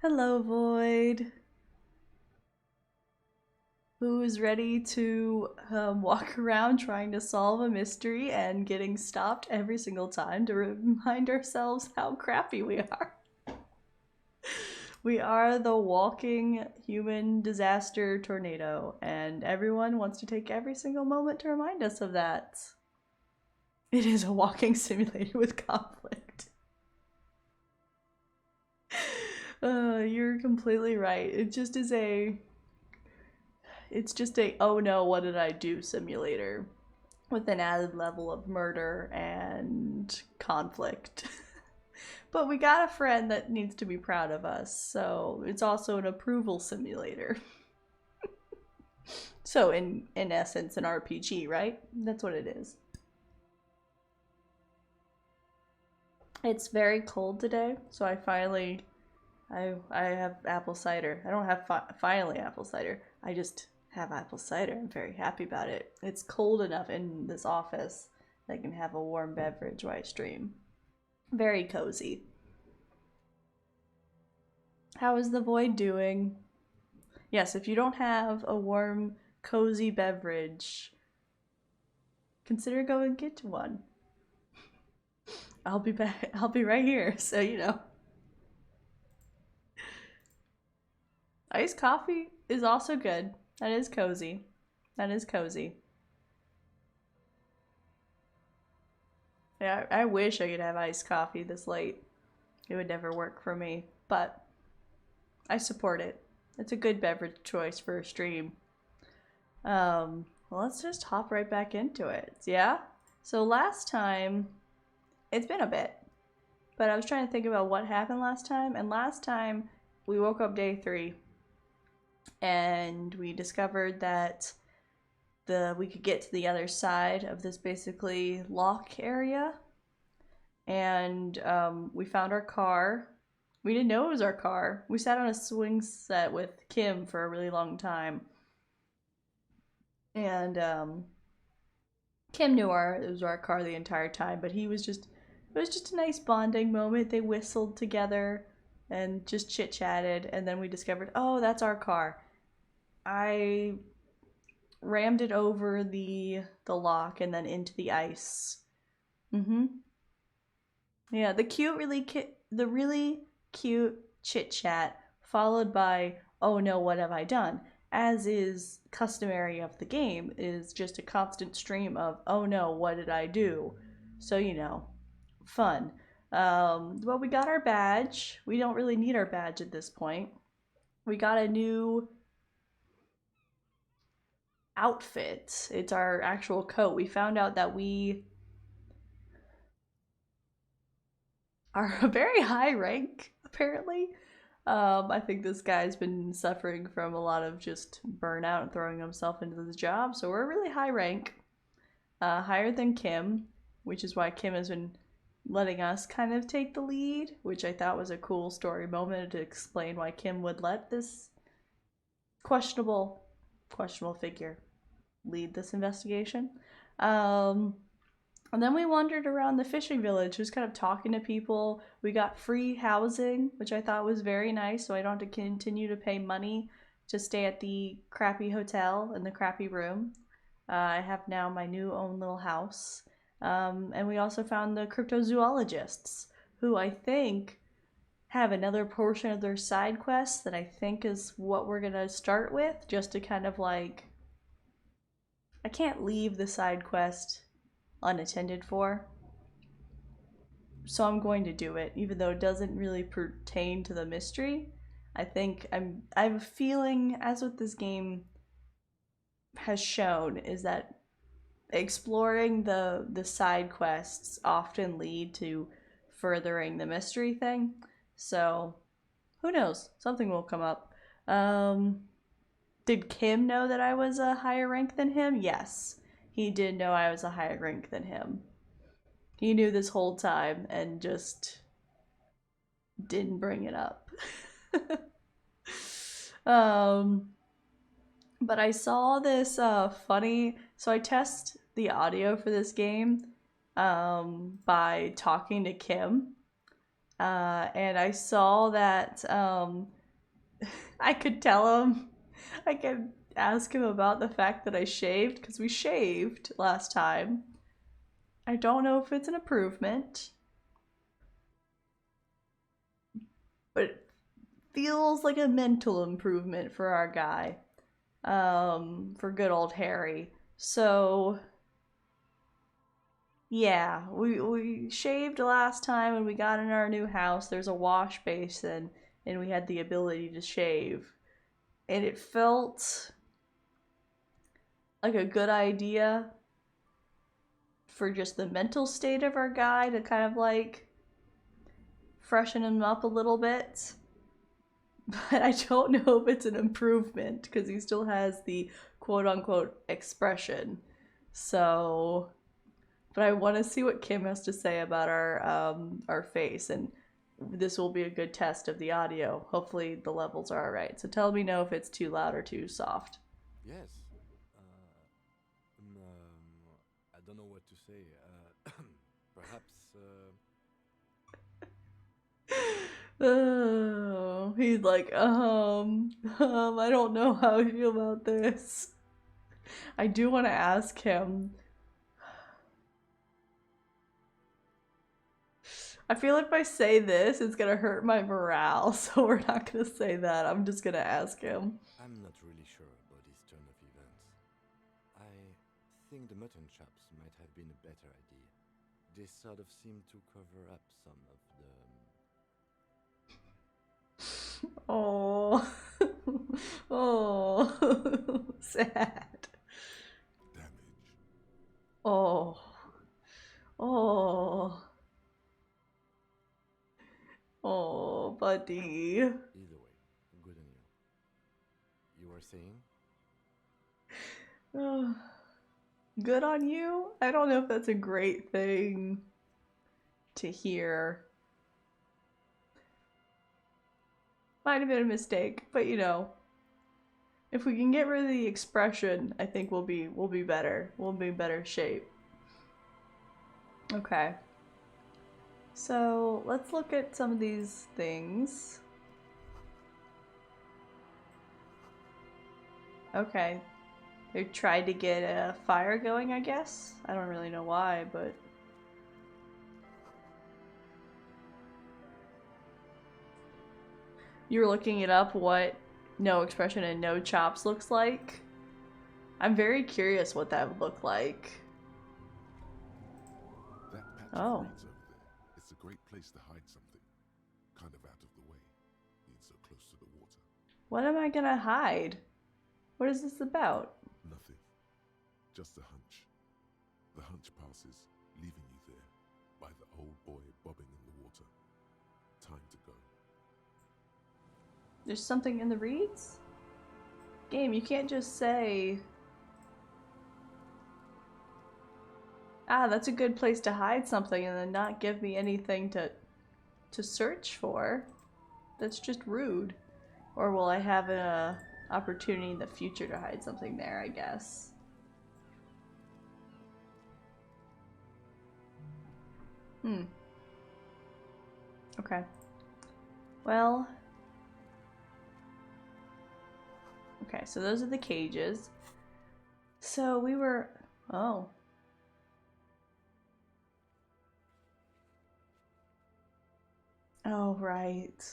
Hello, Void. Who's ready to walk around trying to solve a mystery and getting stopped every single time to remind ourselves how crappy we are? We are the walking human disaster tornado, and everyone wants to take every single moment to remind us of that. It is a walking simulator with conflict. You're completely right. It's just a oh no, what did I do simulator with an added level of murder and conflict. But we got a friend that needs to be proud of us, so it's also an approval simulator. So in essence an RPG, right? That's what it is. It's very cold today, so I have apple cider. I don't have finally apple cider. I just have apple cider. I'm very happy about it. It's cold enough in this office that I can have a warm beverage while I stream. Very cozy. How is the void doing? Yes, if you don't have a warm, cozy beverage, consider going get one. I'll be back. I'll be right here, so you know. Iced coffee is also good. That is cozy. That is cozy. Yeah, I wish I could have iced coffee this late. It would never work for me, but I support it. It's a good beverage choice for a stream. Well, let's just hop right back into it. Yeah? So last time, it's been a bit, but I was trying to think about what happened last time, and last time we woke up day 3 and we discovered that we could get to the other side of this basically lock area, and we found our car. We didn't know it was our car. We sat on a swing set with Kim for a really long time, and Kim knew it was our car the entire time, but it was just a nice bonding moment. They whistled together and just chit chatted, and then we discovered, oh, that's our car. I rammed it over the lock and then into the ice. Mm-hmm. Yeah, the really cute chit chat followed by, oh no, what have I done? As is customary of the game, is just a constant stream of, oh no, what did I do? So, you know, fun. Well, we got our badge. We don't really need our badge at this point. We got a new outfit. It's our actual coat. We found out that we are a very high rank, apparently. I think this guy's been suffering from a lot of just burnout and throwing himself into this job, so we're a really high rank, higher than Kim, which is why Kim has been letting us kind of take the lead, which I thought was a cool story moment to explain why Kim would let this questionable, questionable figure lead this investigation. Um, and then we wandered around the fishing village, just kind of talking to people. We got free housing, which I thought was very nice, so I don't have to continue to pay money to stay at the crappy hotel in the crappy room. I have now my new own little house. And we also found the cryptozoologists, who I think have another portion of their side quest that I think is what we're gonna start with, just to kind of like. I can't leave the side quest unattended for, so I'm going to do it, even though it doesn't really pertain to the mystery. I have a feeling, as what this game has shown, is that exploring the side quests often lead to furthering the mystery thing. So who knows? Something will come up. Did Kim know that I was a higher rank than him? Yes, he did know I was a higher rank than him. He knew this whole time and just didn't bring it up. um, but I saw this funny. So I test the audio for this game by talking to Kim, And I saw that I could tell him, I could ask him about the fact that I shaved, because we shaved last time. I don't know if it's an improvement, but it feels like a mental improvement for our guy, for good old Harry. So yeah, we shaved last time when we got in our new house. There's a wash basin, and we had the ability to shave, and it felt like a good idea for just the mental state of our guy to kind of like freshen him up a little bit. But I don't know if it's an improvement because he still has the quote unquote expression. So, but I want to see what Kim has to say about our face, and this will be a good test of the audio. Hopefully the levels are all right. So tell me know if it's too loud or too soft. Yes. I don't know what to say. Perhaps. Oh, he's like, I don't know how I feel about this. I do want to ask him. I feel like if I say this, it's gonna hurt my morale, so we're not gonna say that. I'm just gonna ask him. I'm not really sure about this turn of events. I think the mutton chops might have been a better idea. They sort of seem to cover up some of Oh, oh, sad. damage. Oh, oh, oh, buddy. Either way, good on you. You were saying? Oh, good on you? I don't know if that's a great thing to hear. Might have been a mistake, but you know, if we can get rid of the expression, I think we'll be better. We'll be in better shape. Okay. So let's look at some of these things. Okay. They tried to get a fire going, I guess. I don't really know why, but you were looking it up what no expression and no chops looks like. I'm very curious what that would look like. That patch Oh. of reeds over there. It's a great place to hide something. Kind of out of the way, being so close to the water. What am I gonna hide? What is this about? Nothing. Just a hunch. The hunch passes, leaving you there, by the old boy bobbing in the water. Time to go. There's something in the reeds? Game, you can't just say, ah, that's a good place to hide something and then not give me anything to search for. That's just rude. Or will I have an opportunity in the future to hide something there, I guess. Okay. Well. Okay, so those are the cages. So we were... Oh. Oh, right.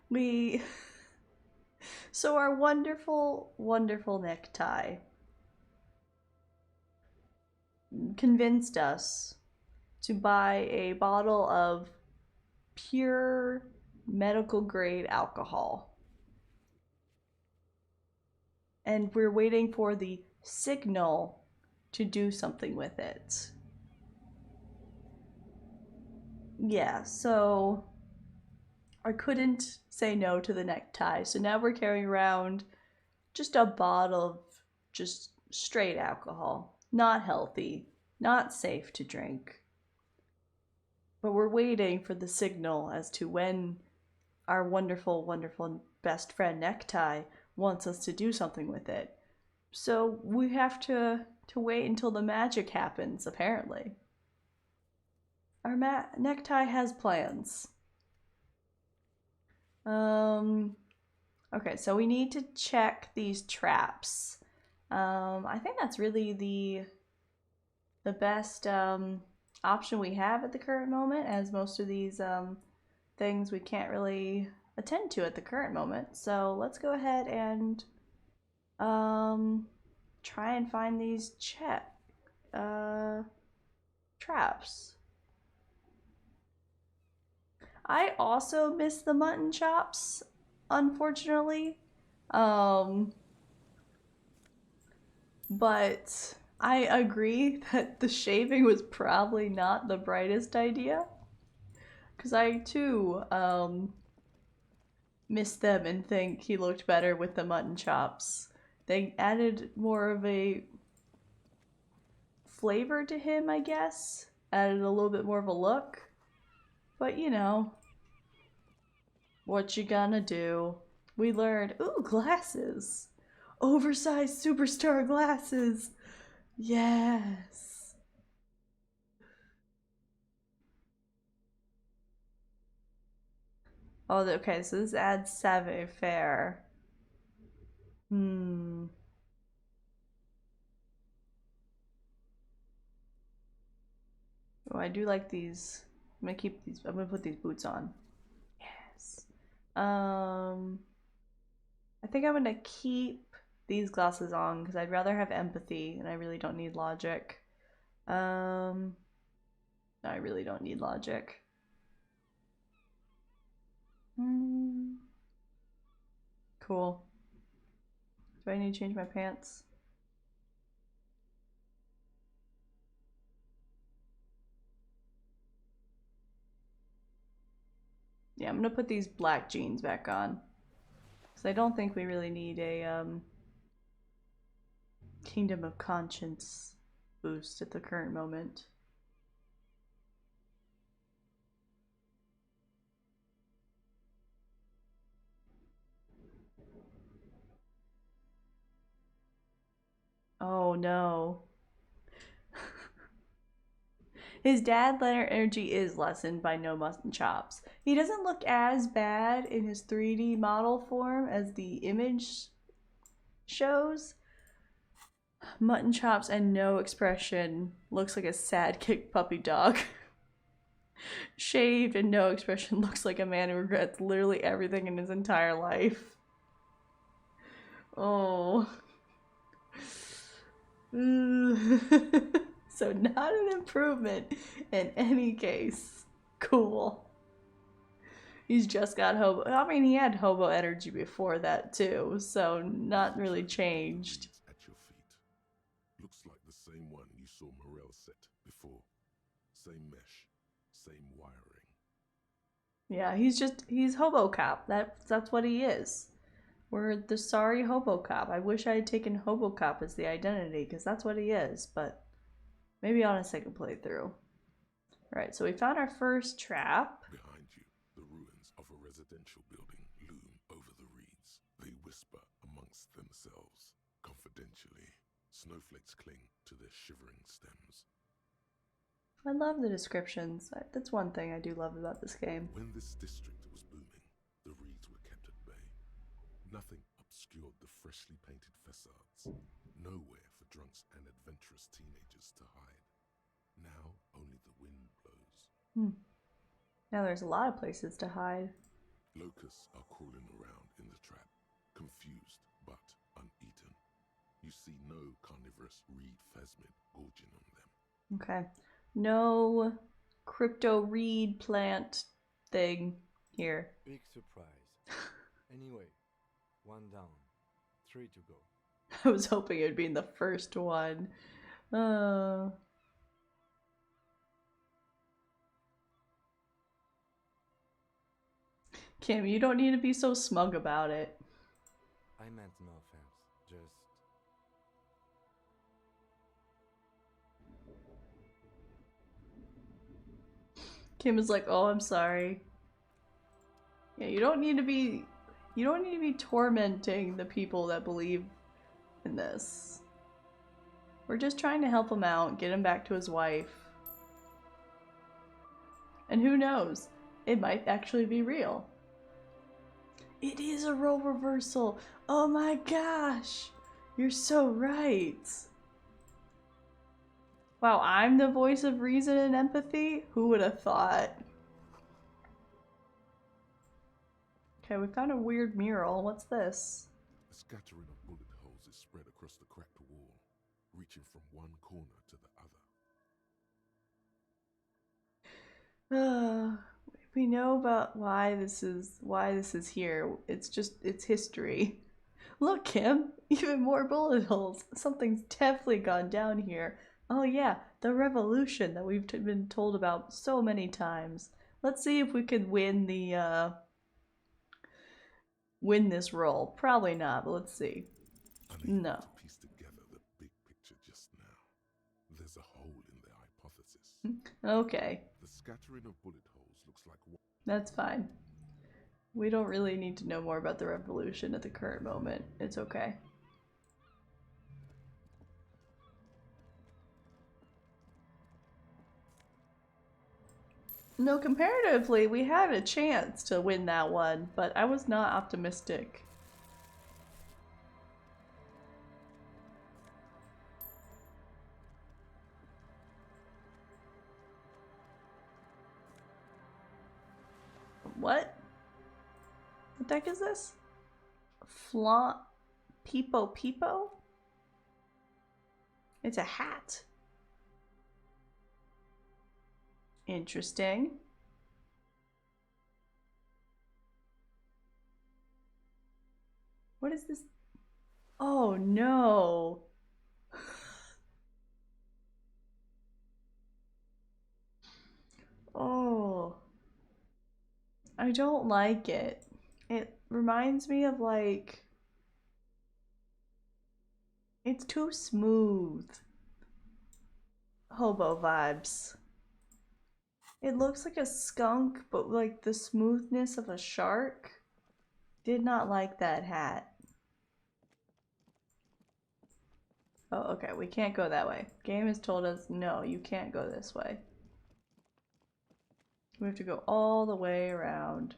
We... So our wonderful, wonderful necktie convinced us to buy a bottle of pure medical grade alcohol. And we're waiting for the signal to do something with it. Yeah, so I couldn't say no to the necktie. So now we're carrying around just a bottle of just straight alcohol. Not healthy, not safe to drink. But we're waiting for the signal as to when our wonderful, wonderful best friend Necktie wants us to do something with it. So we have to wait until the magic happens, apparently. Our necktie has plans. Okay, so we need to check these traps. I think that's really the best option we have at the current moment, as most of these things we can't really attend to at the current moment. So let's go ahead and try and find these traps. I also miss the mutton chops, unfortunately. Um, but I agree that the shaving was probably not the brightest idea. Because I too miss them and think he looked better with the mutton chops. They added more of a flavor to him, I guess. Added a little bit more of a look. But you know, what you gonna do? We learned, ooh, glasses. Oversized superstar glasses. Yes. Oh, okay, so this adds 7 fair. Hmm. Oh, I do like these. I'm gonna keep these. I'm gonna put these boots on. Yes. I think I'm gonna keep these glasses on because I'd rather have empathy and I really don't need logic. No, I really don't need logic. Cool. Do I need to change my pants? Yeah, I'm gonna put these black jeans back on. Because I don't think we really need a Kingdom of Conscience boost at the current moment. Oh no. His dad energy is lessened by no mutton chops. He doesn't look as bad in his 3D model form as the image shows. Mutton chops and no expression looks like a sad kicked puppy dog. Shaved and no expression looks like a man who regrets literally everything in his entire life. Oh. So not an improvement in any case. Cool. He's just got hobo. I mean, he had hobo energy before that too, so not really changed. At your feet. Looks like the same one you saw Morel set before. Same mesh, same wiring. Yeah, he's hobo cop. That's what he is. We're the sorry hobo cop. I wish I had taken hobo cop as the identity because that's what he is, but maybe on a second playthrough. Right, so we found our first trap. Behind you, the ruins of a residential building loom over the reeds. They whisper amongst themselves. Confidentially, snowflakes cling to their shivering stems. I love the descriptions. That's one thing I do love about this game. When this district was booming, the reeds were kept at bay. Nothing obscured the freshly painted facades. Nowhere for drunks and adventurous teenagers to hide. Now only the wind blows. Now there's a lot of places to hide. Locusts are crawling around in the trap, confused but uneaten. You see no carnivorous reed phasmid gorging on them. Okay. No crypto reed plant thing here. Big surprise. Anyway, 1 down, 3 to go. I was hoping it would be in the first one. Kim, you don't need to be so smug about it. I meant no offense, just... Kim is like, oh, I'm sorry. Yeah, you don't need to be tormenting the people that believe in this. We're just trying to help him out, get him back to his wife. And who knows? It might actually be real. It is a role reversal. Oh my gosh. You're so right. Wow, I'm the voice of reason and empathy? Who would have thought? Okay, we found a weird mural. What's this? A scattering of bullet holes is spread across the cracked wall, reaching from one corner to the other. We know about why this is here. It's history. Look, Kim, even more bullet holes. Something's definitely gone down here. Oh yeah, the revolution that we've been told about so many times. Let's see if we can win win this role. Probably not, but let's see. Unable No. to piece together the big picture just now. There's a hole in their hypothesis. Okay, The scattering of bullet holes looks like that's fine. We don't really need to know more about the revolution at the current moment. It's okay. No, comparatively, we had a chance to win that one, but I was not optimistic. What? What the heck is this? Flaunt Peepo Peepo? It's a hat. Interesting. What is this? Oh no. Oh. I don't like it. It reminds me of like. It's too smooth. Hobo vibes. It looks like a skunk, but like the smoothness of a shark. Did not like that hat. Oh, okay, we can't go that way. Game has told us, no, you can't go this way. We have to go all the way around.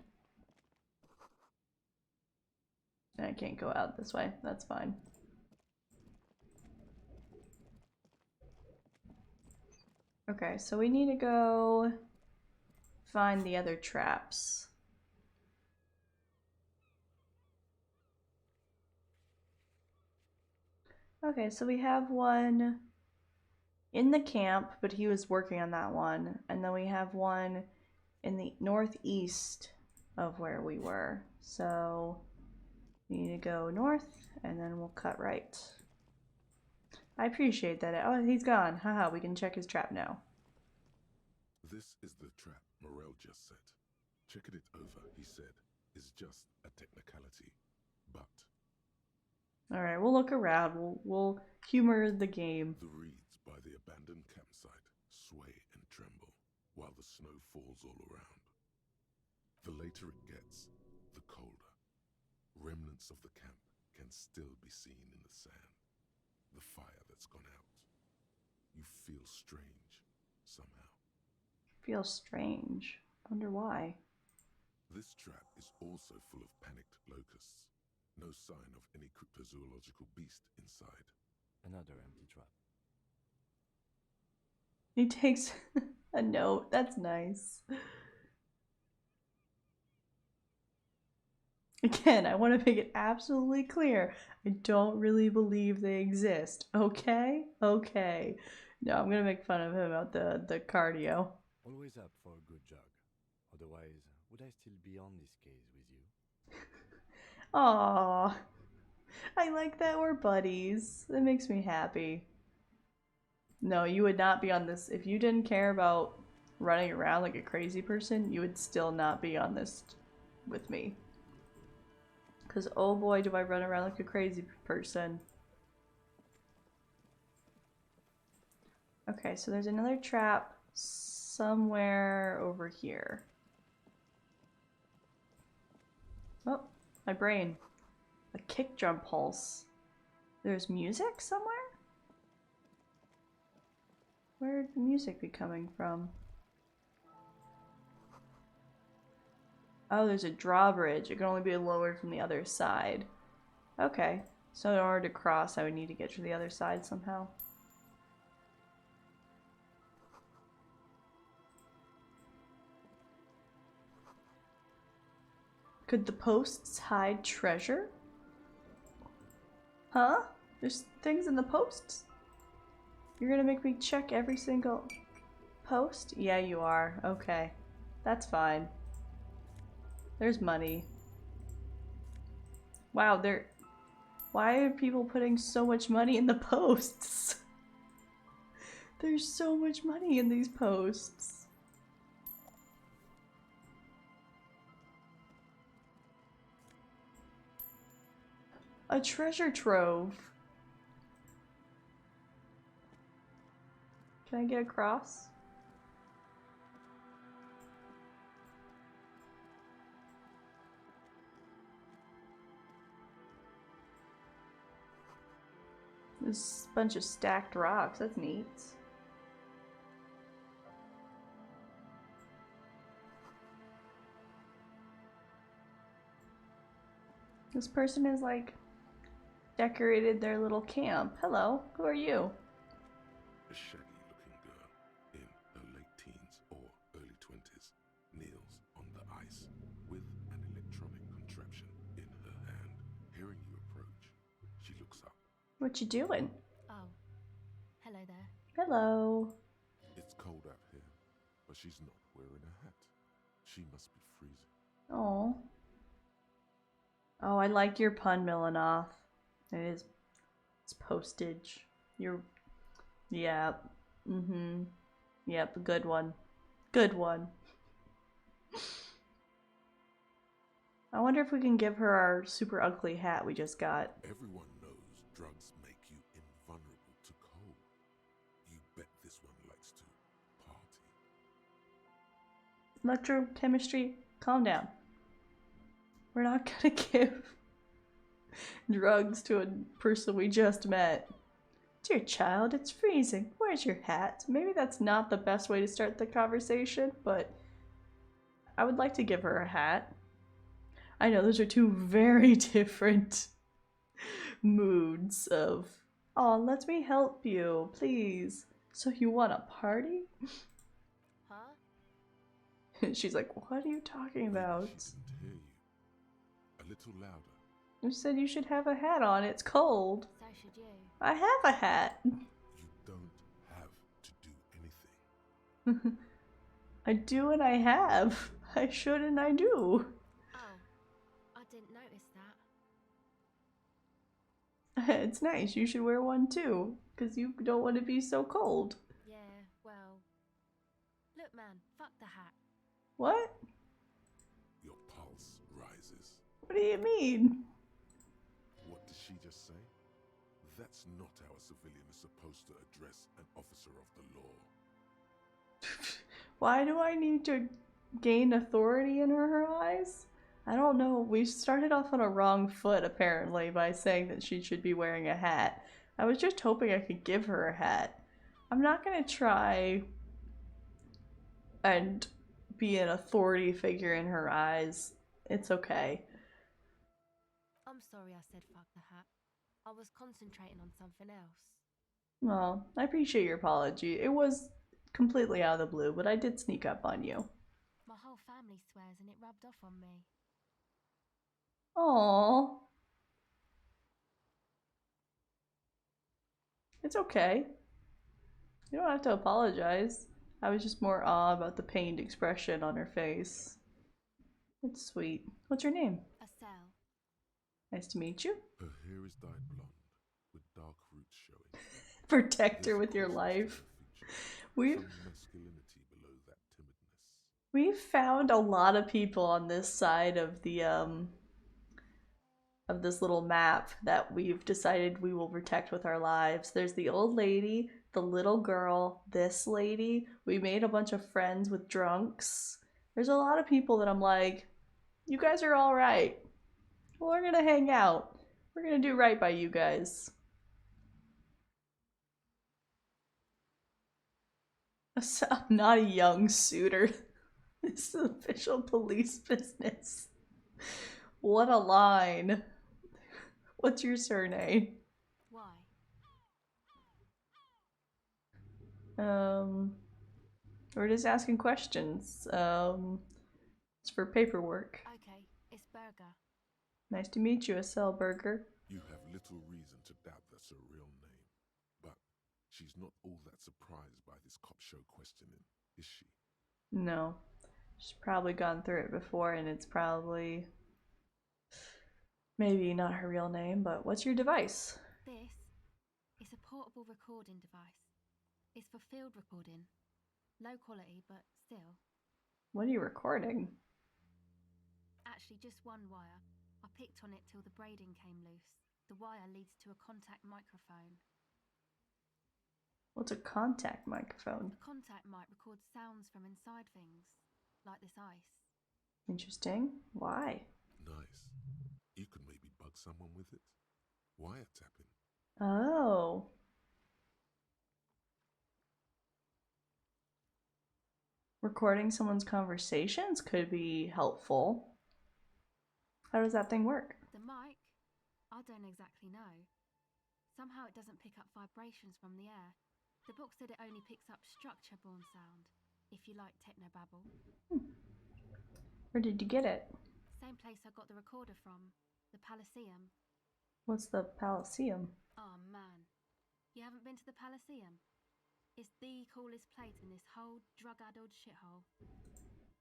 I can't go out this way, that's fine. Okay, so we need to go find the other traps. Okay, so we have one in the camp, but he was working on that one. And then we have one in the northeast of where we were. So we need to go north and then we'll cut right. I appreciate that. Oh, he's gone. Haha, we can check his trap now. This is the trap Morel just set. Checking it over, he said, is just a technicality. But Alright, we'll look around. We'll humor the game. the reeds by the abandoned campsite sway and tremble while the snow falls all around. The later it gets, the colder. Remnants of the camp can still be seen in the sand. The fire that's gone out. You feel strange, somehow. Feels strange. Wonder why. This trap is also full of panicked locusts. No sign of any cryptozoological beast inside. Another empty trap. He takes a note. That's nice. Again, I want to make it absolutely clear. I don't really believe they exist. Okay? Okay. No, I'm gonna make fun of him about the cardio. Always up for a good jog. Otherwise, would I still be on this case with you? Aww. I like that we're buddies. That makes me happy. No, you would not be on this. If you didn't care about running around like a crazy person, you would still not be on this with me. Because oh boy, do I run around like a crazy person. Okay, so there's another trap somewhere over here. Oh, my brain. A kick drum pulse. There's music somewhere? Where'd the music be coming from? Oh, there's a drawbridge. It can only be lowered from the other side. Okay. So in order to cross, I would need to get to the other side somehow. Could the posts hide treasure? Huh? There's things in the posts? You're gonna make me check every single post? Yeah, you are. Okay. That's fine. There's money. Wow, why are people putting so much money in the posts? There's so much money in these posts. A treasure trove. Can I get across? This bunch of stacked rocks. That's neat. This person is like decorated their little camp. Hello, who are you? A shaggy-looking girl in her late teens or early 20s kneels on the ice with an electronic contraption in her hand. Hearing you approach, she looks up. What you doing? Oh, hello there. Hello. It's cold out here, but she's not wearing a hat. She must be freezing. Oh. Oh, I like your pun, Milanoth. It's postage. Yeah. Mm-hmm. Yep, good one. Good one. I wonder if we can give her our super ugly hat we just got. Everyone knows drugs make you invulnerable to cold. You bet this one likes to party. Electrochemistry, calm down. We're not gonna give drugs to a person we just met. Dear child, it's freezing. Where's your hat? Maybe that's not the best way to start the conversation, but I would like to give her a hat. I know those are two very different moods of, oh, let me help you, please. So you want a party? Huh? She's like, what are you talking about? Maybe she didn't hear you. A little louder. You said you should have a hat on. It's cold. So should you. I have a hat. You don't have to do anything. I do and I have. I should and I do. Oh, I didn't notice that. It's nice. You should wear one too, because you don't want to be so cold. Yeah, well. Look, man, fuck the hat. What? Your pulse rises. What do you mean? What did she just say? That's not how a civilian is supposed to address an officer of the law. Why do I need to gain authority in her eyes? I don't know. We started off on a wrong foot, apparently, by saying that she should be wearing a hat. I was just hoping I could give her a hat. I'm not gonna try and be an authority figure in her eyes. It's okay. I'm sorry I said fuck the hat. I was concentrating on something else. Well, I appreciate your apology. It was completely out of the blue, but I did sneak up on you. My whole family swears and it rubbed off on me. Aww. It's okay. You don't have to apologize. I was just more awe about the pained expression on her face. It's sweet. What's your name? A cell. Nice to meet you. Her hair is dyed blonde, with dark roots showing. Protect her with your life. We've masculinity below that timidness. we've found a lot of people on this side of the of this little map that we've decided we will protect with our lives. There's the old lady, the little girl, this lady. We made a bunch of friends with drunks. There's a lot of people that I'm like, you guys are all right. We're gonna hang out. We're gonna do right by you guys. I'm not a young suitor. This is official police business. What a line. What's your surname? Why? We're just asking questions. It's for paperwork. Okay, it's Burger. Nice to meet you, Burger. You have little reason to doubt that's her real name. But she's not all that surprised by this cop show questioning, is she? No. She's probably gone through it before, and it's probably maybe not her real name, but what's your device? This is a portable recording device. It's for field recording. Low quality, but still. What are you recording? Actually, just one wire. I picked on it till the braiding came loose. The wire leads to a contact microphone. What's a contact microphone? The contact mic records sounds from inside things, like this ice. Interesting. Why? Nice. You could maybe bug someone with it. Wiretapping. Oh. Recording someone's conversations could be helpful. How does that thing work? The mic? I don't exactly know. Somehow it doesn't pick up vibrations from the air. The book said it only picks up structure-borne sound, if you like technobabble. Where did you get it? Same place I got the recorder from, the Elysium. What's the Palaceum? Oh man, you haven't been to the Elysium? It's the coolest place in this whole drug-addled shithole.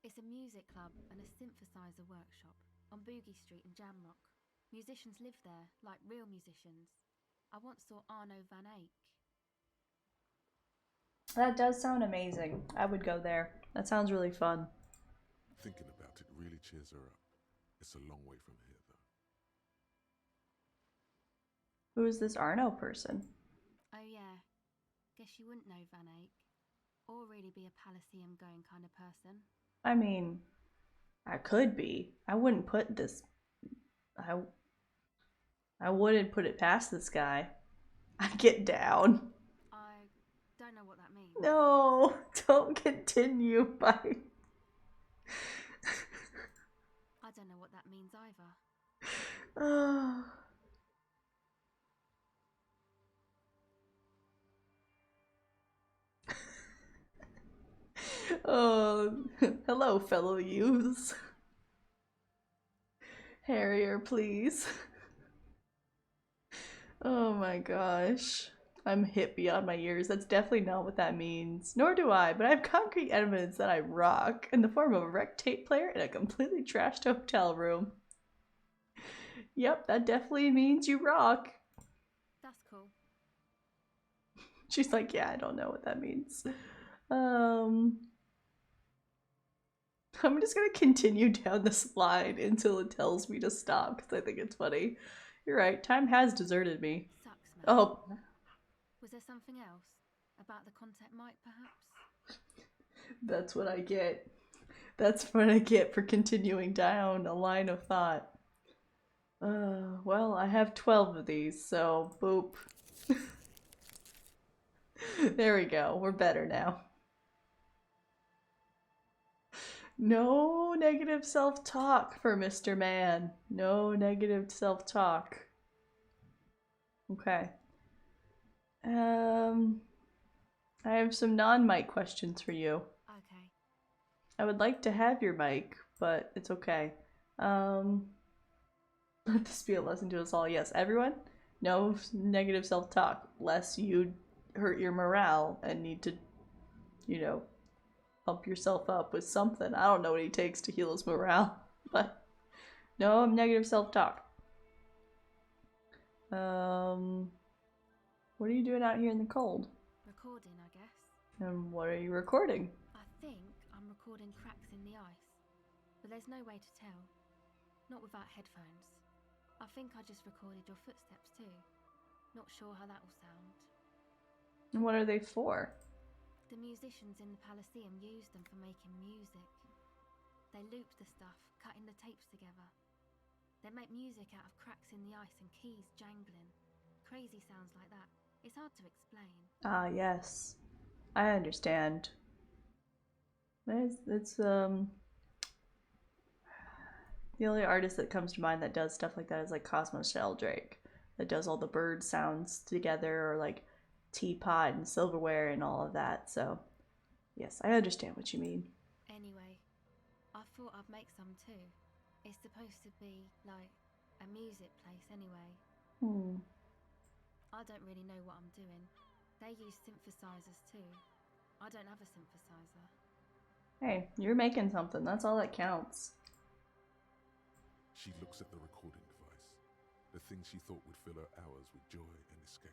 It's a music club and a synthesizer workshop on Boogie Street in Jamrock. Musicians live there, like real musicians. I once saw Arno van Eyck. That does sound amazing. I would go there. That sounds really fun. Thinking about it really cheers her up. It's a long way from here, though. Who is this Arno person? Oh yeah, guess you wouldn't know Van Eyck. Or really be a Palaceum going kind of person. I mean, I could be. I wouldn't put this. I wouldn't put it past this guy. I'd get down. I don't know what that means. No, don't continue by. I don't know what that means either. Oh, hello, fellow youths. Harrier, please. Oh my gosh. I'm hit beyond my years. That's definitely not what that means. Nor do I, but I have concrete evidence that I rock in the form of a wrecked tape player in a completely trashed hotel room. Yep, that definitely means you rock. That's cool. She's like, yeah, I don't know what that means. I'm just gonna continue down this line until it tells me to stop because I think it's funny. You're right, time has deserted me. Sucks, man. Oh, Was there something else? About the contact mic, perhaps? that's what I get. That's what I get for continuing down a line of thought. Well, I have 12 of these, so boop. There we go, we're better now. No negative self-talk for Mr. Man. No negative self-talk. Okay. I have some non-mic questions for you. Okay. I would like to have your mic, but it's okay. Let this be a lesson to us all. Yes, everyone, no negative self-talk, lest you hurt your morale and need to, pump yourself up with something. I don't know what it takes to heal his morale, but no negative self-talk. What are you doing out here in the cold? Recording, I guess. And what are you recording? I think I'm recording cracks in the ice. But there's no way to tell. Not without headphones. I think I just recorded your footsteps too. Not sure how that will sound. And what are they for? The musicians in the Palaceum used them for making music. They looped the stuff, cutting the tapes together. They make music out of cracks in the ice and keys jangling. Crazy sounds like that. It's hard to explain. Ah, yes. I understand. It's the only artist that comes to mind that does stuff like that is like Cosmos Sheldrake, that does all the bird sounds together, or like teapot and silverware and all of that. So yes, I understand what you mean. Anyway, I thought I'd make some too. It's supposed to be like a music place anyway. Hmm. I don't really know what I'm doing. They use synthesizers too. I don't have a synthesizer. Hey, you're making something. That's all that counts. She looks at the recording device, the thing she thought would fill her hours with joy and escape.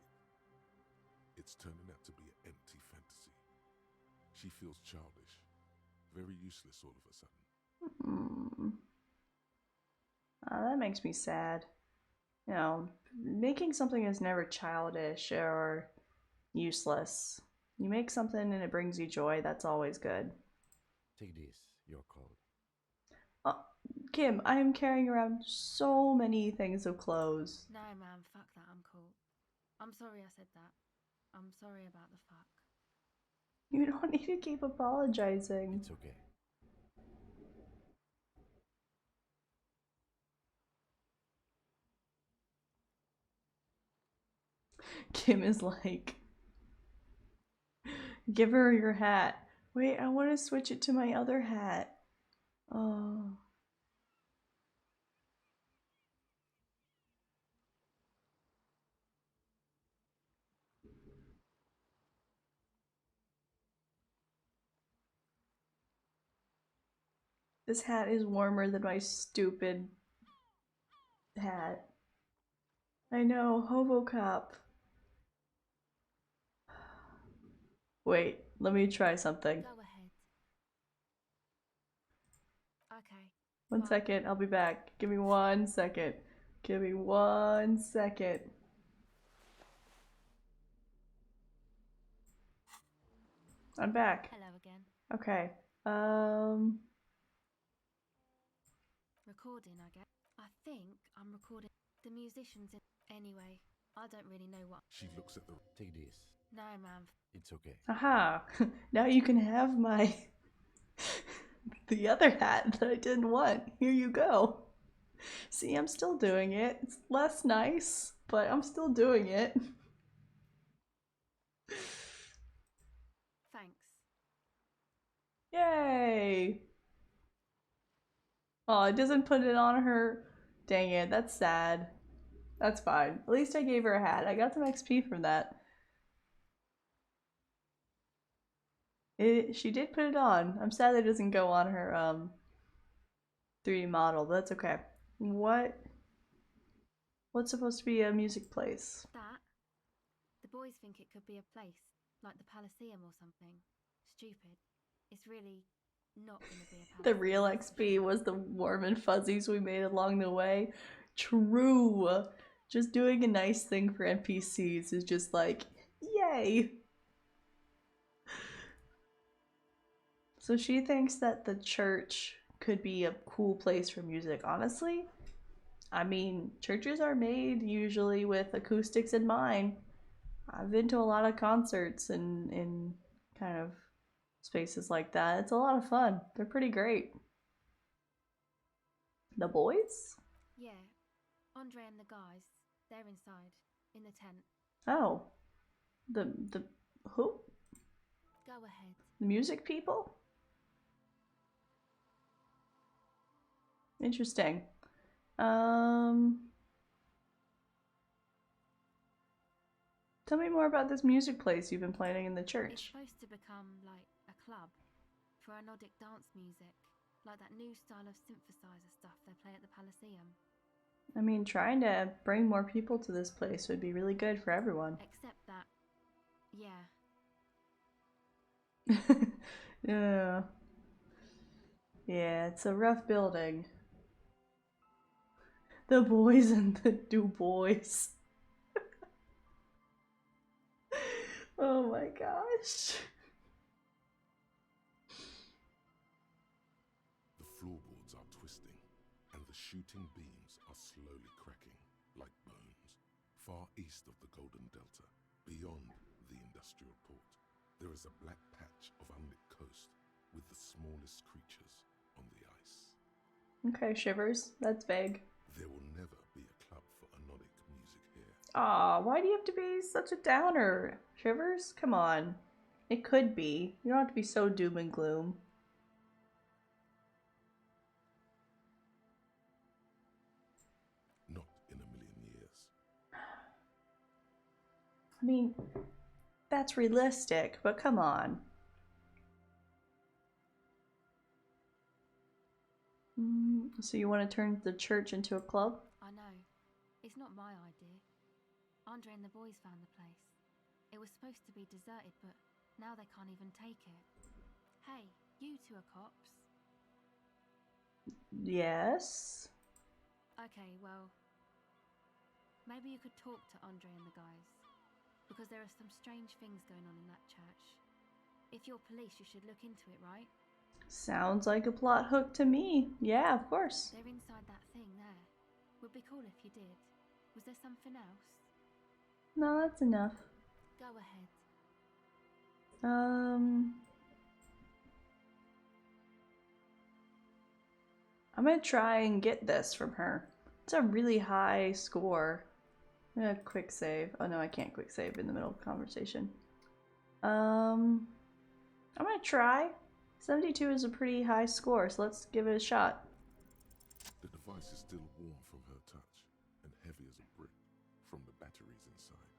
It's turning out to be an empty fantasy. She feels childish, very useless all of a sudden. Hmm. That makes me sad. You know, making something is never childish or useless. You make something and it brings you joy, that's always good. Take this, you're cold. Uh, Kim, I am carrying around so many things of clothes. No, man, fuck that. I'm cool. I'm sorry I said that. I'm sorry about the fuck. You don't need to keep apologizing. It's okay. Kim is like, give her your hat. Wait, I want to switch it to my other hat. Oh. This hat is warmer than my stupid hat. I know, Hovocop. Wait, let me try something. Go ahead. Okay. One Bye. second, I'll be back. Give me 1 second. Give me 1 second. I'm back. Hello again. Okay. Recording, I guess. I think I'm recording the musicians in. Anyway, I don't really know what. She looks at the Take this. No, man. It's okay. Aha. Now you can have my the other hat that I didn't want. Here you go. See, I'm still doing it. It's less nice, but I'm still doing it. Thanks. Yay! Oh, it doesn't put it on her. Dang it, that's sad. That's fine. At least I gave her a hat. I got some XP from that. She did put it on. I'm sad that it doesn't go on her 3D model, but that's okay. What's supposed to be a music place? That. The boys think it could be a place, like the Palaceum or something. Stupid. It's really not gonna be a palace. The real XP was the warm and fuzzies we made along the way. True. Just doing a nice thing for NPCs is just like, yay. So she thinks that the church could be a cool place for music. Honestly, I mean, churches are made usually with acoustics in mind. I've been to a lot of concerts in kind of spaces like that. It's a lot of fun. They're pretty great. The boys? Yeah. Andre and the guys, they're inside, in the tent. Oh. The who? Go ahead. The music people? Interesting. Tell me more about this music place you've been planning in the It's church. supposed to become like a club for Nordic dance music, like that new style of synthesizer stuff they play at the Palaceum. I mean, trying to bring more people to this place would be really good for everyone. Except that, yeah. Yeah. Yeah, it's a rough building. The boys and the Du Bois. Oh my gosh. The floorboards are twisting, and the shooting beams are slowly cracking, like bones. Far east of the Golden Delta, beyond the industrial port, there is a black patch of unlit coast, with the smallest creatures on the ice. Okay, Shivers. That's vague. There will never be a club for anodic music here. Aw, why do you have to be such a downer, Shivers? Come on. It could be. You don't have to be so doom and gloom. Not in a million years. I mean, that's realistic, but come on. So you want to turn the church into a club? I know. It's not my idea. Andre and the boys found the place. It was supposed to be deserted, but now they can't even take it. Hey, you two are cops. Yes. Okay, well, maybe you could talk to Andre and the guys. Because there are some strange things going on in that church. If you're police, you should look into it, right? Sounds like a plot hook to me. Yeah, of course. They're inside that thing there. Would be cool if you did. Was there something else? No, that's enough. Go ahead. I'm gonna try and get this from her. It's a really high score. I'm gonna quick save. Oh no, I can't quick save in the middle of the conversation. I'm gonna try. 72 is a pretty high score, so let's give it a shot. The device is still warm from her touch and heavy as a brick from the batteries inside.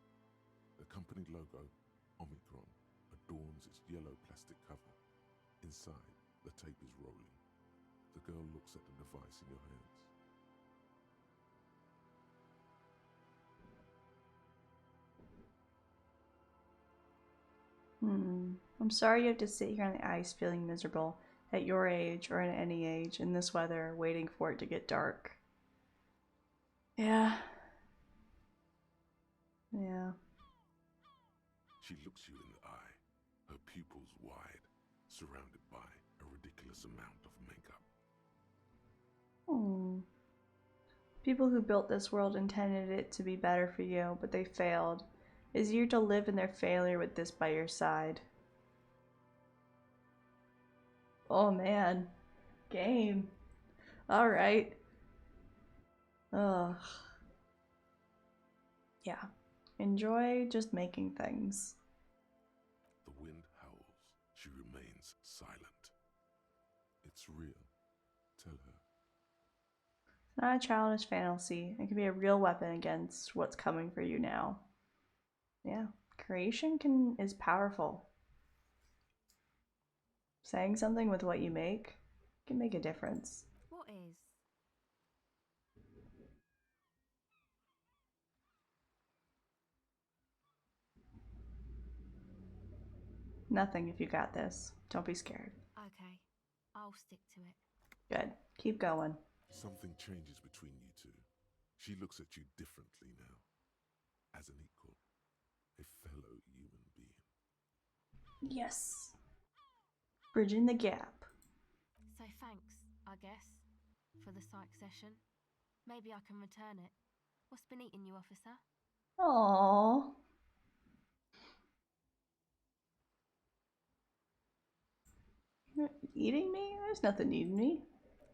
The company logo, Omicron, adorns its yellow plastic cover. Inside, the tape is rolling. The girl looks at the device in your hands. I'm sorry you have to sit here on the ice feeling miserable at your age or at any age in this weather, waiting for it to get dark. Yeah. Yeah. She looks you in the eye, her pupils wide, surrounded by a ridiculous amount of makeup. People who built this world intended it to be better for you, but they failed. It's you to live in their failure with this by your side. Oh man. Game. Alright. Ugh. Yeah. Enjoy just making things. The wind howls. She remains silent. It's real. Tell her. It's not a childish fantasy. It can be a real weapon against what's coming for you now. Yeah. Creation is powerful. Saying something with what you make can make a difference. What is? Nothing if you got this. Don't be scared. Okay, I'll stick to it. Good. Keep going. Something changes between you two. She looks at you differently now. As an equal. A fellow human being. Yes. Bridging the gap. So thanks, I guess, for the psych session. Maybe I can return it. What's been eating you, officer? Aww. You're eating me? There's nothing eating me.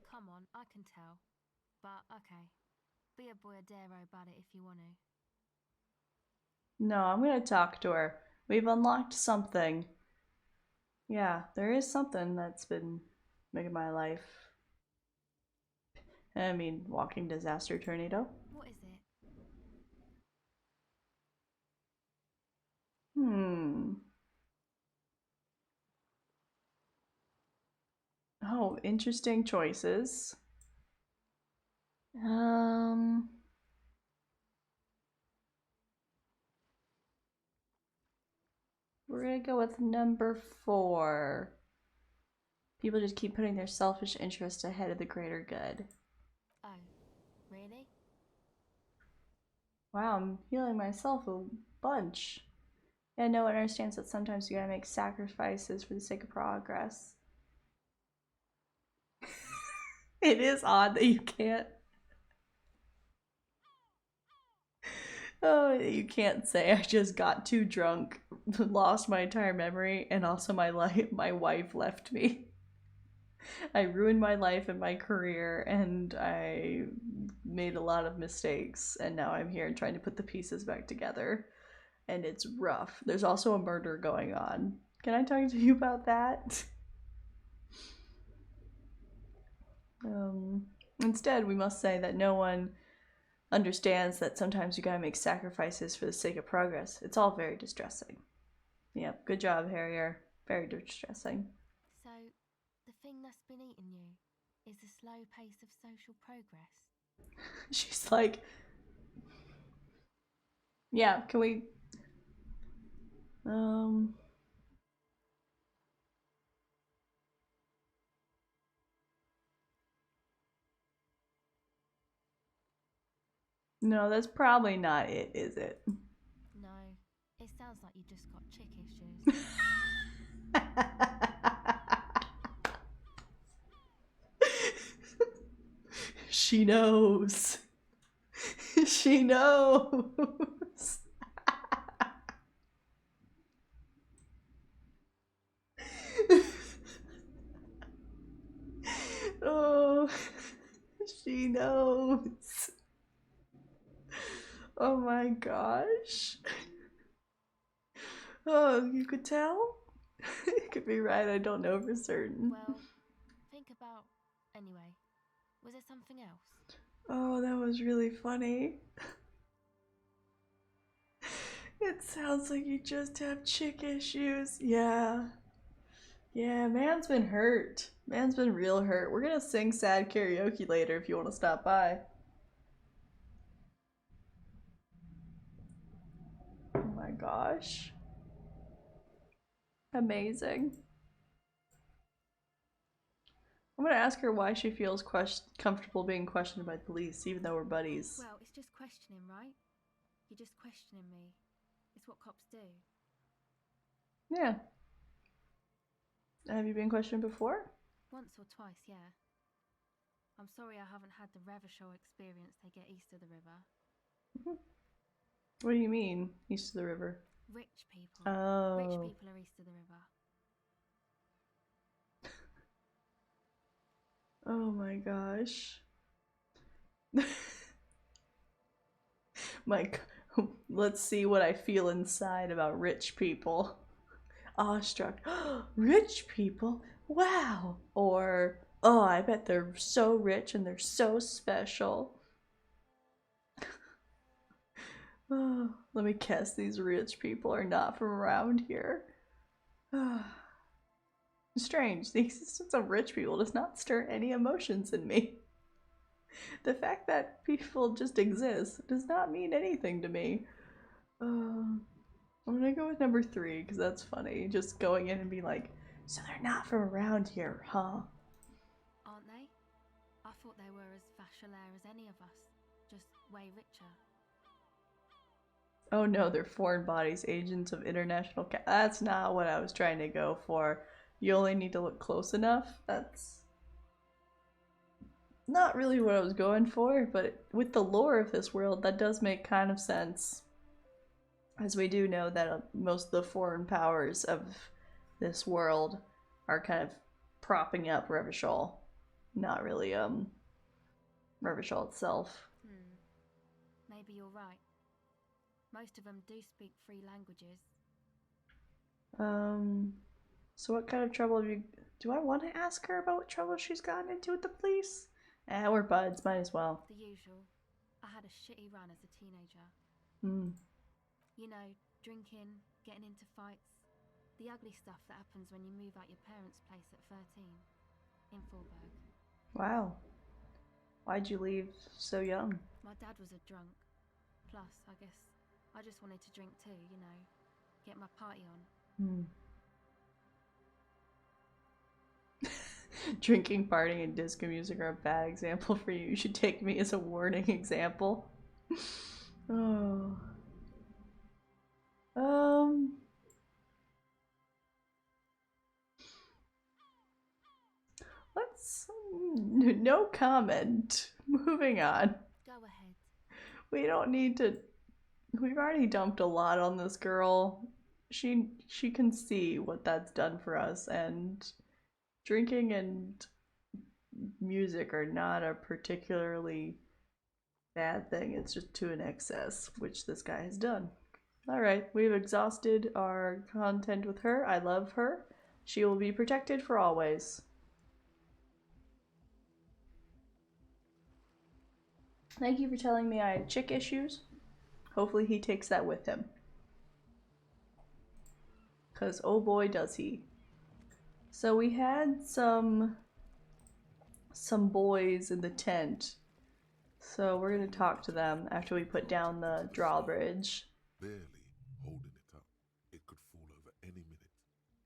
Come on, I can tell. But okay, be a boyadero about it if you want to. No, I'm gonna talk to her. We've unlocked something. Yeah, there is something that's been making my life. I mean, walking disaster tornado. What is it? Oh, interesting choices. We're gonna go with number 4. People just keep putting their selfish interest ahead of the greater good. Oh, really? Wow, I'm healing myself a bunch. Yeah, no one understands that sometimes you gotta make sacrifices for the sake of progress. It is odd that you can't. Oh, you can't say I just got too drunk, lost my entire memory, and also my wife left me. I ruined my life and my career, and I made a lot of mistakes, and now I'm here trying to put the pieces back together, and it's rough. There's also a murder going on. Can I talk to you about that? Instead, we must say that no one understands that sometimes you gotta make sacrifices for the sake of progress. It's all very distressing. Yep, good job, Harrier. Very distressing. So, the thing that's been eating you is the slow pace of social progress. She's like, yeah, can we. Um. No, that's probably not it, is it? No, it sounds like you just got chick issues. She knows. She knows. Oh, she knows. Oh my gosh. Oh, you could tell? It could be right, I don't know for certain. Well, think about. Anyway, was there something else? Oh, that was really funny. It sounds like you just have chick issues. Yeah. Yeah, man's been hurt. Man's been real hurt. We're gonna sing sad karaoke later if you want to stop by. Oh my gosh. Amazing. I'm gonna ask her why she feels comfortable being questioned by the police, even though we're buddies. Well, it's just questioning, right? You're just questioning me. It's what cops do. Yeah. Have you been questioned before? Once or twice, yeah. I'm sorry I haven't had the Revachol experience they get east of the river. What do you mean, east of the river? Rich people. Oh. Rich people are east of the river. Oh my gosh. Mike, let's see what I feel inside about rich people. Awestruck. Rich people? Wow. Or, oh, I bet they're so rich and they're so special. Oh, let me guess, these rich people are not from around here. Strange, the existence of rich people does not stir any emotions in me. The fact that people just exist does not mean anything to me. I'm gonna go with number 3 because that's funny. Just going in and being like, so they're not from around here, huh? Aren't they? I thought they were as Vachalaire as any of us, just way richer. Oh no, they're foreign bodies, agents of international that's not what I was trying to go for. You only need to look close enough. That's not really what I was going for, but with the lore of this world, that does make kind of sense. As we do know that most of the foreign powers of this world are kind of propping up Revachol. Not really, Revachol itself. Maybe you're right. Most of them do speak 3 languages. So what kind of trouble have you... Do I want to ask her about what trouble she's gotten into with the police? We're buds, might as well. The usual. I had a shitty run as a teenager. You know, drinking, getting into fights. The ugly stuff that happens when you move out your parents' place at 13. In Forberg. Wow. Why'd you leave so young? My dad was a drunk. Plus, I guess, I just wanted to drink too, you know. Get my party on. Drinking, partying, and disco music are a bad example for you. You should take me as a warning example. Oh. Let's... No comment. Moving on. Go ahead. We don't need to... We've already dumped a lot on this girl. She can see what that's done for us, and drinking and music are not a particularly bad thing. It's just to an excess, which this guy has done. Alright, we've exhausted our content with her. I love her. She will be protected for always. Thank you for telling me I had chick issues. Hopefully he takes that with him. Because oh boy does he. So we had some boys in the tent. So we're gonna talk to them after we put down the drawbridge. Barely holding it up. It could fall over any minute.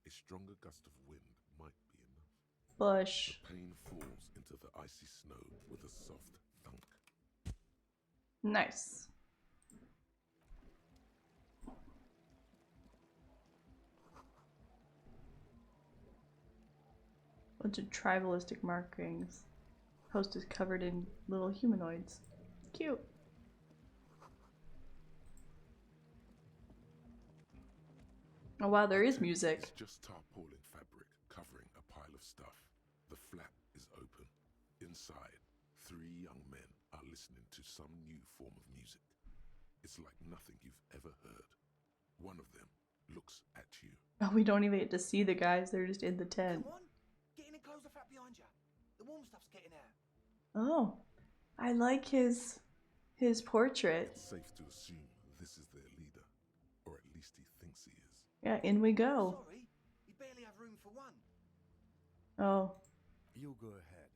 A stronger gust of wind might be enough. Bush. The pane falls into the icy snow with a soft thunk. Nice. Bunch of tribalistic markings. Host is covered in little humanoids. Cute. Oh wow, there is music. It's just tarpaulin fabric covering a pile of stuff. The flap is open. Inside, 3 young men are listening to some new form of music. It's like nothing you've ever heard. One of them looks at you. Oh, we don't even get to see the guys, they're just in the tent. Come on, get in and close the flap behind you. The warm stuff's getting out. Oh, I like his portrait. It's safe to assume this is their leader, or at least he thinks he is. Yeah, in we go. Sorry, we barely have room for one. Oh. You go ahead.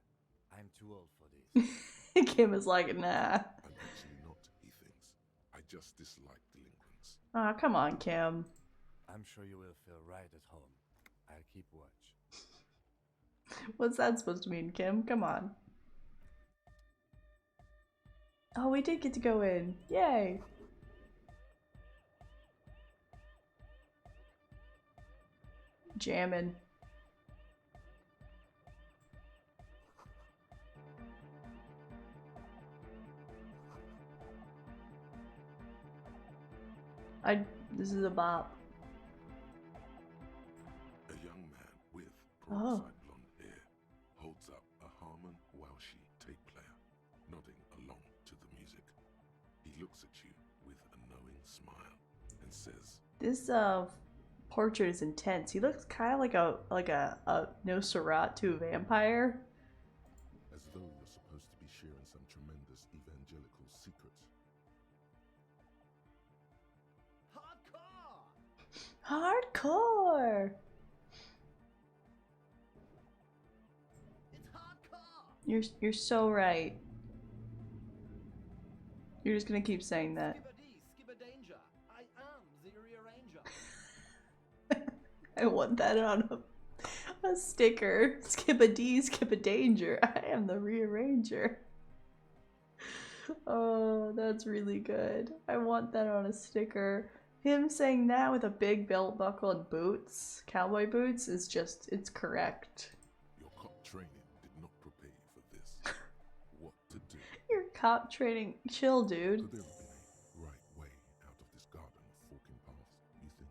I'm too old for this. Kim is like, nah. I'm actually not, he thinks. I just dislike delinquents. Aw, come on, Kim. I'm sure you will feel right at home. I'll keep watch. What's that supposed to mean, Kim? Come on. Oh, we did get to go in. Yay! Jammin'. This is a bop. A young man with Oh. broadside blonde hair holds up a Harman Welshi tape player, nodding along to the music. He looks at you with a knowing smile and says, This portrait is intense. He looks kind of like a Nosferatu vampire. as though you're supposed to be sharing some tremendous evangelical secret. Hardcore. It's hardcore. You're so right. You're just gonna keep saying that. Skibber danger. I am the rearranger. I want that on a sticker. Skip a D, skip a danger. I am the rearranger. Oh, that's really good. I want that on a sticker. Him saying that with a big belt buckle and boots, cowboy boots, is just, it's correct. Your cop training did not prepare you for this. What to do? Your cop training, chill, dude. Could there have been a right way out of this garden of forking paths, you think?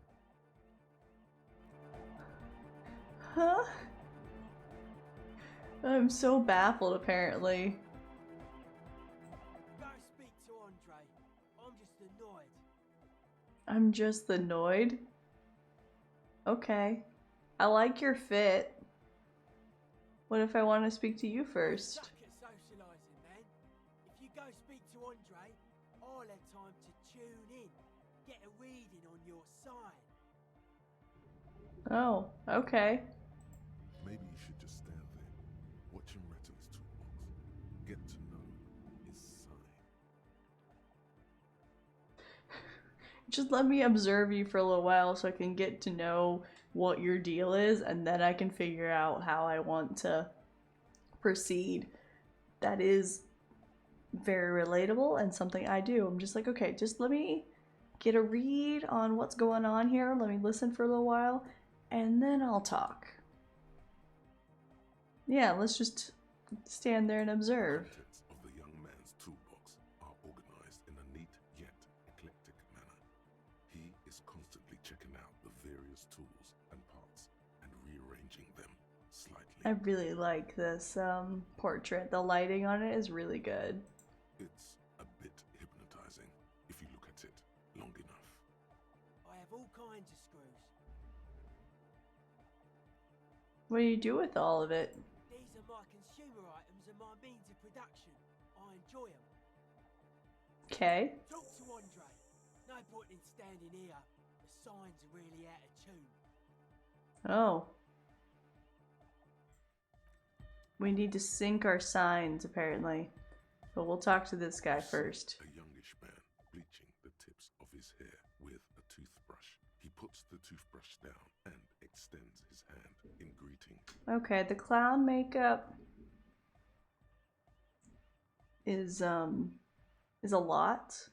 Huh? I'm so baffled, apparently. Go speak to Andre. I'm just annoyed. I'm just annoyed. Okay. I like your fit. What if I want to speak to you first? Suck at socialising, man. If you go speak to Andre, I'll have time to tune in, get a reading on your side. Oh, okay. Maybe you should just stand there, watch him rattle his toolbox, get to know his side. Just let me observe you for a little while so I can get to know what your deal is, and then I can figure out how I want to proceed. That is very relatable and something I do. I'm just like, okay, just let me get a read on what's going on here. Let me listen for a little while, and then I'll talk. Yeah, let's just stand there and observe. Contents of the young man's toolbox are organized in a neat yet eclectic manner. He is constantly checking out the various tools and parts and rearranging them slightly. I really like this portrait. The lighting on it is really good. It's a bit hypnotizing if you look at it long enough. I have all kinds of screws. What do you do with all of it? These are my consumer items and my means of production. I enjoy them. Okay. Talk to Andre. No point in standing here. The signs are really out of tune. Oh. We need to sync our signs, apparently. But we'll talk to this guy first. A youngish man bleaching the tips of his hair with a toothbrush. He puts the toothbrush down and extends his hand in greeting. Okay, the clown makeup is a lot.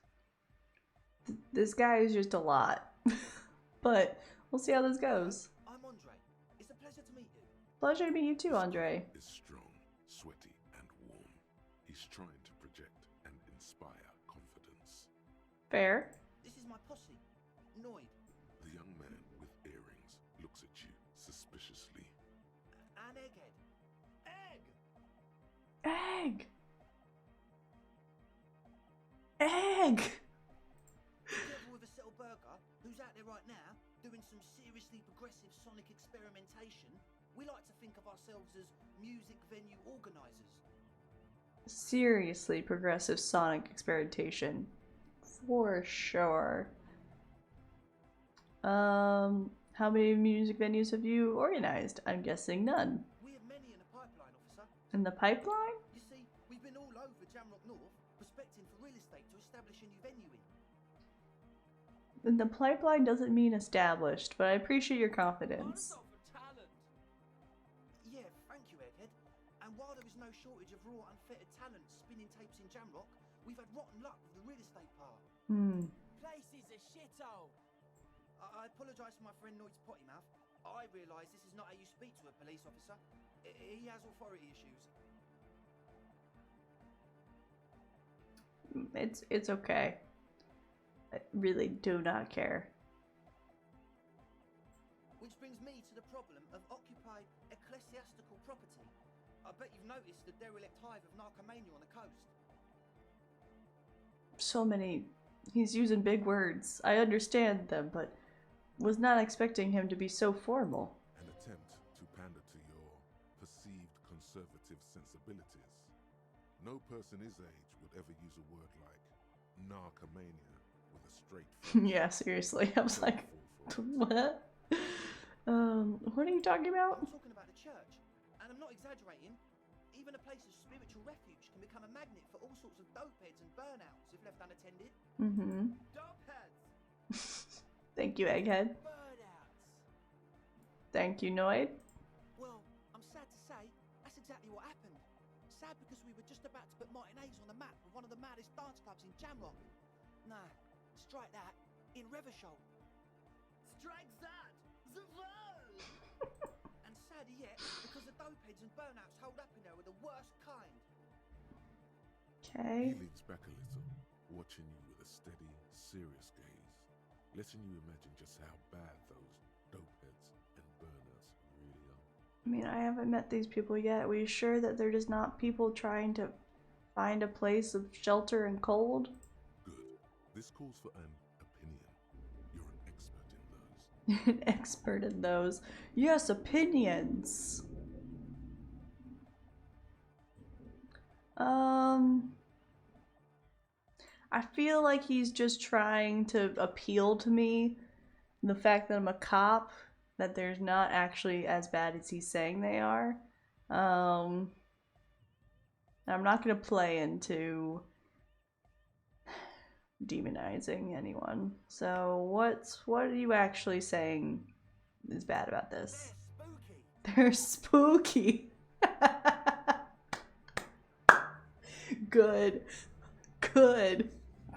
This guy is just a lot. But we'll see how this goes. I'm Andre. It's a pleasure to meet you. Pleasure to meet you too, Andre. Is strong, sweaty, and warm. He's trying to project and inspire confidence. Fair. This is my posse, Noid. The young man with earrings looks at you suspiciously. And Egghead. Egg! Egg! Egg! Together with a Settle Burger, who's out there right now, doing some seriously progressive sonic experimentation, we like to think of ourselves as music venue organisers. Seriously progressive sonic experimentation. For sure. How many music venues have you organized? I'm guessing none. We have many in the pipeline, officer. In the pipeline? You see, we've been all over Jamrock North, prospecting for real estate to establish a new venue in. And the pipeline doesn't mean established, but I appreciate your confidence. Yeah, thank you, Egghead. And while there is no shortage of raw, unfettered talent spinning tapes in Jamrock, we've had rotten luck with the real estate part. Place is a shithole. I apologise for my friend Noid's potty mouth. I realise this is not how you speak to a police officer. He has authority issues. It's okay. I really do not care. Which brings me to the problem of occupied ecclesiastical property. I bet you've noticed the derelict hive of narcomania on the coast. So many. He's using big words. I understand them, but was not expecting him to be so formal. An attempt to pander to your perceived conservative sensibilities. No person his age would ever use a word like narcomania with a straight face. Yeah, seriously. I was Don't like, fall for it. what? What are you talking about? I'm talking about the church, and I'm not exaggerating. Even a place of spiritual refuge can become a magnet for all sorts of dopeheads and burnouts if left unattended. Mm-hmm. Dopeheads! Thank you, Egghead. Burnouts. Thank you, Noid. Well, I'm sad to say, that's exactly what happened. Sad because we were just about to put Martinez on the map with one of the maddest dance clubs in Jamrock. Nah, strike that. In Reversholt. Strike that! The world! And sadder yet, because the dopeheads and burnouts hold up in there were the worst kind. Okay. He leans back a little, watching you with a steady, serious gaze, letting you imagine just how bad those dopeheads and burners really are. I mean, I haven't met these people yet. Are we sure that they're just not people trying to find a place of shelter and cold? Good. This calls for an opinion. You're an expert in those. An expert in those. Yes, opinions. I feel like he's just trying to appeal to me. The fact that I'm a cop, that there's not actually as bad as he's saying they are. I'm not gonna play into demonizing anyone. So what are you actually saying is bad about this? They're spooky. They're spooky. Good. Good.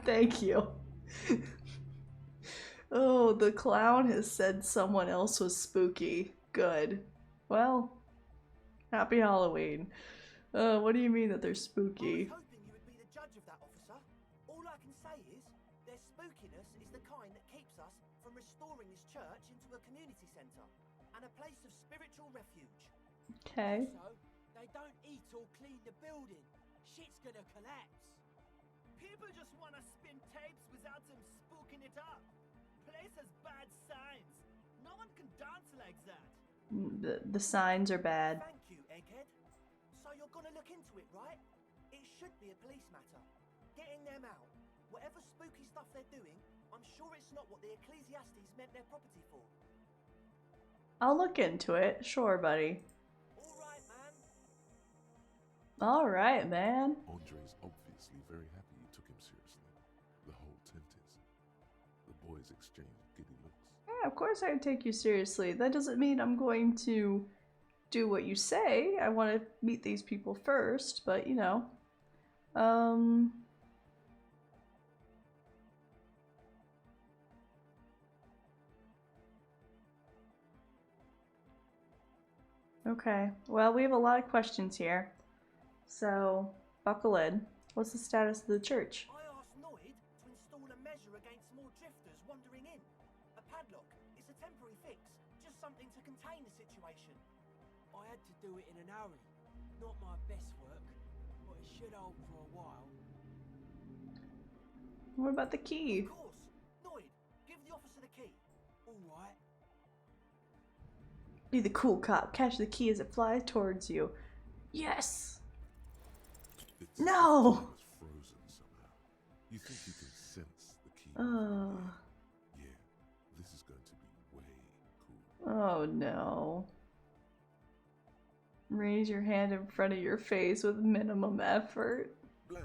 Thank you. Oh, the clown has said someone else was spooky. Good. Well, happy Halloween. What do you mean that they're I spooky? was hoping you would be the judge of that, officer. All I can say is, their spookiness is the kind that keeps us from restoring this church into a community centre and a place of spiritual refuge. Okay. Also, they don't eat or clean the building. Shit's gonna collapse. People just wanna spin tapes without them spooking it up. Place has bad signs. No one can dance like that. The signs are bad. Thank you, Egghead. So you're gonna look into it, right? It should be a police matter. Getting them out. Whatever spooky stuff they're doing, I'm sure it's not what the Ecclesiastes meant their property for. I'll look into it. Sure, buddy. Alright, man. Alright, man. Andre's obviously very happy you took him seriously. The whole tent is. The boys exchanged giddy looks. Yeah, of course I take you seriously. That doesn't mean I'm going to do what you say. I want to meet these people first, but you know. Okay, well, we have a lot of questions here. So, buckle in. What's the status of the church? I asked Noid to install a measure against more drifters wandering in. A padlock. It's a temporary fix. Just something to contain the situation. I had to do it in an hurry. Not my best work, but it should hold for a while. What about the key? Of course. Noid, give the officer the key. Alright. Be the cool cop. Catch the key as it flies towards you. Yes! It's No! as if the time is frozen somehow. You think you can sense the key? Oh. Yeah, this is going to be way cool. Oh no. Raise your hand in front of your face with minimum effort. Blam!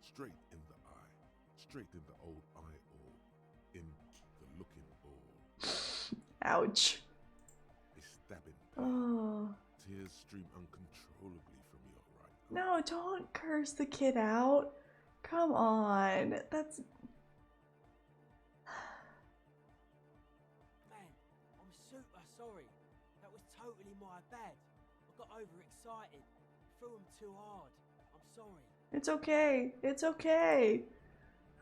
Straight in the eye. Straight in the old eye orb. In the looking ball. Ouch. A stabbing pain. Oh. Tears stream uncontrollably from your right eye. No, don't curse the kid out. Come on. That's... Man, I'm super sorry. That was totally my bad. I got overexcited. Threw him too hard. I'm sorry. It's okay. It's okay.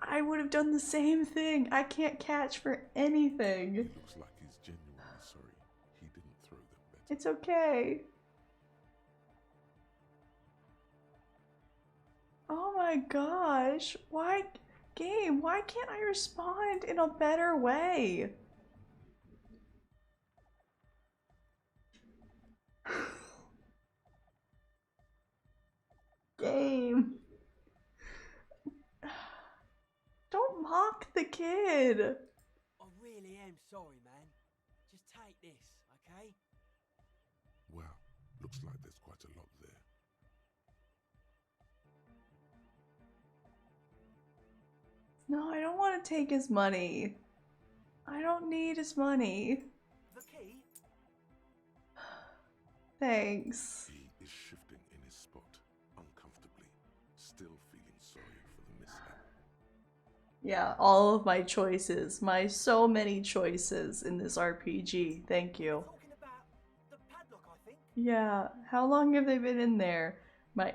I would have done the same thing. I can't catch for anything. He looks like he's genuinely sorry. He didn't throw them better. It's okay. Oh my gosh. Why, game, why can't I respond in a better way? Game. Don't mock the kid. I really am sorry, man. Just take this, okay? Wow, looks like there's quite a lot there. No, I don't want to take his money. I don't need his money. The key? Thanks. He is shifting in his spot, uncomfortably, still feeling sorry for the mishap. Yeah, all of my choices. My so many choices in this RPG. Thank you. Talking about the padlock, I think. Yeah, how long have they been in there?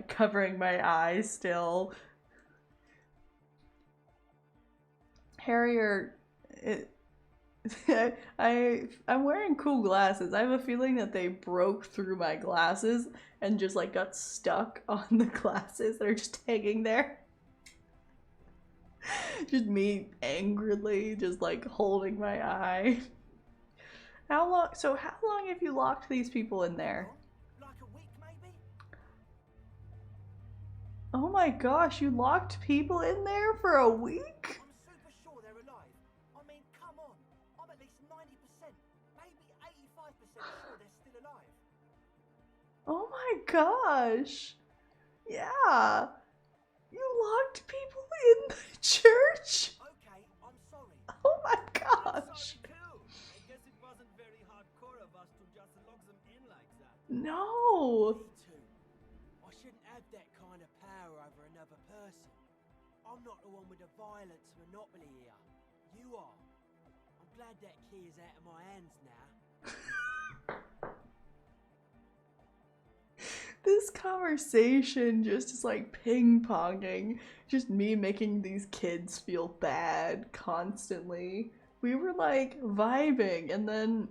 Covering my eyes still. Harrier, I'm wearing cool glasses. I have a feeling that they broke through my glasses and just like got stuck on the glasses that are just hanging there. Just me angrily just like holding my eye. How long have you locked these people in there? Like a week, maybe? Oh my gosh, you locked people in there for a week? I'm super sure they're alive. I mean, come on. I'm at least 90%, maybe 85% sure they're still alive. Oh my gosh. Yeah. You locked people in the church? Okay, I'm sorry. Oh my I'm gosh. sorry too. I guess it wasn't very hardcore of us to just lock them in like that. No. Me too. I shouldn't have that kind of power over another person. I'm not the one with the violence monopoly here. You are. I'm glad that key is out of my hands now. This conversation just is like ping-ponging. Just me making these kids feel bad constantly. We were like vibing and then...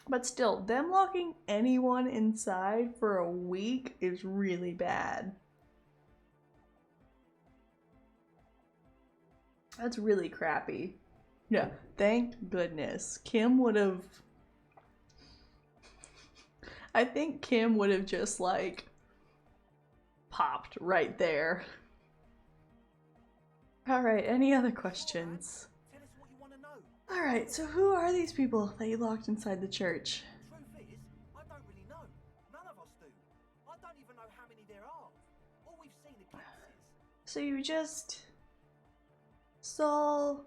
But still, them locking anyone inside for a week is really bad. That's really crappy. Yeah, thank goodness. Kim would have. I think Kim would have just like popped right there. Alright, any other questions? Tell us what you want to know. Alright, so who are these people that you locked inside the church? Truth is, I don't really know. None of us do. I don't even know how many there are. All we've seen are glimpses. So you just saw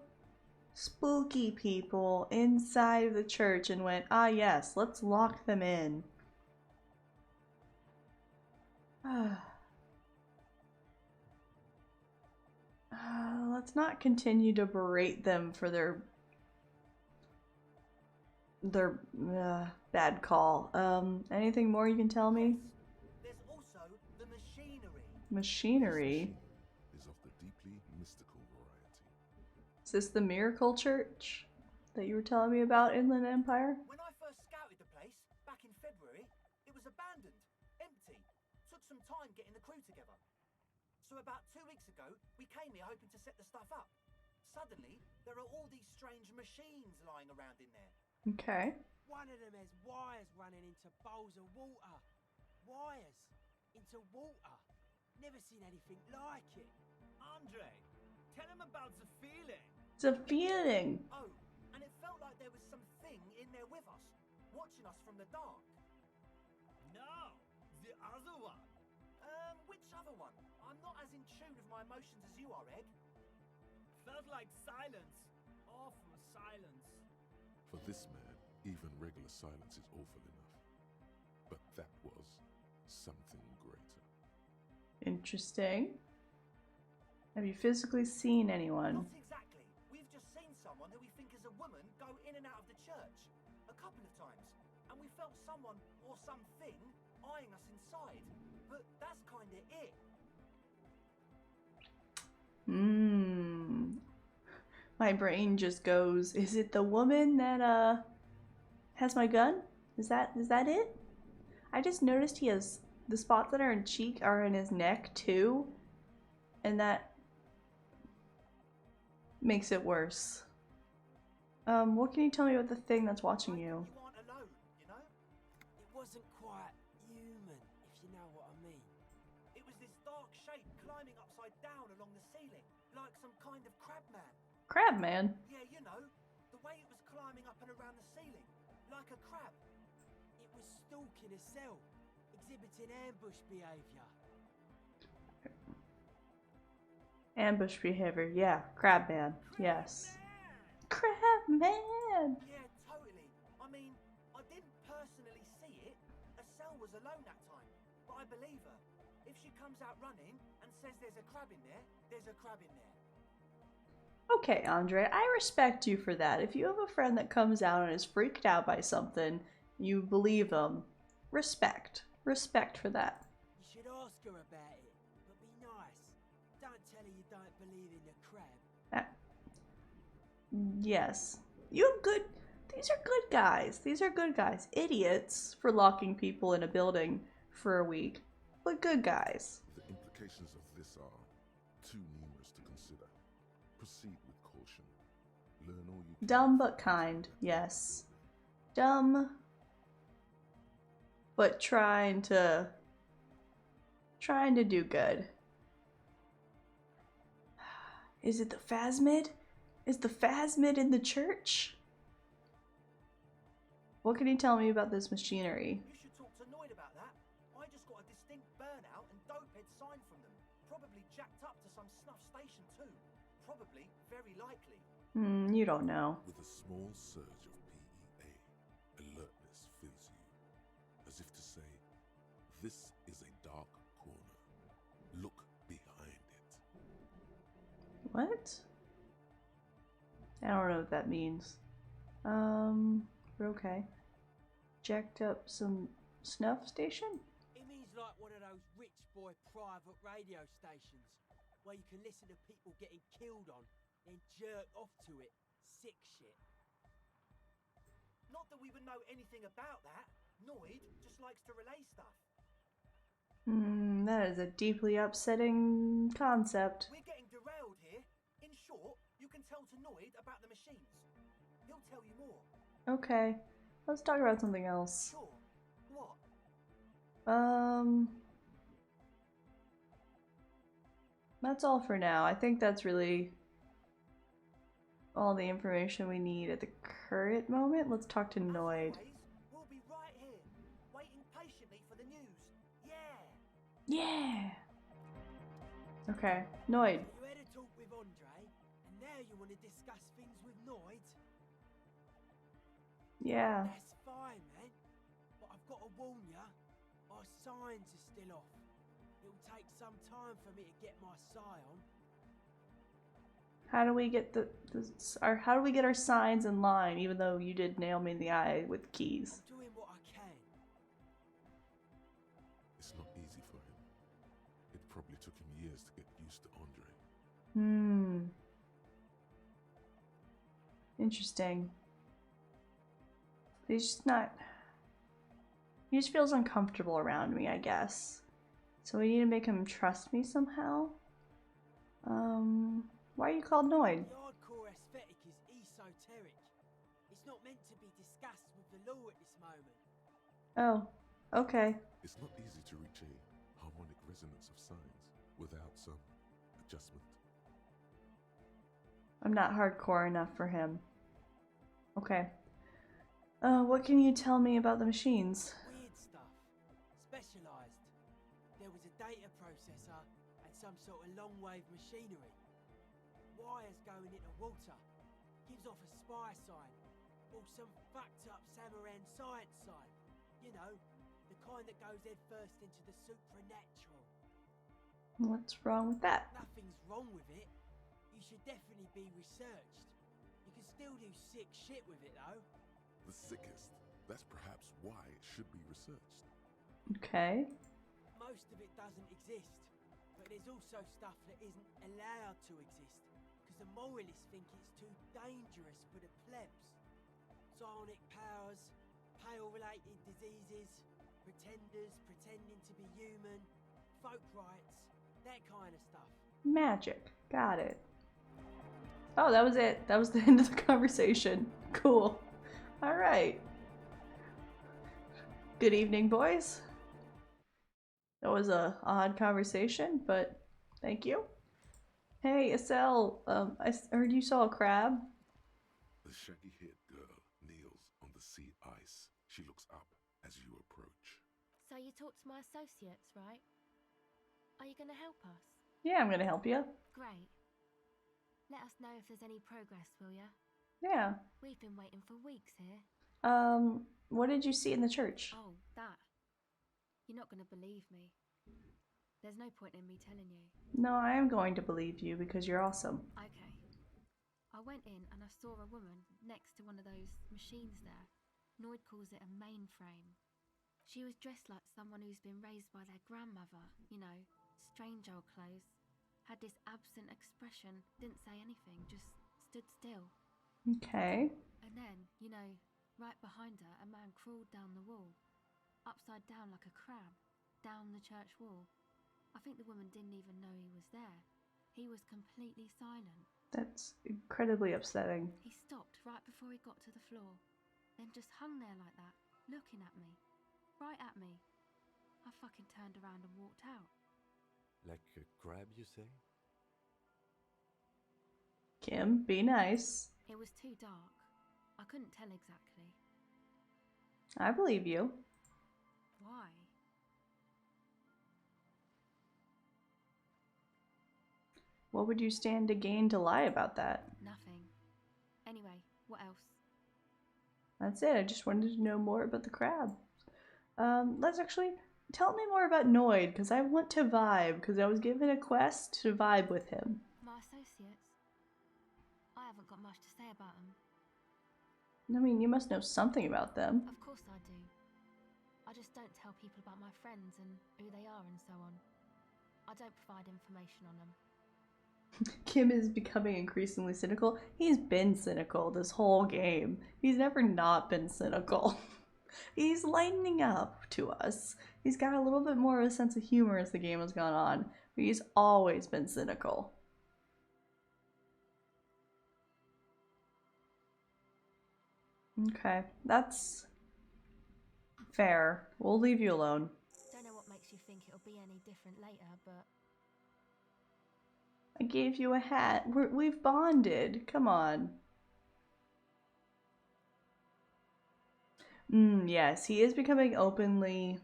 spooky people inside of the church and went, ah yes, let's lock them in. Let's not continue to berate them for their bad call. Anything more you can tell me? There's also the machinery. Machinery? Is of the deeply mystical variety. Is this the Miracle Church that you were telling me about, Inland Empire? When I first scouted the place, back in February, it was abandoned, empty. Took some time getting the crew together. So about 2 weeks ago, we came here hoping to set the stuff up. Suddenly, there are all these strange machines lying around in there. Okay. One of them has wires running into bowls of water. Wires into water. Never seen anything like it. Andre, tell him about the feeling. It's a feeling. Oh, and it felt like there was something in there with us, watching us from the dark. No, the other one. Which other one? I'm not as in tune with my emotions as you are, Egg. Felt like silence. Awful silence. For this man, even regular silence is awful enough. But that was something greater. Interesting. Have you physically seen anyone? Not exactly. We've just seen someone who we think is a woman go in and out of the church a couple of times, and we felt someone or something eyeing us inside. But that's kind of it. My brain just goes, is it the woman that has my gun? Is that it? I just noticed he has the spots that are in cheek are in his neck too, and that makes it worse. What can you tell me about the thing that's watching you? You aren't alone, you know? It wasn't quite human, if you know what I mean. It was this dark shape climbing upside down along the ceiling, like some kind of crab man. Crab man. Yeah, you know, the way it was climbing up and around the ceiling, like a crab. It was stalking a cell, exhibiting ambush behaviour. Ambush behavior. Yeah, crab man. Yes. Crab man. Yeah, totally. I mean, I didn't personally see it. Estelle was alone that time, but I believe her. If she comes out running and says there's a crab in there, there's a crab in there. Okay, Andre, I respect you for that. If you have a friend that comes out and is freaked out by something, you believe them. Respect. Respect for that. You should ask her about it, but be nice. Don't tell her you don't believe in the crab. Yes. You have good. These are good guys. These are good guys. Idiots for locking people in a building for a week, but good guys. The implications of this are too numerous to consider. Proceed with caution. Learn all you can. Dumb but kind. Yes. Dumb, but trying to do good. Is it the phasmid? Is the phasmid in the church? What can you tell me about this machinery? You should talk to Noid about that. I just got a distinct burnout and dopehead sign from them. Probably jacked up to some snuff station too. Probably, very likely. You don't know. With a small surge of PEA, alertness fills you, as if to say, this is a dark corner. Look behind it. What? I don't know what that means. But okay. Jacked up some snuff station? It means like one of those rich boy private radio stations, where you can listen to people getting killed on, then jerk off to it. Sick shit. Not that we would know anything about that. Noid just likes to relay stuff. That is a deeply upsetting concept. We're getting derailed here. In short, you can tell to Noid about the machines. He'll tell you more. Okay, let's talk about something else. Sure. What? That's all for now. I think that's really all the information we need at the current moment. Let's talk to As Noid. always, we'll be right here, waiting patiently for the news. Yeah. Yeah! Okay, Noid. You had a talk with Andre, and now you want to discuss things with Noid? Yeah. That's fine, man. But I've got to warn ya, our signs are still off. It'll take some time for me to get my sign on. How do we get how do we get our signs in line, even though you did nail me in the eye with keys? I'm doing what I can. It's not easy for him. It probably took him years to get used to Andre. Interesting. He's just not... He just feels uncomfortable around me, I guess. So we need to make him trust me somehow. Why are you called Noid? The hardcore aesthetic is esoteric. It's not meant to be discussed with the law at this moment. Oh, okay. It's not easy to reach a harmonic resonance of signs without some adjustment. I'm not hardcore enough for him. Okay. What can you tell me about the machines? Weird stuff. Specialised. There was a data processor and some sort of long-wave machinery. Wires going into water. Gives off a spy sign. Or some fucked-up Samaran science sign. You know, the kind that goes head first into the supernatural. What's wrong with that? Nothing's wrong with it. You should definitely be researched. You can still do sick shit with it, though. The sickest. That's perhaps why it should be researched. Okay. Most of it doesn't exist, but there's also stuff that isn't allowed to exist, because the moralists think it's too dangerous for the plebs. Psionic powers, pale-related diseases, pretenders pretending to be human, folk rights, that kind of stuff. Magic. Got it. Oh, that was it. That was the end of the conversation. Cool. Alright. Good evening, boys. That was a odd conversation, but thank you. Hey, Estelle, I heard you saw a crab. The shaggy-haired girl kneels on the sea ice. She looks up as you approach. So you talked to my associates, right? Are you going to help us? Yeah, I'm gonna help you. Great. Let us know if there's any progress, will ya? Yeah. We've been waiting for weeks here. What did you see in the church? Oh, that. You're not going to believe me. There's no point in me telling you. No, I am going to believe you because you're awesome. Okay. I went in and I saw a woman next to one of those machines there. Noid calls it a mainframe. She was dressed like someone who's been raised by their grandmother, you know, strange old clothes. Had this absent expression, didn't say anything, just stood still. Okay. And then, you know, right behind her, a man crawled down the wall, upside down like a crab, down the church wall. I think the woman didn't even know he was there. He was completely silent. That's incredibly upsetting. He stopped right before he got to the floor, then just hung there like that, looking at me. Right at me. I fucking turned around and walked out. Like a crab, you say? Kim, be nice. It was too dark. I couldn't tell exactly. I believe you. Why? What would you stand to gain to lie about that? Nothing. Anyway, what else? That's it. I just wanted to know more about the crab. Let's actually tell me more about Noid, because I want to vibe, because I was given a quest to vibe with him. My associates? I haven't got much to say about them. I mean, you must know something about them. Of course I do. I just don't tell people about my friends and who they are and so on. I don't provide information on them. Kim is becoming increasingly cynical. He's been cynical this whole game. He's never not been cynical. He's lightening up to us. He's got a little bit more of a sense of humor as the game has gone on, but he's always been cynical. Okay, that's fair. We'll leave you alone. Don't know what makes you think it'll be any different later, but I gave you a hat. We've bonded. Come on. Yes, he is becoming openly...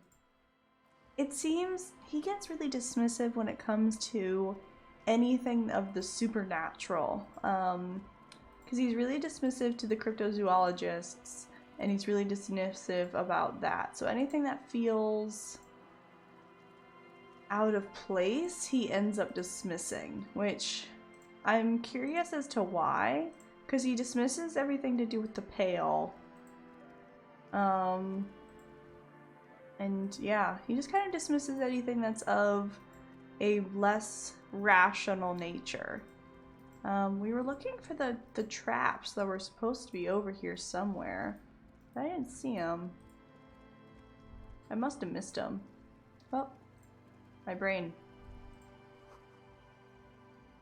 It seems he gets really dismissive when it comes to anything of the supernatural. Because he's really dismissive to the cryptozoologists, and he's really dismissive about that. So anything that feels out of place, he ends up dismissing, which I'm curious as to why, because he dismisses everything to do with the Pale. And yeah, he just kind of dismisses anything that's of a less rational nature. We were looking for the traps that were supposed to be over here somewhere. But I didn't see them. I must have missed them. Oh, my brain.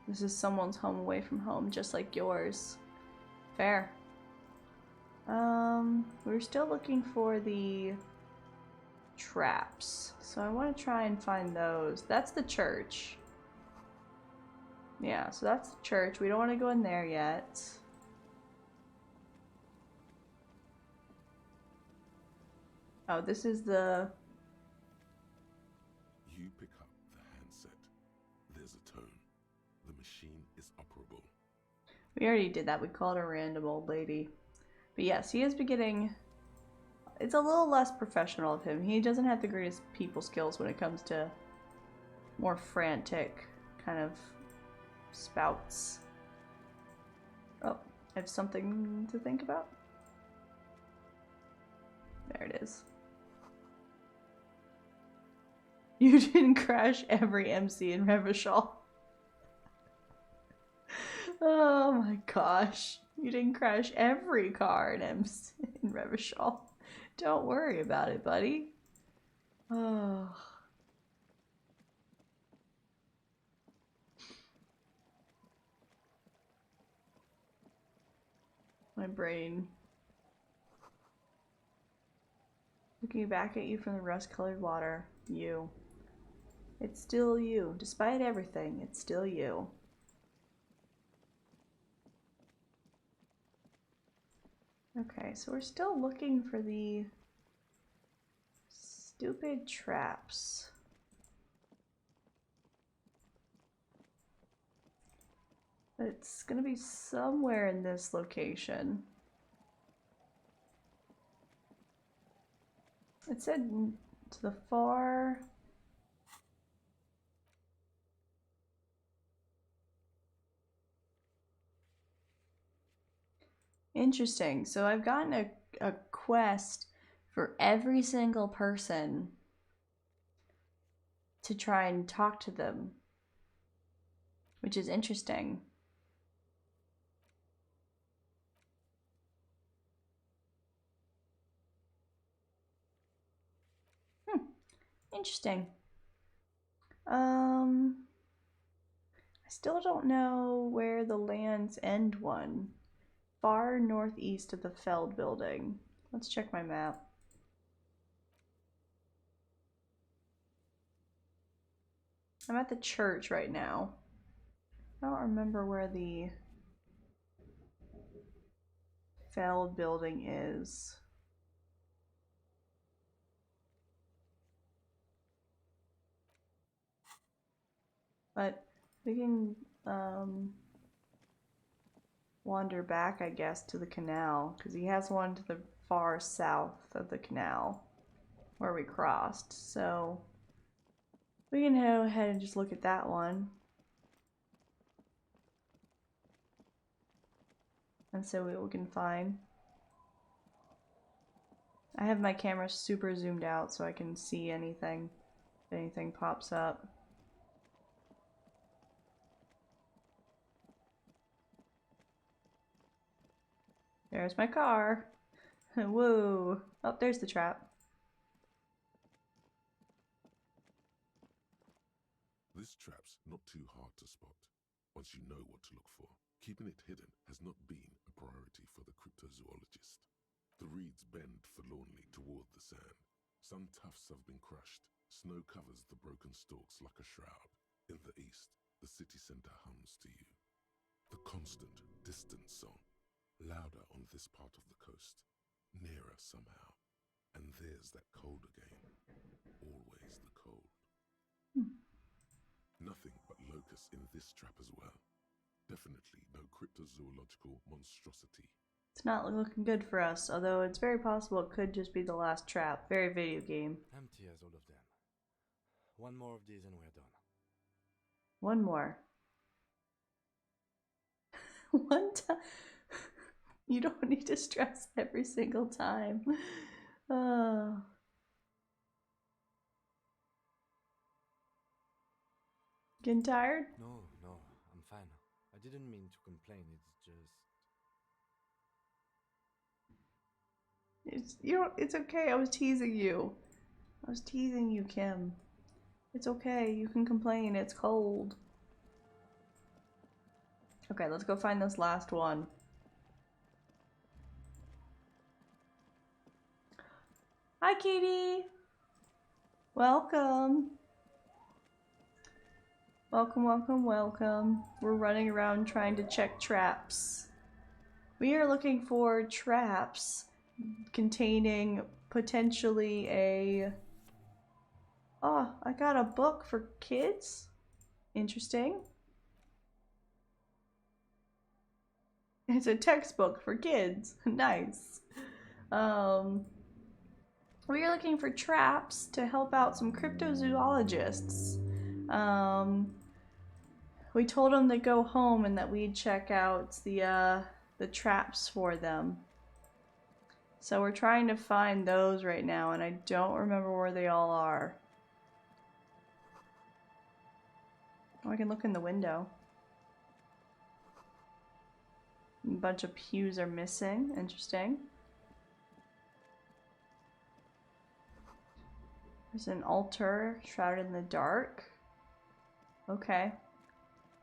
This is someone's home away from home, just like yours. Fair. We're still looking for the traps. So I want to try and find those. That's the church. Yeah, so that's the church. We don't want to go in there yet. Oh, this is the... You pick up the handset. There's a tone. The machine is operable. We already did that. We called a random old lady. But yes, he is beginning... It's a little less professional of him. He doesn't have the greatest people skills when it comes to more frantic kind of spouts. Oh, I have something to think about. There it is. You didn't crash every MC in Revachol. Oh my gosh. You didn't crash every car in MC in Revachol. Don't worry about it, buddy. Oh. My brain. Looking back at you from the rust-colored water. You. It's still you. Despite everything, it's still you. Okay, so we're still looking for the stupid traps. But it's gonna be somewhere in this location. It said to the far... Interesting. So I've gotten a quest for every single person to try and talk to them, which is interesting. Interesting. I still don't know where the Land's End one. Far northeast of the Feld building. Let's check my map. I'm at the church right now. I don't remember where the Feld building is. But we can wander back, I guess, to the canal, because he has one to the far south of the canal where we crossed. So we can go ahead and just look at that one and see what we can find. I have my camera super zoomed out so I can see anything if anything pops up. There's my car. Whoa. Oh, there's the trap. This trap's not too hard to spot, once you know what to look for. Keeping it hidden has not been a priority for the cryptozoologist. The reeds bend forlornly toward the sand. Some tufts have been crushed. Snow covers the broken stalks like a shroud. In the east, the city center hums to you. The constant, distant song, louder on this part of the coast, nearer somehow. And there's that cold again. Always the cold. Nothing but locusts in this trap as well. Definitely no cryptozoological monstrosity. It's not looking good for us, although it's very possible it could just be the last trap. Very video game. Empty as all of them. One more of these and we're done. One more. One time. You don't need to stress every single time. Oh. Getting tired? No, I'm fine. I didn't mean to complain, it's just... It's okay. I was teasing you. I was teasing you, Kim. It's okay. You can complain. It's cold. Okay, let's go find this last one. Hi, Katie. Welcome. Welcome, welcome, welcome. We're running around trying to check traps. We are looking for traps containing potentially a... Oh, I got a book for kids? Interesting. It's a textbook for kids. Nice. We are looking for traps to help out some cryptozoologists. We told them to go home and that we'd check out the traps for them. So we're trying to find those right now, and I don't remember where they all are. Oh, I can look in the window. A bunch of pews are missing. Interesting. There's an altar shrouded in the dark. Okay.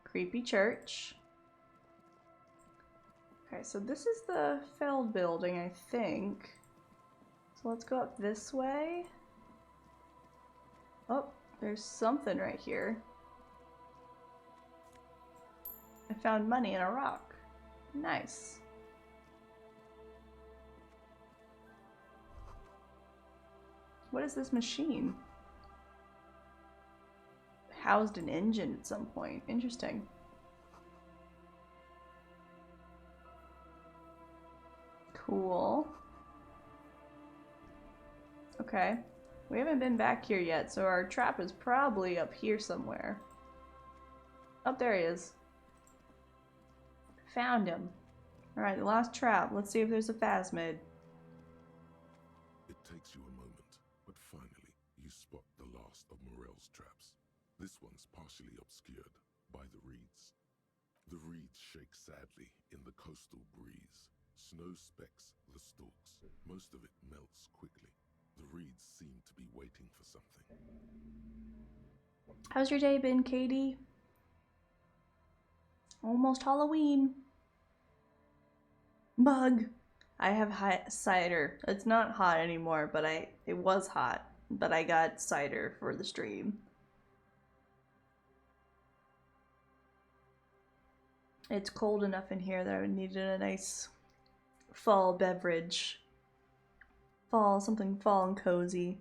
Creepy church. Okay, so this is the Feld building, I think. So let's go up this way. Oh, there's something right here. I found money in a rock. Nice. What is this machine? Housed an engine at some point. Interesting. Cool. Okay. We haven't been back here yet, so our trap is probably up here somewhere. Oh, there he is. Found him. Alright, the last trap. Let's see if there's a phasmid. It takes you a moment, but finally you spot the last of Morel's traps. This one's partially obscured by the reeds. The reeds shake sadly in the coastal breeze. Snow specks the stalks. Most of it melts quickly. The reeds seem to be waiting for something. How's your day been, Katie? Almost Halloween. Bug. I have hot cider. It's not hot anymore, but it was hot. But I got cider for the stream. It's cold enough in here that I needed a nice fall beverage. Something fall and cozy.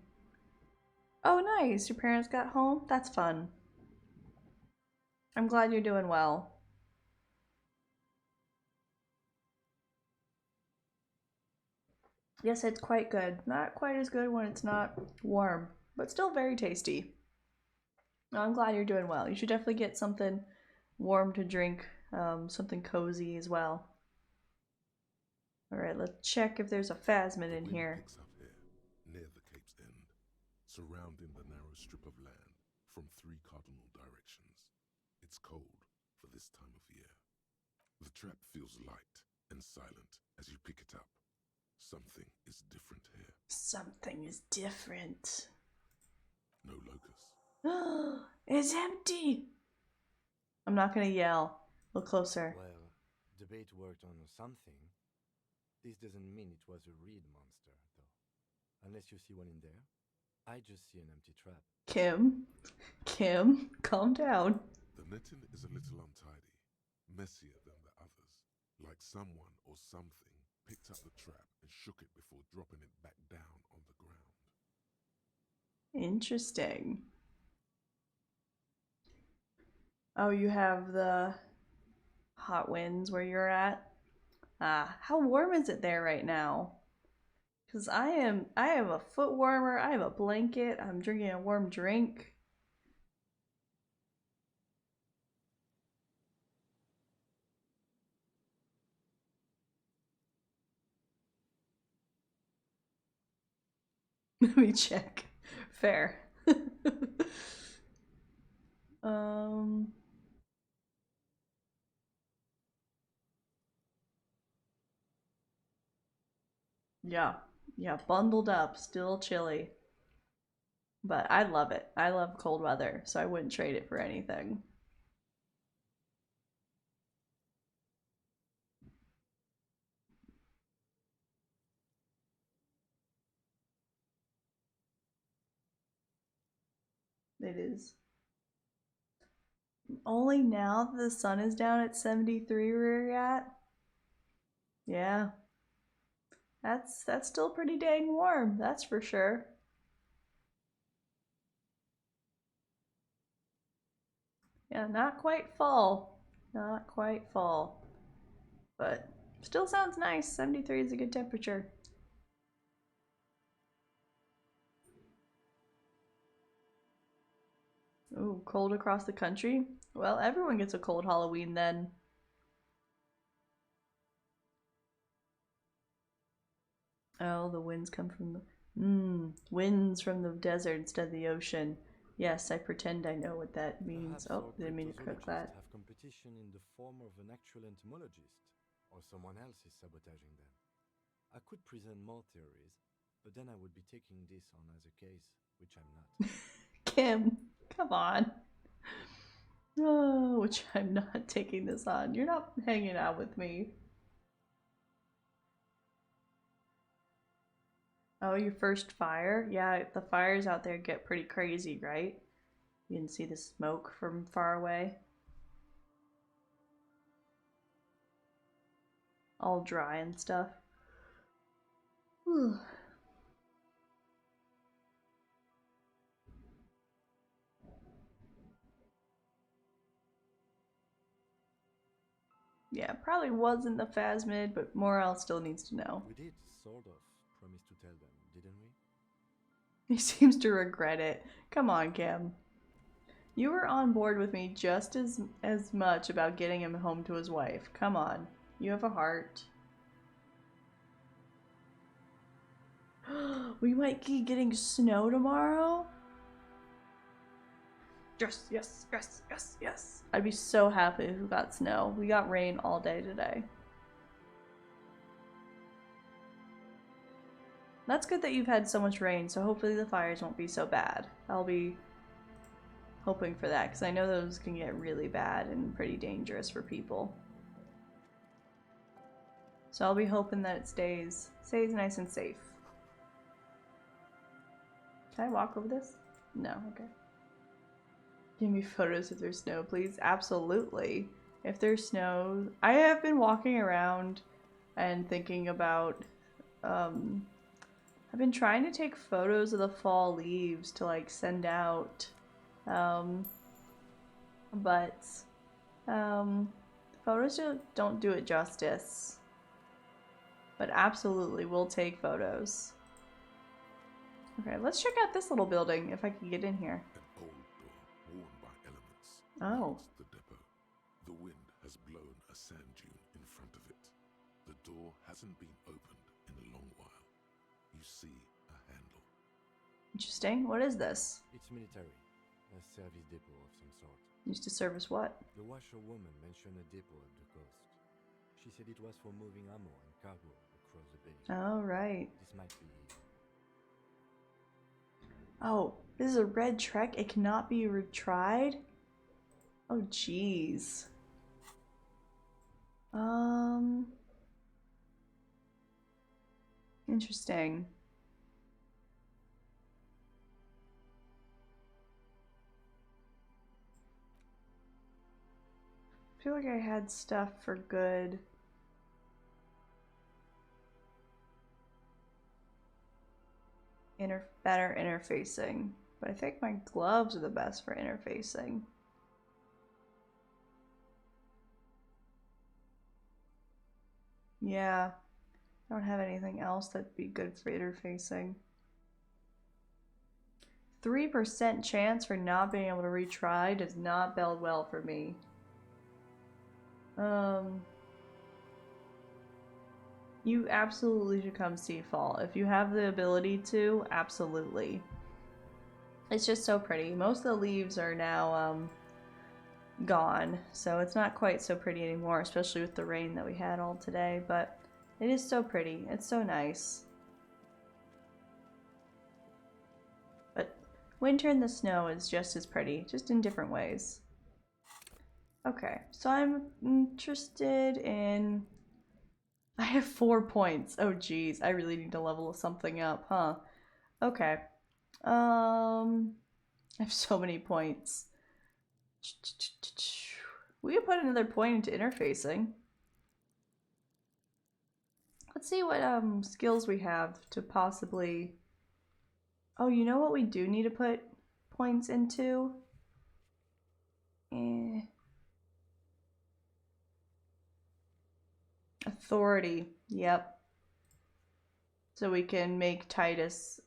Oh, nice. Your parents got home? That's fun. I'm glad you're doing well. Yes, it's quite good. Not quite as good when it's not warm, but still very tasty. I'm glad you're doing well. You should definitely get something warm to drink, something cozy as well. Alright, let's check if there's a phasmid in here. Picks up here, near the cape's end, surrounding the narrow strip of land from 3 cardinal directions. It's cold for this time of year. The trap feels light, and silent as you pick it up. Something is different here. Something is different. No locus. It's empty. I'm not gonna yell. Look closer. Well, the bait worked on something. This doesn't mean it was a reed monster, though. Unless you see one in there. I just see an empty trap. Kim, calm down. The netting is a little untidy, messier than the others, like someone or something picked up the trap and shook it before dropping it back down on the ground. Interesting. Oh, you have the hot winds where you're at? Ah, how warm is it there right now? Because I have a foot warmer, I have a blanket, I'm drinking a warm drink. Let me check. Fair. um yeah. Yeah, bundled up, still chilly. But I love it. I love cold weather, so I wouldn't trade it for anything. It is. Only now that the sun is down at 73 where you're at? Yeah. That's still pretty dang warm, that's for sure. Yeah, not quite fall. Not quite fall. But still sounds nice. 73 is a good temperature. Ooh, cold across the country? Well, everyone gets a cold Halloween then. Oh, the winds come from the... winds from the desert instead of the ocean. Yes, I pretend I know what that means. Perhaps Oh, our didn't mean to click that. cryptozoologists have competition in the form of an actual entomologist, or someone else is sabotaging them. I could present more theories, but then I would be taking this on as a case, which I'm not. Kim, come on. Oh, which I'm not taking this on. You're not hanging out with me. Oh, your first fire? Yeah, the fires out there get pretty crazy, right? You can see the smoke from far away. All dry and stuff. Whew. Yeah, probably wasn't the Phasmid, but Morel still needs to know. We did, sort of, promise to tell them, didn't we? He seems to regret it. Come on, Kim. You were on board with me just as much about getting him home to his wife. Come on. You have a heart. We might be getting snow tomorrow? Yes, yes, yes, yes, yes. I'd be so happy if we got snow. We got rain all day today. That's good that you've had so much rain, so hopefully the fires won't be so bad. I'll be hoping for that, because I know those can get really bad and pretty dangerous for people. So I'll be hoping that it stays nice and safe. Can I walk over this? No, okay. Give me photos if there's snow, please. Absolutely. If there's snow, I have been walking around and thinking about, I've been trying to take photos of the fall leaves to like send out, but photos don't do it justice. But absolutely, we'll take photos. Okay, let's check out this little building if I can get in here. An old door worn by elements. Oh. Guards the depot. The wind has blown a sand dune in front of it. The door hasn't been opened in a long while. You see a handle. Interesting. What is this? It's military, a service depot of some sort. Used to service what? The washerwoman mentioned a depot at the coast. She said it was for moving ammo and cargo across the bay. Oh, right. This might be... Oh, this is a red trek. It cannot be retried? Oh, jeez. Interesting. I feel like I had stuff for good. Better interfacing. But I think my gloves are the best for interfacing. Yeah. I don't have anything else that'd be good for interfacing. 3% chance for not being able to retry does not bode well for me. You absolutely should come see fall. If you have the ability to, absolutely. It's just so pretty. Most of the leaves are now gone, so it's not quite so pretty anymore, especially with the rain that we had all today, but it is so pretty. It's so nice. But winter in the snow is just as pretty, just in different ways. Okay, so I'm interested in... I have 4 points. Oh geez, I really need to level something up, huh? Okay. I have so many points. We could put another point into interfacing. Let's see what skills we have to possibly... Oh, you know what we do need to put points into? Authority. Yep. So we can make Titus...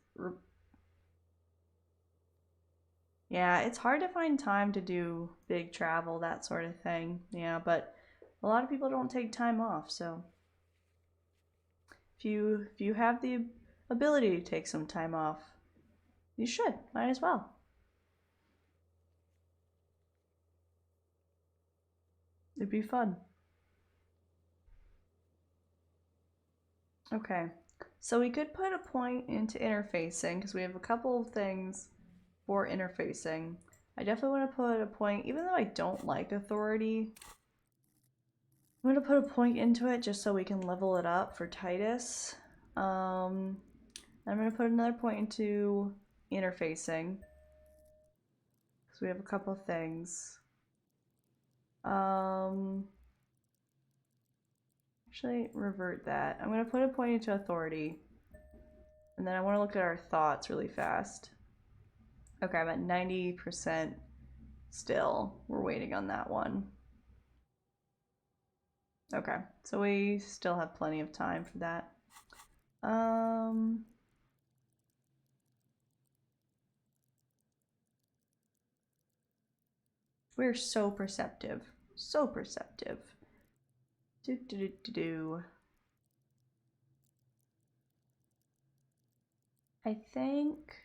Yeah, it's hard to find time to do big travel, that sort of thing. Yeah, but a lot of people don't take time off, so if you have the ability to take some time off, you should. Might as well. It'd be fun. Okay, so we could put a point into interfacing because we have a couple of things for interfacing. I definitely want to put a point, even though I don't like authority, I'm going to put a point into it just so we can level it up for Titus. I'm going to put another point into interfacing because we have a couple of things. Actually, revert that. I'm going to put a point into authority. And then I want to look at our thoughts really fast. Okay, I'm at 90% still. We're waiting on that one. Okay, so we still have plenty of time for that. We're so perceptive. So perceptive. I think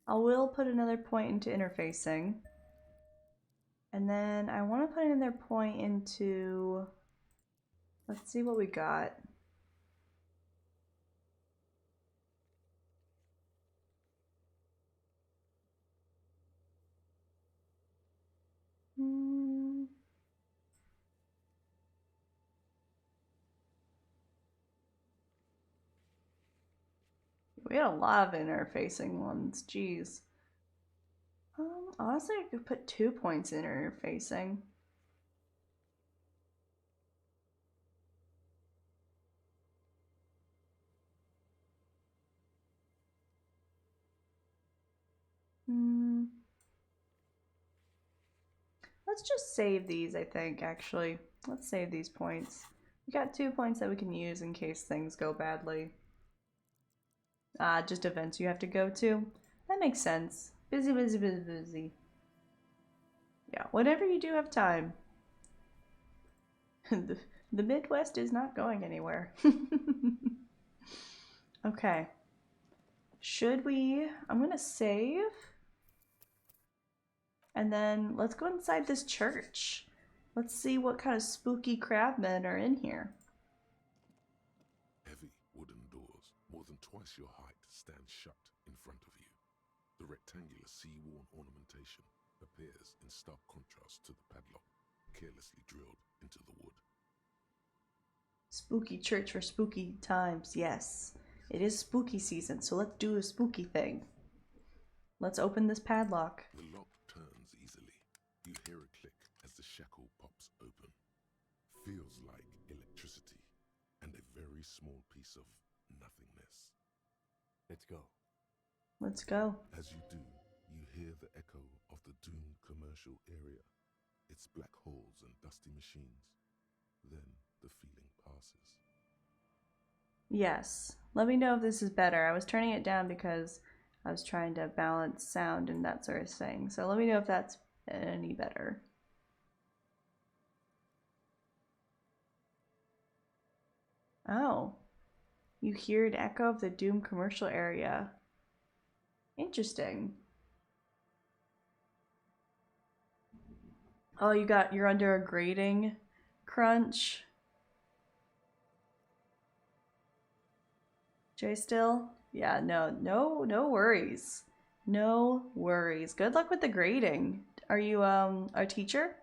I will put another point into interfacing. And then I want to put another point into... Let's see what we got. We had a lot of interfacing ones, jeez. Honestly, I could put 2 points in interfacing. Let's just save these, I think, actually. Let's save these points. We got 2 points that we can use in case things go badly. Just events you have to go to. That makes sense. Busy, busy, busy, busy. Yeah, whenever you do have time. The Midwest is not going anywhere. Okay. Should we... I'm gonna save. And then let's go inside this church. Let's see what kind of spooky crabmen are in here. Heavy wooden doors, more than twice your height, stand shut in front of you. The rectangular sea-worn ornamentation appears in stark contrast to the padlock, carelessly drilled into the wood. Spooky church for spooky times, yes. It is spooky season, so let's do a spooky thing. Let's open this padlock. The lock turns easily. You hear a click as the shackle pops open. Feels like electricity and a very small piece of nothingness. Let's go. Let's go. As you do, you hear the echo of the doomed commercial area, its black holes and dusty machines. Then the feeling passes. Yes. Let me know if this is better. I was turning it down because I was trying to balance sound and that sort of thing. So let me know if that's any better. Oh. You hear an echo of the Doom commercial area. Interesting. Oh, you're under a grading crunch. Jay still? Yeah, no worries. No worries. Good luck with the grading. Are you a teacher?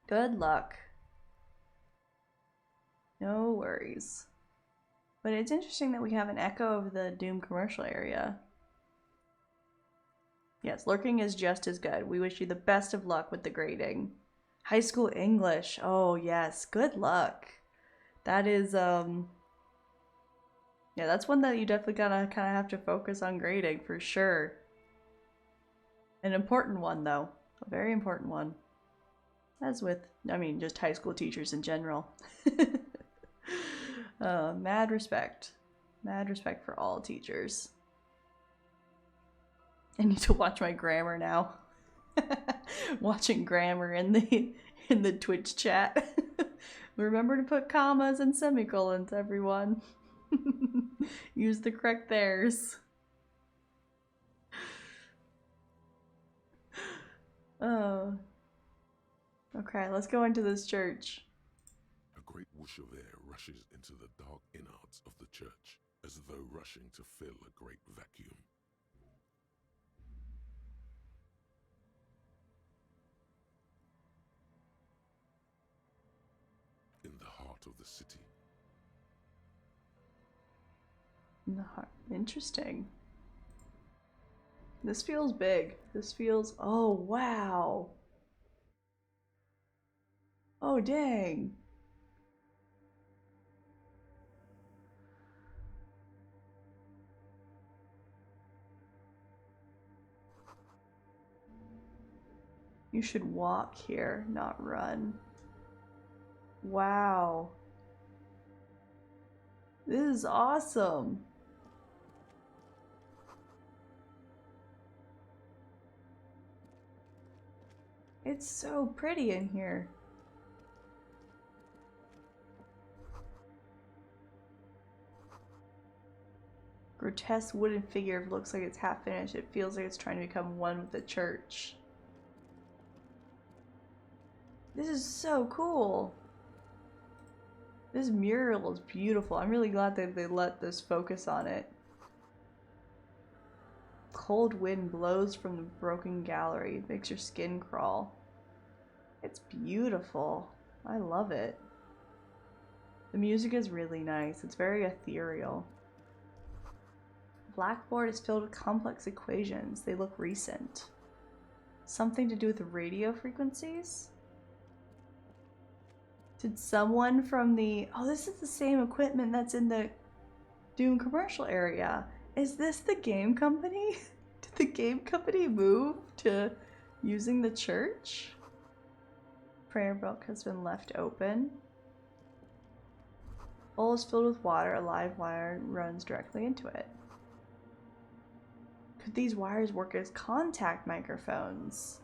Good luck. No worries. But it's interesting that we have an echo of the Doom commercial area. Yes, lurking is just as good. We wish you the best of luck with the grading. High school English. Oh, yes. Good luck. That is, yeah, that's one that you definitely gotta kind of have to focus on grading for sure. An important one, though. A very important one. As with, I mean, just high school teachers in general. Mad respect. Mad respect for all teachers. I need to watch my grammar now. Watching grammar in the Twitch chat. Remember to put commas and semicolons, everyone. Use the correct theirs. Oh. Okay, let's go into this church. A great whoosh of air rushes into the dark innards of the church, as though rushing to fill a great vacuum. In the heart of the city. In the heart. Interesting. This feels big. This feels. Oh, wow. Oh, dang. You should walk here, not run. Wow. This is awesome. It's so pretty in here. Grotesque wooden figure looks like it's half finished. It feels like it's trying to become one with the church. This is so cool. This mural is beautiful. I'm really glad that they let this focus on it. Cold wind blows from the broken gallery. It makes your skin crawl. It's beautiful. I love it. The music is really nice. It's very ethereal. Blackboard is filled with complex equations. They look recent. Something to do with radio frequencies? Did someone from the... Oh, this is the same equipment that's in the Doom commercial area. Is this the game company? Did the game company move to using the church? Prayer book has been left open. Bowl is filled with water. A live wire runs directly into it. Could these wires work as contact microphones?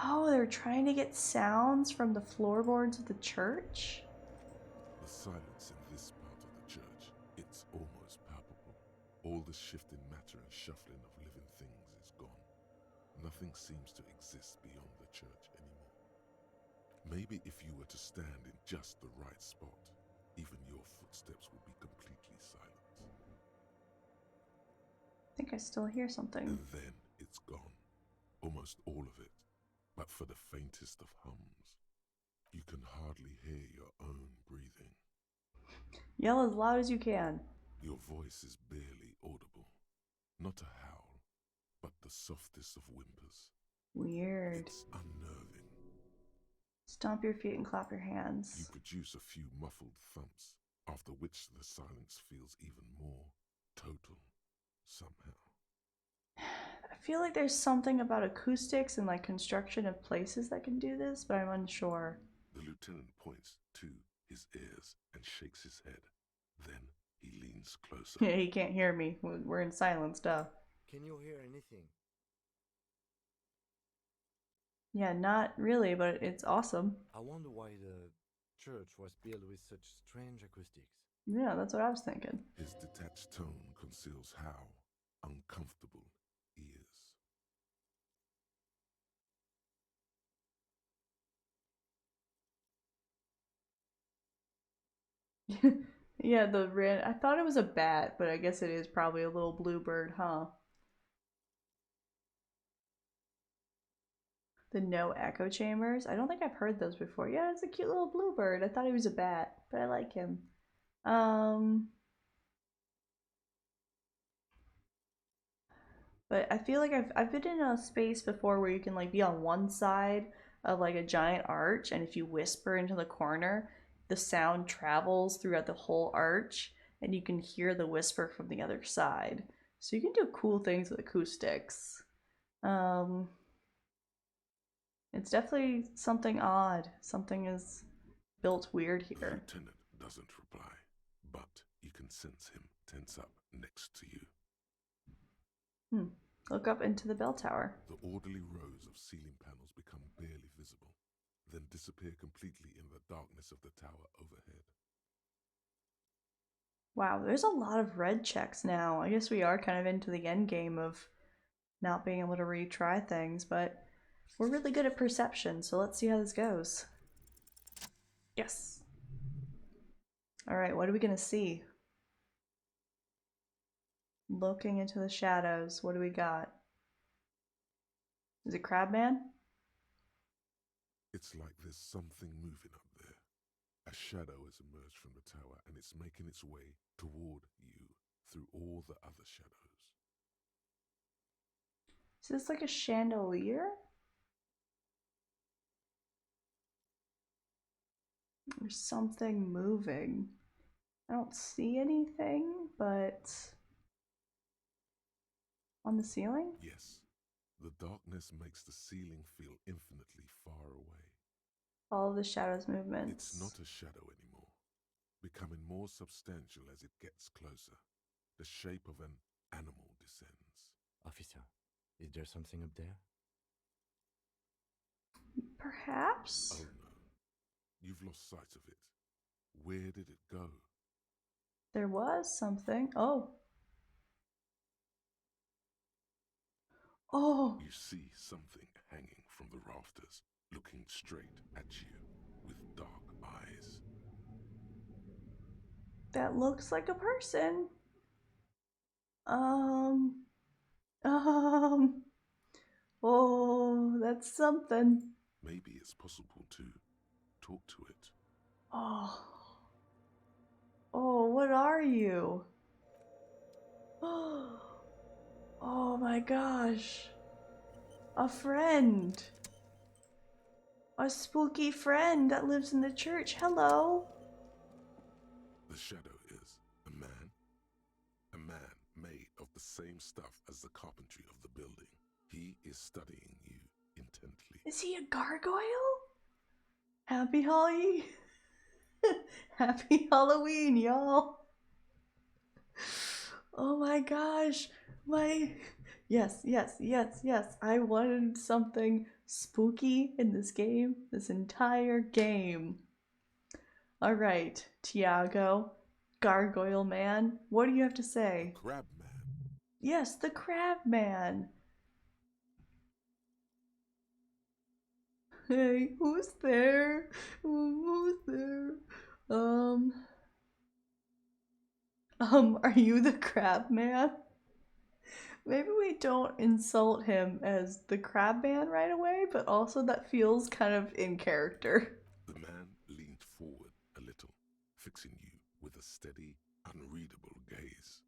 Oh, they're trying to get sounds from the floorboards of the church? The silence in this part of the church, it's almost palpable. All the shifting matter and shuffling of living things is gone. Nothing seems to exist beyond the church anymore. Maybe if you were to stand in just the right spot, even your footsteps would be completely silent. I think I still hear something. And then it's gone. Almost all of it. But for the faintest of hums, you can hardly hear your own breathing. Yell as loud as you can. Your voice is barely audible. Not a howl, but the softest of whimpers. Weird. It's unnerving. Stomp your feet and clap your hands. You produce a few muffled thumps, after which the silence feels even more total, somehow. I feel like there's something about acoustics and like construction of places that can do this, but I'm unsure. The lieutenant points to his ears and shakes his head. Then he leans closer. Yeah, he can't hear me. We're in silence, duh. Can you hear anything? Yeah, not really, but it's awesome. I wonder why the church was built with such strange acoustics. Yeah, that's what I was thinking. His detached tone conceals how uncomfortable he is. Yeah, I thought it was a bat, but I guess it is probably a little bluebird, huh? The no echo chambers. I don't think I've heard those before. Yeah, it's a cute little bluebird. I thought he was a bat, but I like him. But I feel like I've been in a space before where you can like be on one side of like a giant arch, and if you whisper into the corner, the sound travels throughout the whole arch, and you can hear the whisper from the other side. So you can do cool things with acoustics. It's definitely something odd. Something is built weird The here. lieutenant doesn't reply, but you can sense him tense up next to you. Look up into the bell tower. The orderly rows of ceiling panels become barely visible, then disappear completely in the darkness of the tower overhead. Wow, there's a lot of red checks now. I guess we are kind of into the end game of not being able to retry things, but we're really good at perception, so let's see how this goes. Yes. Alright, what are we gonna see? Looking into the shadows, what do we got? Is it Crabman? It's like there's something moving up there. A shadow has emerged from the tower and it's making its way toward you through all the other shadows. Is this like a chandelier? There's something moving. I don't see anything, but on the ceiling? Yes, the darkness makes the ceiling feel infinitely far away. All of the shadows' movements. It's not a shadow anymore, becoming more substantial as it gets closer. The shape of an animal descends. Officer, is there something up there? Perhaps? Oh no, you've lost sight of it. Where did it go? There was something. Oh. Oh. You see something hanging from the rafters, looking straight at you with dark eyes. That looks like a person. Um. Oh, that's something. Maybe it's possible to talk to it. Oh. Oh, what are you? Oh my gosh. A friend. A spooky friend that lives in the church. Hello. The shadow is a man made of the same stuff as the carpentry of the building. He is studying you intently. Is he a gargoyle? Happy Holly. Happy Halloween, y'all. Oh my gosh. Yes. I wanted something spooky in this game, this entire game. Alright, Tiago, Gargoyle Man, what do you have to say? Crab man Yes, the crab man. Hey, who's there? Who's there? Um, are you the crab man? Maybe we don't insult him as the crab man right away, but also that feels kind of in character. The man leaned forward a little, fixing you with a steady, unreadable gaze,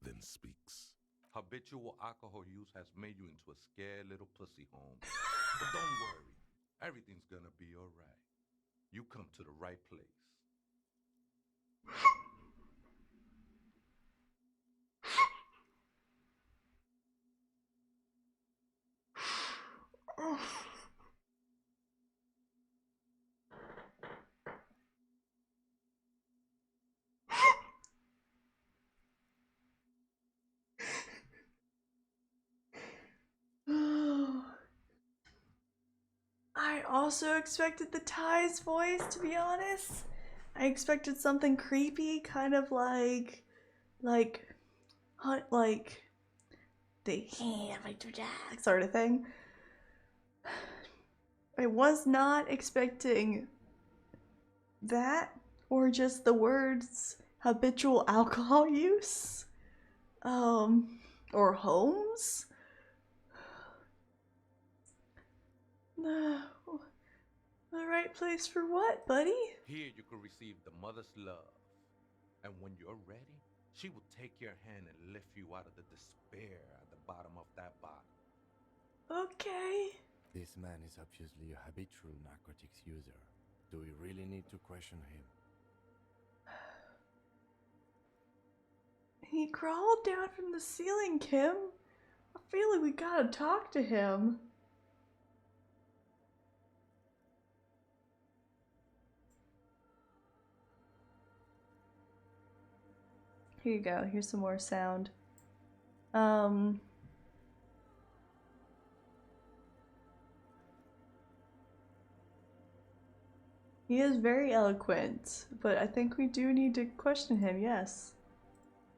then speaks. Habitual alcohol use has made you into a scared little pussy, Holmes. But don't worry, everything's gonna be alright. You come to the right place. I also expected the Ty's voice, to be honest. I expected something creepy, kind of like, like the sort of thing. I was not expecting that, or just the words habitual alcohol use, or Holmes. No. The right place for what, buddy? Here you can receive the mother's love. And when you're ready, she will take your hand and lift you out of the despair at the bottom of that bottle. Okay. This man is obviously a habitual narcotics user. Do we really need to question him? He crawled down from the ceiling, Kim. I feel like we gotta talk to him. Here you go. Here's some more sound. He is very eloquent, but I think we do need to question him, yes.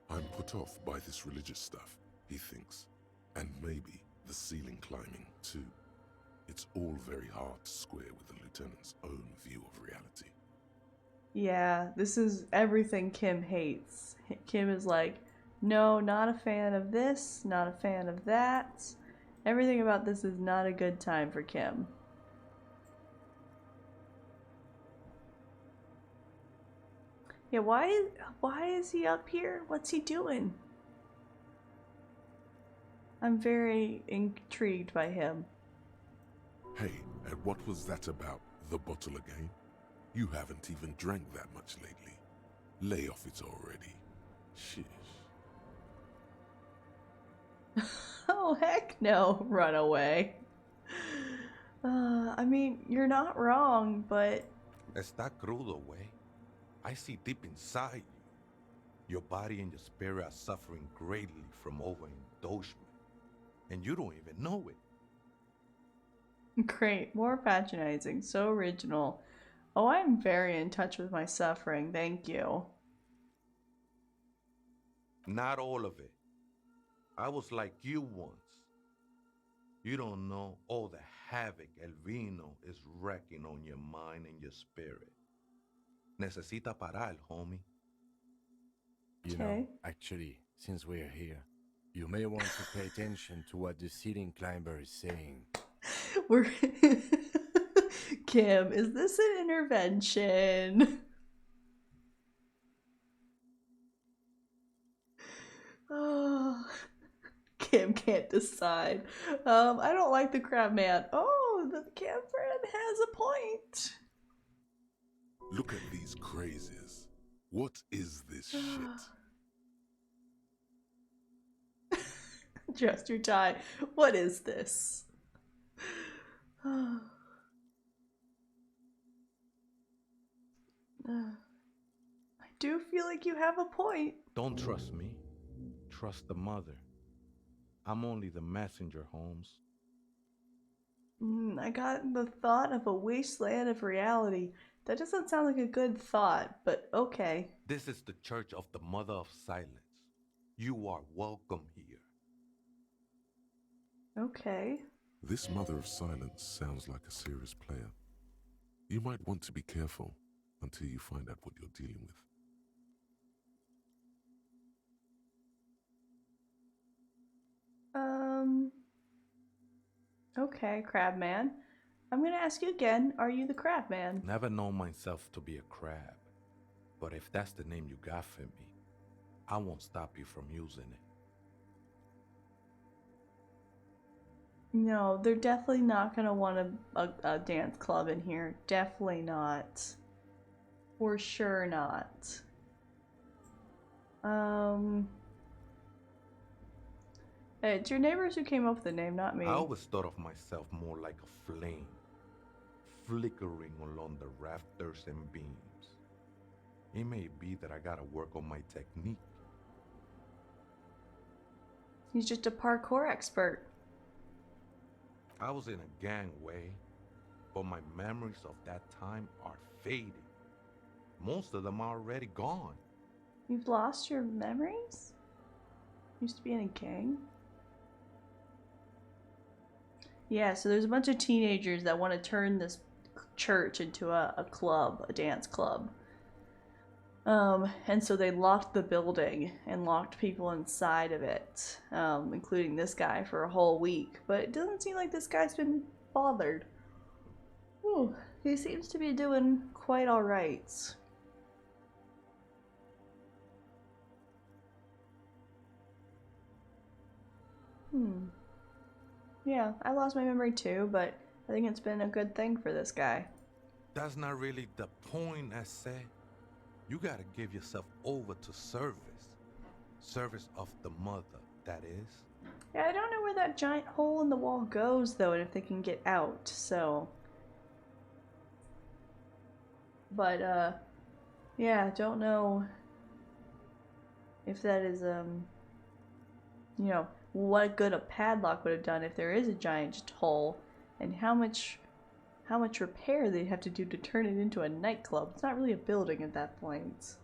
I'm put off by this religious stuff, he thinks. And maybe the ceiling climbing, too. It's all very hard to square with the lieutenant's own view of reality. Yeah, this is everything Kim hates. Kim is like, no, not a fan of this, not a fan of that. Everything about this is not a good time for Kim. Yeah, why is he up here? What's he doing? I'm very intrigued by him. Hey, and what was that about, the bottle again? You haven't even drank that much lately. Lay off it already. Shish. Oh, heck no, run away. I mean, you're not wrong, but... Está crudo, way. I see deep inside you. Your body and your spirit are suffering greatly from overindulgence. And you don't even know it. Great, more patronizing, so original. Oh, I'm very in touch with my suffering, thank you. Not all of it. I was like you once. You don't know all the havoc El Vino is wrecking on your mind and your spirit. Necesita parar, homie. You know, actually, since we're here, you may want to pay attention to what the ceiling climber is saying. We're... Kim, is this an intervention? Oh, Kim can't decide. I don't like the crab man. Oh, the Kim friend has a point. Look at these crazes. What is this shit? Just your tie. What is this? I do feel like you have a point. Don't trust me. Trust the mother. I'm only the messenger, Holmes. I got the thought of a wasteland of reality. That doesn't sound like a good thought, but okay. This is the Church of the Mother of Silence. You are welcome here. Okay. This Mother of Silence sounds like a serious player. You might want to be careful until you find out what you're dealing with. Okay, Crabman. I'm gonna ask you again, are you the Crabman? Never known myself to be a crab, but if that's the name you got for me, I won't stop you from using it. No, they're definitely not gonna want a dance club in here. Definitely not. For sure not. Hey, it's your neighbors who came up with the name, not me. I always thought of myself more like a flame, flickering along the rafters and beams. It may be that I gotta work on my technique. He's just a parkour expert. I was in a gangway, but my memories of that time are fading. Most of them are already gone. You've lost your memories? Used to be in a gang? Yeah, so there's a bunch of teenagers that want to turn this church into a club, a dance club. And so they locked the building and locked people inside of it, including this guy for a whole week. But it doesn't seem like this guy's been bothered. Ooh, he seems to be doing quite alright. Yeah, I lost my memory too, but I think it's been a good thing for this guy. That's not really the point, I said. You gotta give yourself over to service. Service of the mother, that is. Yeah, I don't know where that giant hole in the wall goes, though, and if they can get out, so... But, yeah, don't know if that is, you know, what good a padlock would have done if there is a giant hole, and how much repair they'd have to do to turn it into a nightclub. It's not really a building at that point.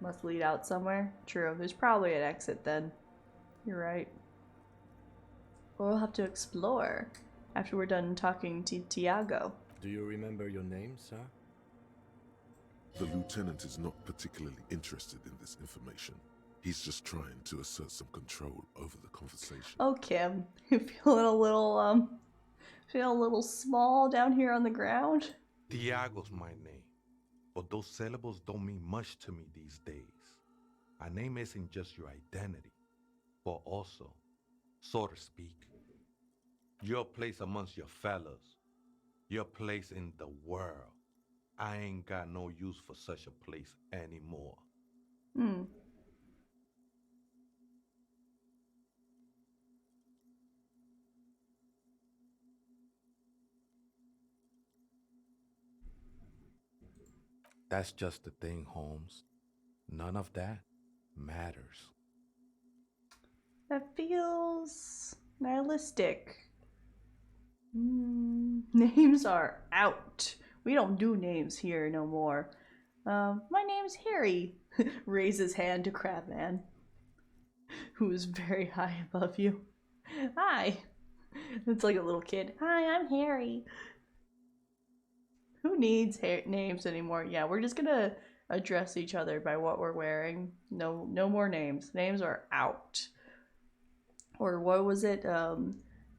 Must lead out somewhere. True, there's probably an exit then. You're right. Or we'll have to explore after we're done talking to Tiago. Do you remember your name, sir? The lieutenant is not particularly interested in this information. He's just trying to assert some control over the conversation. Oh, Kim, you feeling a little small down here on the ground? Tiago's my name, but those syllables don't mean much to me these days. A name isn't just your identity, but also, so to speak, your place amongst your fellows, your place in the world. I ain't got no use for such a place anymore. That's just the thing, Holmes. None of that matters. That feels nihilistic. Names are out. We don't do names here no more. My name's Harry. Raise his hand to Crabman, who is very high above you. Hi. It's like a little kid. Hi, I'm Harry. Who needs names anymore? Yeah, we're just gonna address each other by what we're wearing. No more names. Names are out. Or what was it?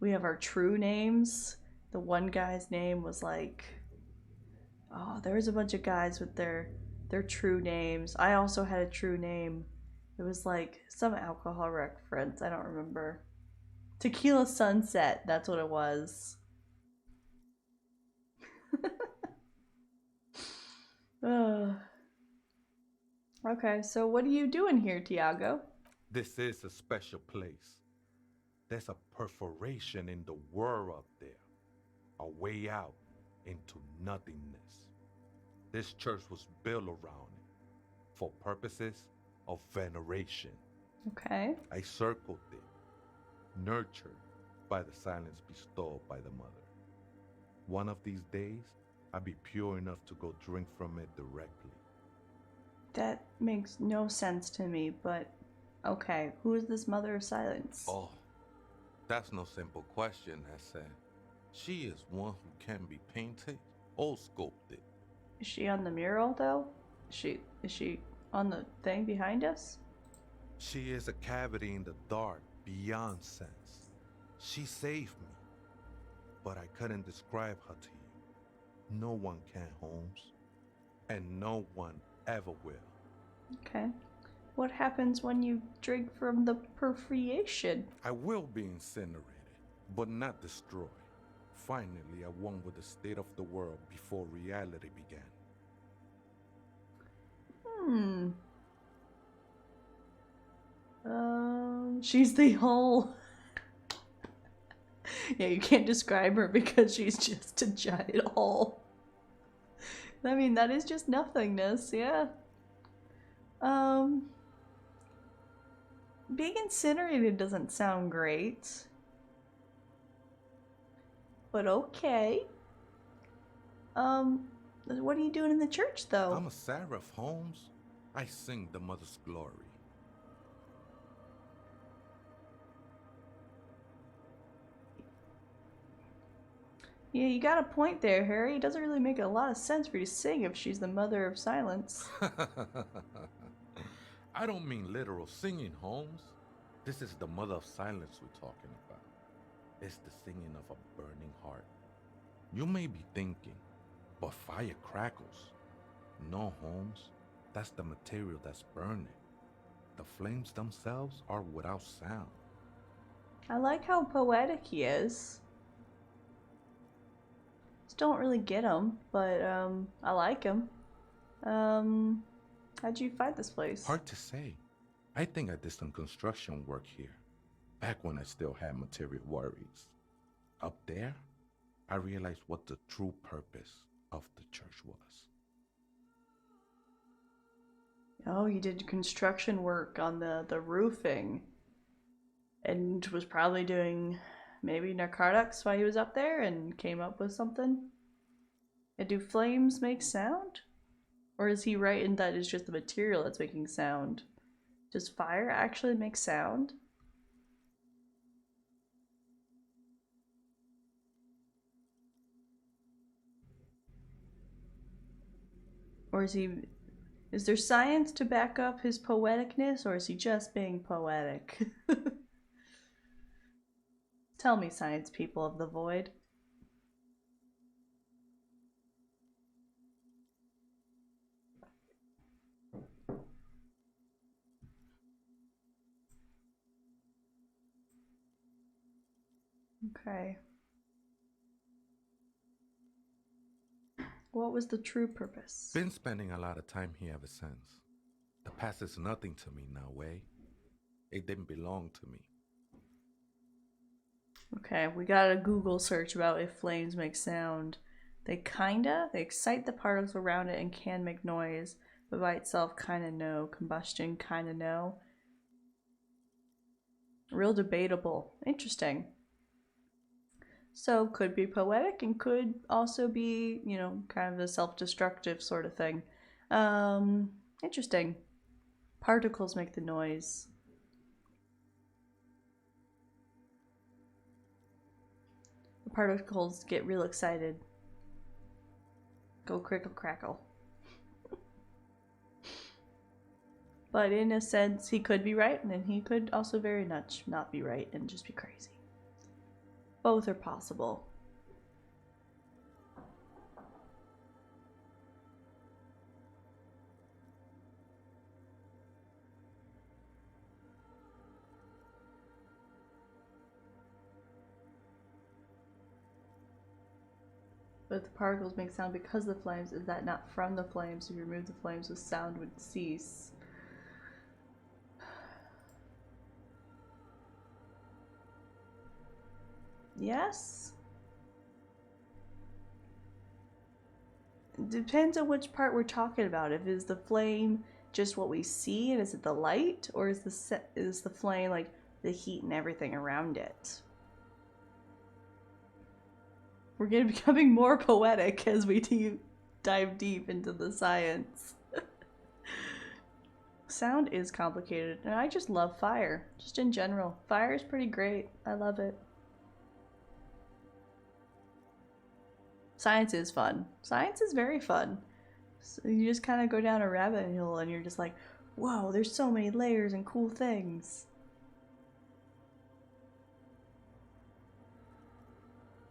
We have our true names. The one guy's name was like, oh, there was a bunch of guys with their true names. I also had a true name. It was like some alcohol reference. I don't remember. Tequila Sunset. That's what it was. Okay, so what are you doing here, Tiago? This is a special place. There's a perforation in the world up there, a way out into nothingness. This church was built around it for purposes of veneration. Okay. I circled it, nurtured by the silence bestowed by the mother. One of these days, I'll be pure enough to go drink from it directly. That makes no sense to me, but okay. Who is this Mother of Silence? Oh, That's no simple question, Essa. She is one who can be painted or sculpted. Is she on the mural though? Is she on the thing behind us? She is a cavity in the dark beyond sense. She saved me, but I couldn't describe her to you. No one can, Holmes, and no one ever will. Okay. What happens when you drink from the perforation? I will be incinerated, but not destroyed. Finally, I won with the state of the world before reality began. Hmm. She's the whole. Yeah, you can't describe her because she's just a giant hole. I mean, that is just nothingness, yeah. Being incinerated doesn't sound great. But okay. What are you doing in the church, though? I'm a seraph, Holmes. I sing the mother's glory. Yeah, you got a point there, Harry. It doesn't really make a lot of sense for you to sing if she's the mother of silence. I don't mean literal singing, Holmes. This is the mother of silence we're talking about. It's the singing of a burning heart. You may be thinking, but fire crackles. No, Holmes. That's the material that's burning. The flames themselves are without sound. I like how poetic he is. Still don't really get him, but I like him. How'd you find this place? Hard to say. I think I did some construction work here, back when I still had material worries. Up there, I realized what the true purpose of the church was. Oh, you did construction work on the roofing. And was probably doing maybe narcotics while he was up there and came up with something. And do flames make sound? Or is he right in that it's just the material that's making sound? Does fire actually make sound? Or is there science to back up his poeticness, or is he just being poetic? Tell me, science people of the void. Okay. What was the true purpose? Been spending a lot of time here ever since. The past is nothing to me now, way. It didn't belong to me. Okay, we got a Google search about if flames make sound. They excite the particles around it and can make noise, but by itself, kinda no. Combustion, kinda no. Real debatable. Interesting. So, could be poetic and could also be, kind of a self-destructive sort of thing. Interesting. Particles make the noise. The particles get real excited. Go crickle crackle. But in a sense, he could be right, and then he could also very much not be right and just be crazy. Both are possible. But if the particles make sound because of the flames, is that not from the flames? If you remove the flames, the sound would cease. Yes? It depends on which part we're talking about. If is the flame just what we see, and is it the light, or is the flame like the heat and everything around it? We're becoming more poetic as we dive deep into the science. sound is complicated, and I just love fire. Just in general. Fire is pretty great. I love it. Science is fun. Science is very fun. So you just kind of go down a rabbit hole and you're just like, whoa, there's so many layers and cool things.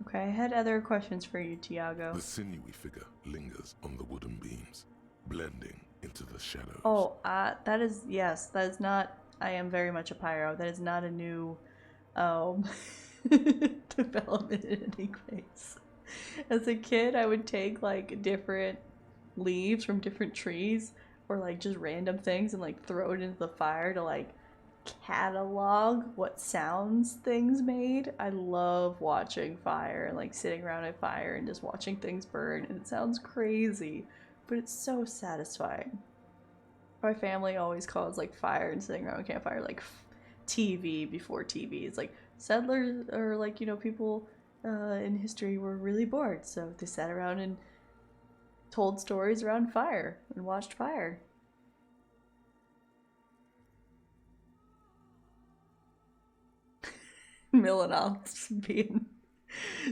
Okay, I had other questions for you, Tiago. The sinewy figure lingers on the wooden beams, blending into the shadows. Oh, that is, yes, that is not, I am very much a pyro. That is not a new development in any case. As a kid, I would take like different leaves from different trees or like just random things and like throw it into the fire to like catalog what sounds things made. I love watching fire and like sitting around a fire and just watching things burn, and it sounds crazy, but it's so satisfying. My family always calls like fire and sitting around a campfire like TV before TV. It's like settlers or like, you know, people in history were really bored, so they sat around and told stories around fire and watched fire. Milanoff's being,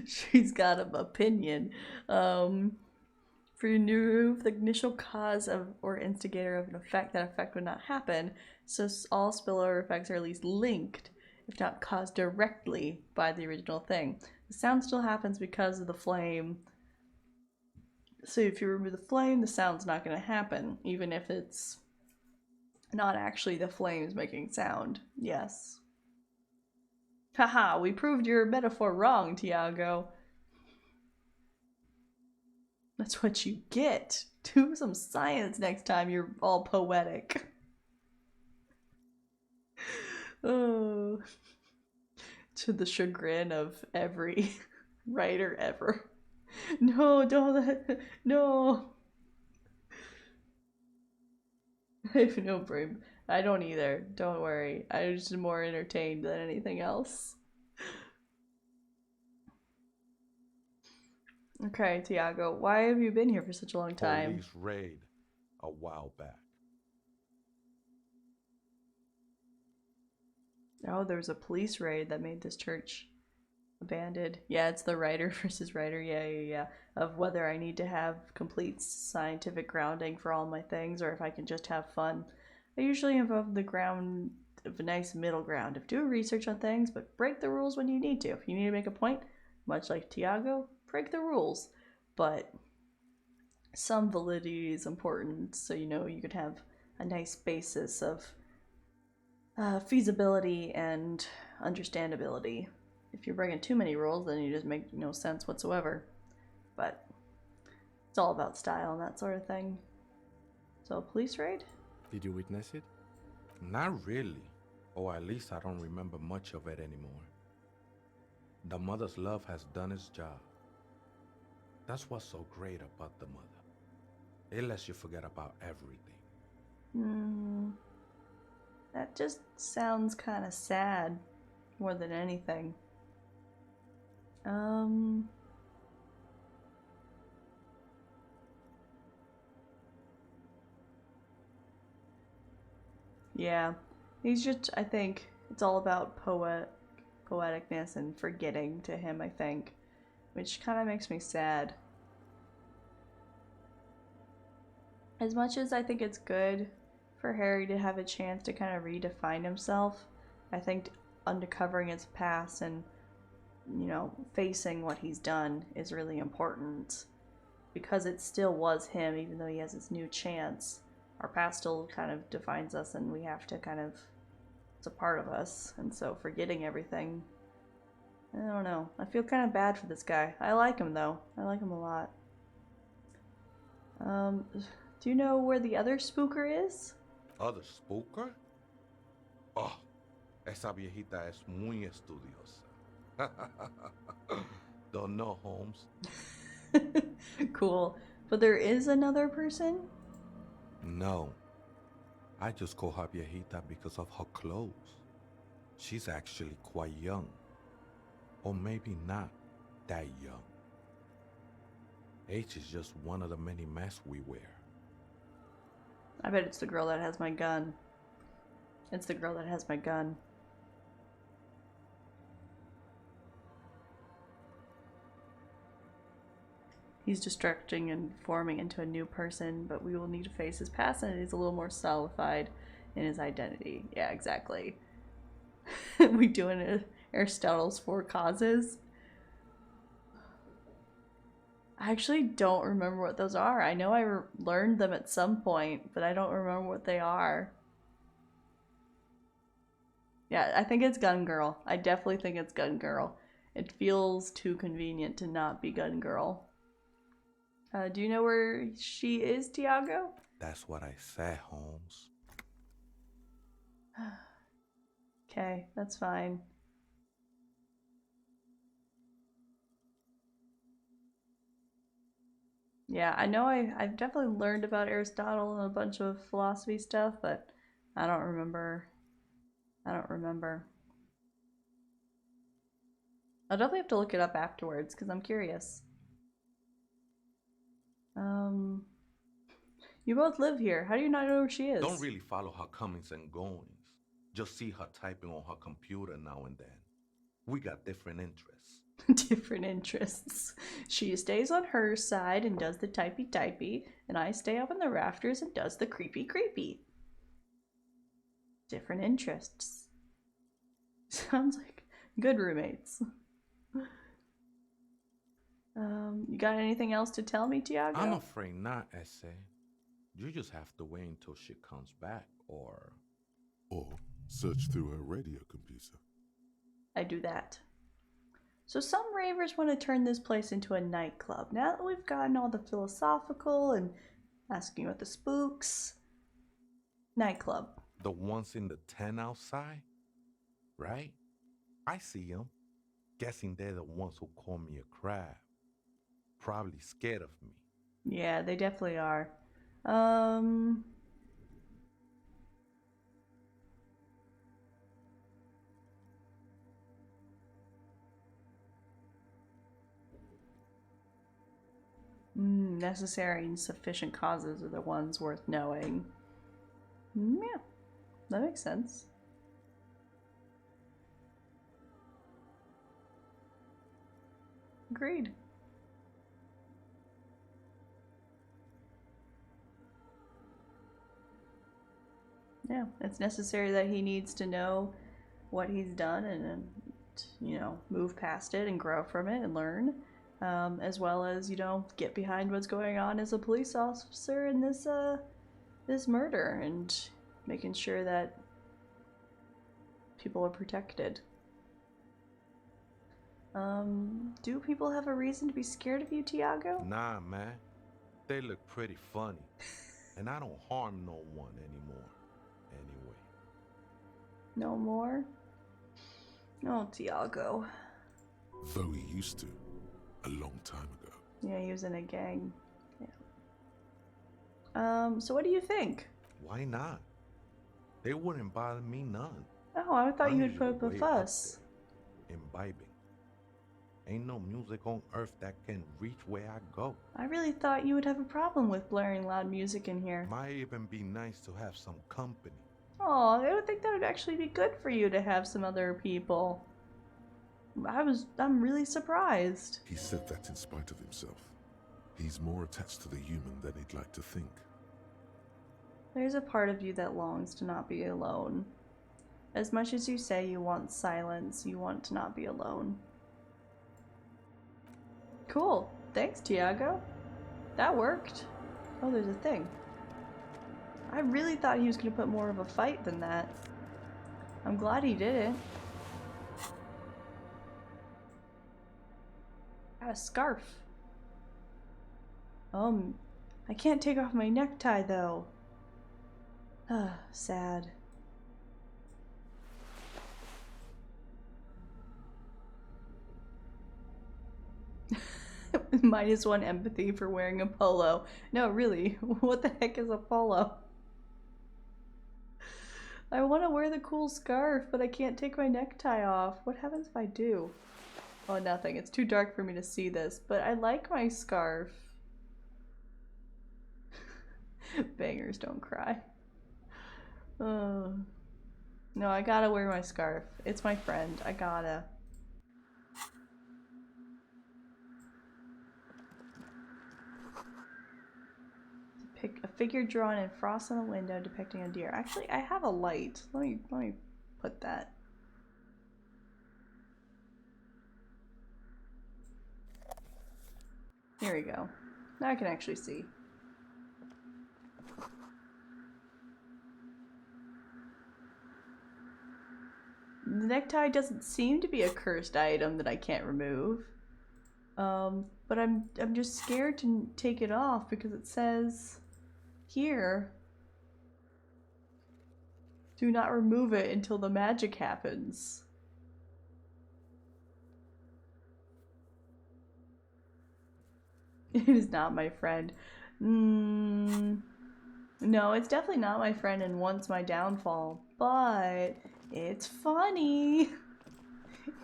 she's got an opinion. For you knew the initial cause of or instigator of an effect, that effect would not happen. So all spillover effects are at least linked, if not caused directly by the original thing. The sound still happens because of the flame. So if you remove the flame, the sound's not going to happen, even if it's not actually the flames making sound. Yes. Haha, we proved your metaphor wrong, Tiago. That's what you get. Do some science next time you're all poetic. Oh. To the chagrin of every writer ever. No, don't let. No. I have no brain. I don't either. Don't worry. I'm just more entertained than anything else. Okay, Tiago, why have you been here for such a long time? Police raid a while back. Oh, there was a police raid that made this church abandoned. Yeah, it's the writer versus writer. Yeah. Of whether I need to have complete scientific grounding for all my things or if I can just have fun. I usually involve the ground of a nice middle ground of do research on things, but break the rules when you need to. If you need to make a point, much like Tiago, break the rules. But some validity is important, so you know you could have a nice basis of feasibility and understandability. If you're breaking too many rules, then you just make no sense whatsoever. But it's all about style and that sort of thing. So, a police raid? Did you witness it? Not really. Or at least I don't remember much of it anymore. The mother's love has done its job. That's what's so great about the mother. It lets you forget about everything. That just sounds kind of sad, more than anything. Yeah, he's just, I think, it's all about poeticness and forgetting to him, I think, which kind of makes me sad. As much as I think it's good for Harry to have a chance to kind of redefine himself, I think uncovering his past and, you know, facing what he's done is really important because it still was him, even though he has this new chance. Our past still kind of defines us, and we have to kind of, it's a part of us, and so forgetting everything, I don't know. I feel kind of bad for this guy. I like him though. I like him a lot. Do you know where the other spooker is? Other spooker? Oh, esa viejita es muy estudiosa. Don't know, Holmes. Cool. But there is another person? No. I just call her viejita because of her clothes. She's actually quite young. Or maybe not that young. Age is just one of the many masks we wear. I bet it's the girl that has my gun. It's the girl that has my gun. He's destructing and forming into a new person, but we will need to face his past, and he's a little more solidified in his identity. Yeah, exactly. We doing Aristotle's 4 causes. I actually don't remember what those are. I know I learned them at some point, but I don't remember what they are. Yeah, I think it's Gun Girl. I definitely think it's Gun Girl. It feels too convenient to not be Gun Girl. Do you know where she is, Tiago? That's what I said, Holmes. Okay, that's fine. Yeah, I know I've definitely learned about Aristotle and a bunch of philosophy stuff, but I don't remember. I don't remember. I'll definitely have to look it up afterwards because I'm curious. You both live here. How do you not know where she is? Don't really follow her comings and goings. Just see her typing on her computer now and then. We got different interests. Different interests. She stays on her side and does the typey, and I stay up in the rafters and does the creepy. Different interests. Sounds like good roommates. You got anything else to tell me, Tiago? I'm afraid not, Essay. You just have to wait until she comes back, or search through her radio computer. I do that. So some ravers want to turn this place into a nightclub. Now that we've gotten all the philosophical and asking about the spooks, nightclub. the ones in the tent outside, right? I see them. Guessing they're the ones who call me a crab. Probably scared of me. Yeah, they definitely are. Necessary and sufficient causes are the ones worth knowing. Yeah, that makes sense. Agreed. Yeah, it's necessary that he needs to know what he's done and you know, move past it and grow from it and learn, as well as, you know, get behind what's going on as a police officer in this this murder and making sure that people are protected. Do people have a reason to be scared of you, Tiago? Nah, man. They look pretty funny. And I don't harm no one anymore. Anyway. No more? Oh, Tiago. Though he used to, a long time ago. Yeah, he was in a gang. Yeah. So what do you think? Why not? They wouldn't bother me none. Oh, I thought I'm you would put up a usually way fuss. there, imbibing. Ain't no music on earth that can reach where I go. I really thought you would have a problem with blaring loud music in here. Might even be nice to have some company. Oh, I would think that would actually be good for you to have some other people. I'm really surprised. He said that in spite of himself. He's more attached to the human than he'd like to think. There's a part of you that longs to not be alone. As much as you say you want silence, you want to not be alone. Cool. Thanks, Tiago. That worked. Oh, there's a thing. I really thought he was going to put more of a fight than that. I'm glad he didn't. Got a scarf. I can't take off my necktie though. Sad. -1 empathy for wearing a polo. No, really, what the heck is a polo? I want to wear the cool scarf, but I can't take my necktie off. What happens if I do? Oh, nothing. It's too dark for me to see this, but I like my scarf. Bangers don't cry. No, I gotta wear my scarf. It's my friend. I gotta. Pick a figure drawn in frost on a window depicting a deer. Actually, I have a light. Let me put that. Here we go. Now I can actually see. The necktie doesn't seem to be a cursed item that I can't remove. But I'm just scared to take it off because it says here, do not remove it until the magic happens. It is not my friend. No, it's definitely not my friend and once my downfall, but it's funny.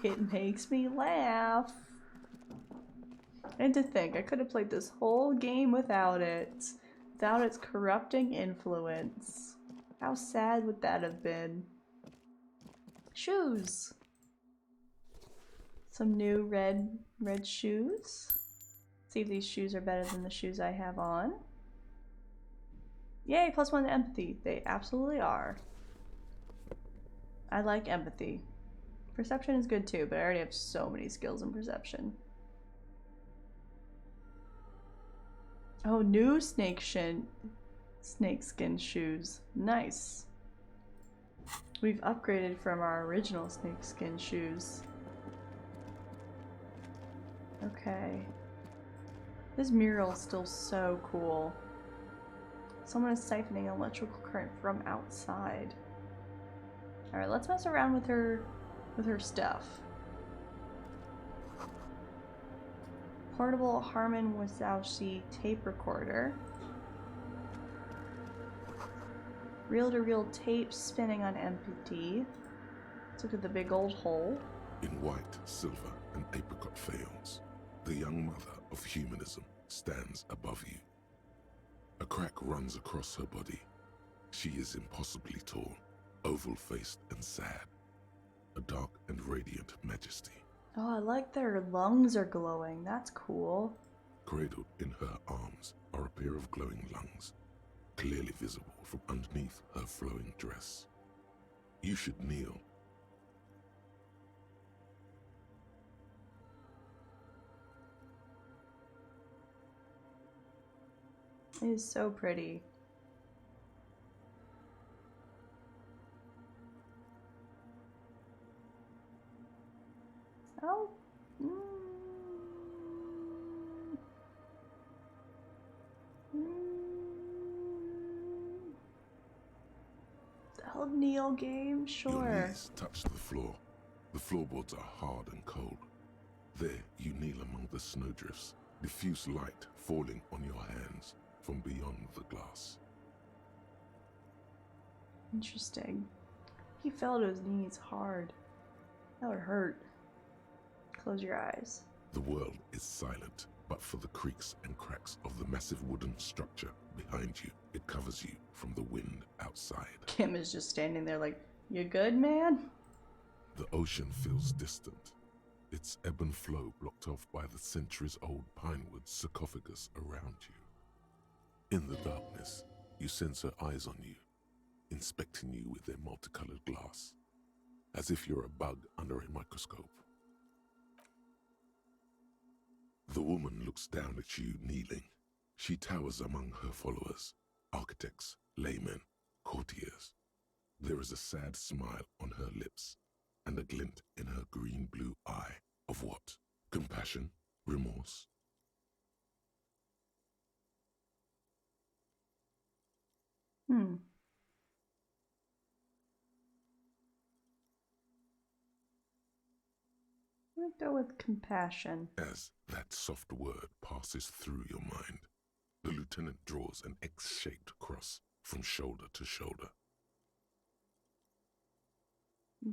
It makes me laugh. And to think, I could have played this whole game without it, without its corrupting influence. How sad would that have been? Shoes. Some new red shoes. See if these shoes are better than the shoes I have on. Yay, +1 to empathy. They absolutely are. I like empathy. Perception is good too, but I already have so many skills in perception. Oh, new snakeskin shoes. Nice. We've upgraded from our original snakeskin shoes. Okay. This mural is still so cool. Someone is siphoning electrical current from outside. Alright, let's mess around with her stuff. Portable Harman Wazowski tape recorder. Reel-to-reel tape spinning on empty. Let's look at the big old hole. In white, silver, and apricot faience, the young mother of humanism stands above you. A crack runs across her body. She is impossibly tall, oval-faced and sad. A dark and radiant majesty. Oh, I like that her lungs are glowing. That's cool. Cradled in her arms are a pair of glowing lungs, clearly visible from underneath her flowing dress. You should kneel. It is so pretty. Oh. The kneel game, Your sure. knees touch the floor. The floorboards are hard and cold. There you kneel among the snowdrifts, diffuse light falling on your hands from beyond the glass. Interesting. He fell to his knees hard. That would hurt. Close your eyes. The world is silent, but for the creaks and cracks of the massive wooden structure behind you. It covers you from the wind outside. Kim is just standing there like, you good, man? The ocean feels distant, its ebb and flow blocked off by the centuries-old pinewood sarcophagus around you. In the darkness, you sense her eyes on you, inspecting you with their multicolored glass, as if you're a bug under a microscope. The woman looks down at you kneeling. She towers among her followers, architects, laymen, courtiers. There is a sad smile on her lips and a glint in her green-blue eye of what? Compassion? Remorse? I'm gonna go with compassion. As that soft word passes through your mind, the lieutenant draws an X-shaped cross from shoulder to shoulder.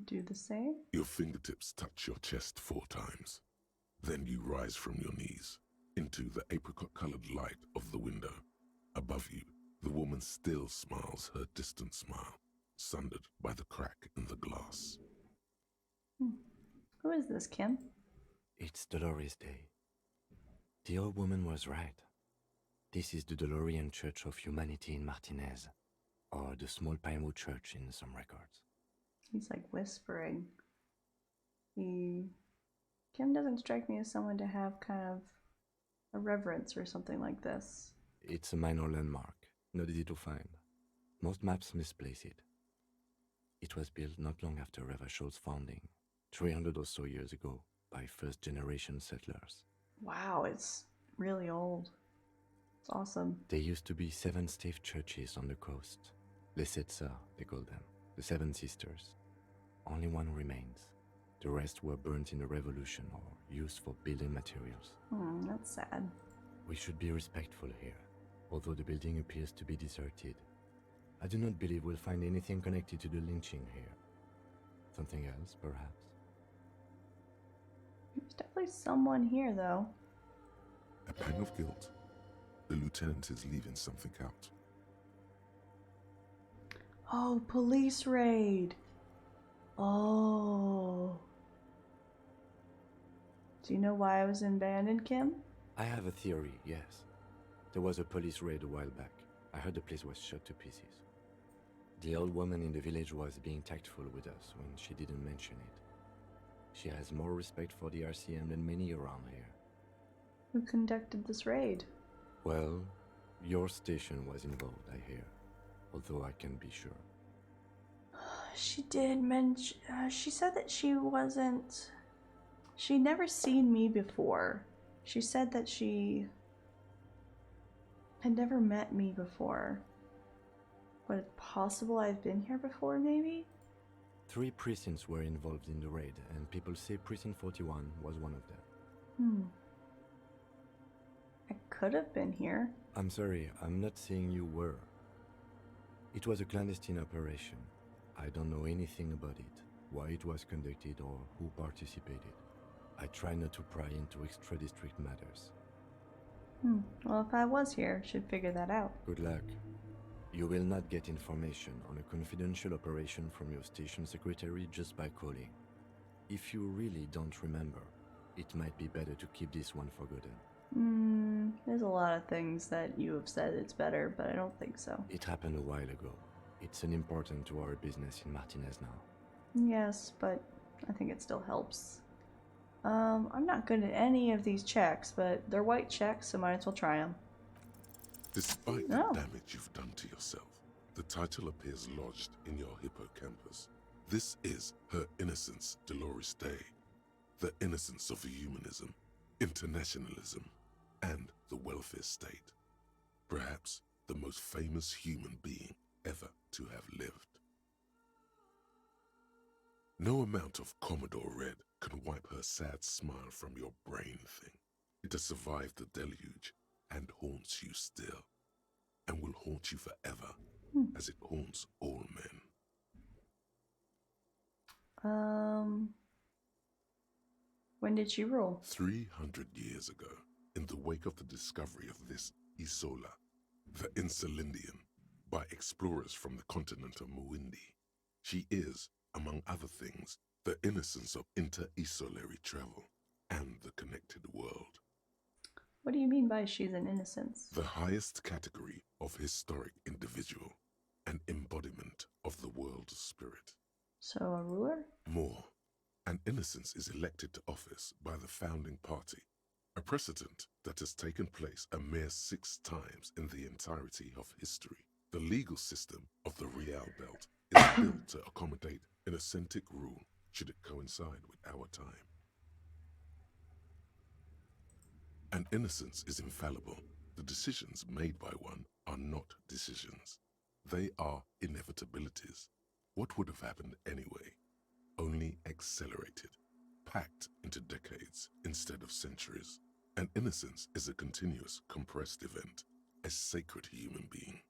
Do the same. Your fingertips touch your chest 4 times. Then you rise from your knees into the apricot-colored light of the window. Above you, The woman still smiles her distant smile, sundered by the crack in the glass. Who is this, Kim? It's Dolores Day. The old woman was right. This is the DeLorean Church of Humanity in Martinez, or the Small Pinewood Church in some records. He's like whispering. Kim doesn't strike me as someone to have kind of a reverence or something like this. It's a minor landmark, not easy to find. Most maps misplace it. It was built not long after Revachol's founding, 300 or so years ago, by first-generation settlers. Wow, it's really old. It's awesome. There used to be 7 stave churches on the coast. Les Sept Sœurs, they call them, the 7 sisters. Only one remains. The rest were burnt in the revolution or used for building materials. That's sad. We should be respectful here, although the building appears to be deserted. I do not believe we'll find anything connected to the lynching here. Something else, perhaps? There's definitely someone here, though. A pang of guilt. The lieutenant is leaving something out. Oh, police raid. Oh. Do you know why I was abandoned, Kim? I have a theory, yes. There was a police raid a while back. I heard the place was shot to pieces. The old woman in the village was being tactful with us when she didn't mention it. She has more respect for the RCM than many around here. Who conducted this raid? Well, your station was involved, I hear. Although I can't be sure. She did mention... she said that she wasn't... She'd never seen me before. She said that she had never met me before. But it's possible I've been here before, maybe? 3 precincts were involved in the raid, and people say Precinct 41 was one of them. I could have been here. I'm sorry, I'm not saying you were. It was a clandestine operation. I don't know anything about it, why it was conducted, or who participated. I try not to pry into extra-district matters. Well, if I was here, I should figure that out. Good luck. You will not get information on a confidential operation from your station secretary just by calling. If you really don't remember, it might be better to keep this one forgotten. There's a lot of things that you have said it's better, but I don't think so. It happened a while ago. It's unimportant to our business in Martinez now. Yes, but I think it still helps. I'm not good at any of these checks, but they're white checks, so might as well try them. Despite the damage you've done to yourself, the title appears lodged in your hippocampus. This is Her Innocence, Dolores Day. The innocence of humanism, internationalism, and the welfare state. Perhaps the most famous human being ever to have lived. No amount of Commodore Red can wipe her sad smile from your brain thing. It has survived the deluge and haunts you still, and will haunt you forever, as it haunts all men. When did she rule? 300 years ago, in the wake of the discovery of this Isola, the Insulindian, by explorers from the continent of Muindi. She is, among other things, the innocence of inter-isolary travel and the connected world. What do you mean by she's an innocence? The highest category of historic individual, an embodiment of the world spirit. So a ruler? More, an innocence is elected to office by the founding party, a precedent that has taken place a mere 6 times in the entirety of history. The legal system of the Real Belt is built to accommodate an authentic rule should it coincide with our time. An innocence is infallible. The decisions made by one are not decisions. They are inevitabilities. What would have happened anyway? Only accelerated, packed into decades instead of centuries. An innocence is a continuous, compressed event, a sacred human being.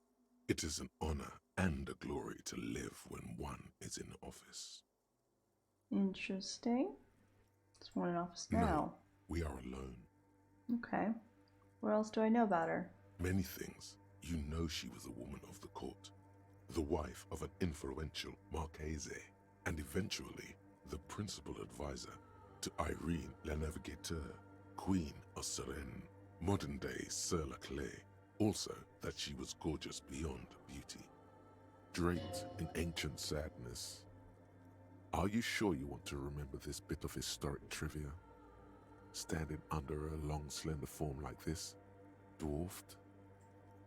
It is an honor and a glory to live when one is in office. Interesting. There's one in office now. No, we are alone. Okay. What else do I know about her? Many things. You know she was a woman of the court, the wife of an influential Marchese, and eventually the principal advisor to Irene la Navigateur, Queen of Serene, modern-day Sir La Clé. Also that she was gorgeous beyond beauty, draped in ancient sadness. Are you sure you want to remember this bit of historic trivia? Standing under a long, slender form like this, dwarfed?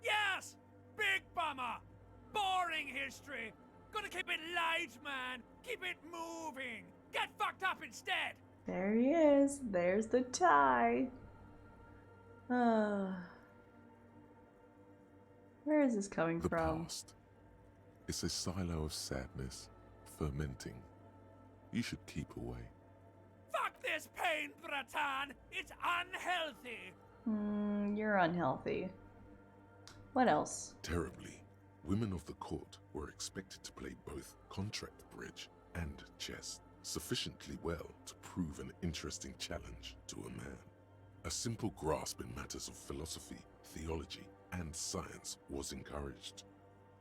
Yes! Big bummer! Boring history! Gotta keep it light, man! Keep it moving! Get fucked up instead! There he is. There's the tie. Where is this coming The from? past. It's a silo of sadness, fermenting. You should keep away. Fuck this pain, Bratan! It's unhealthy! You're unhealthy. What else? Terribly, women of the court were expected to play both contract bridge and chess sufficiently well to prove an interesting challenge to a man. A simple grasp in matters of philosophy, theology, and science was encouraged.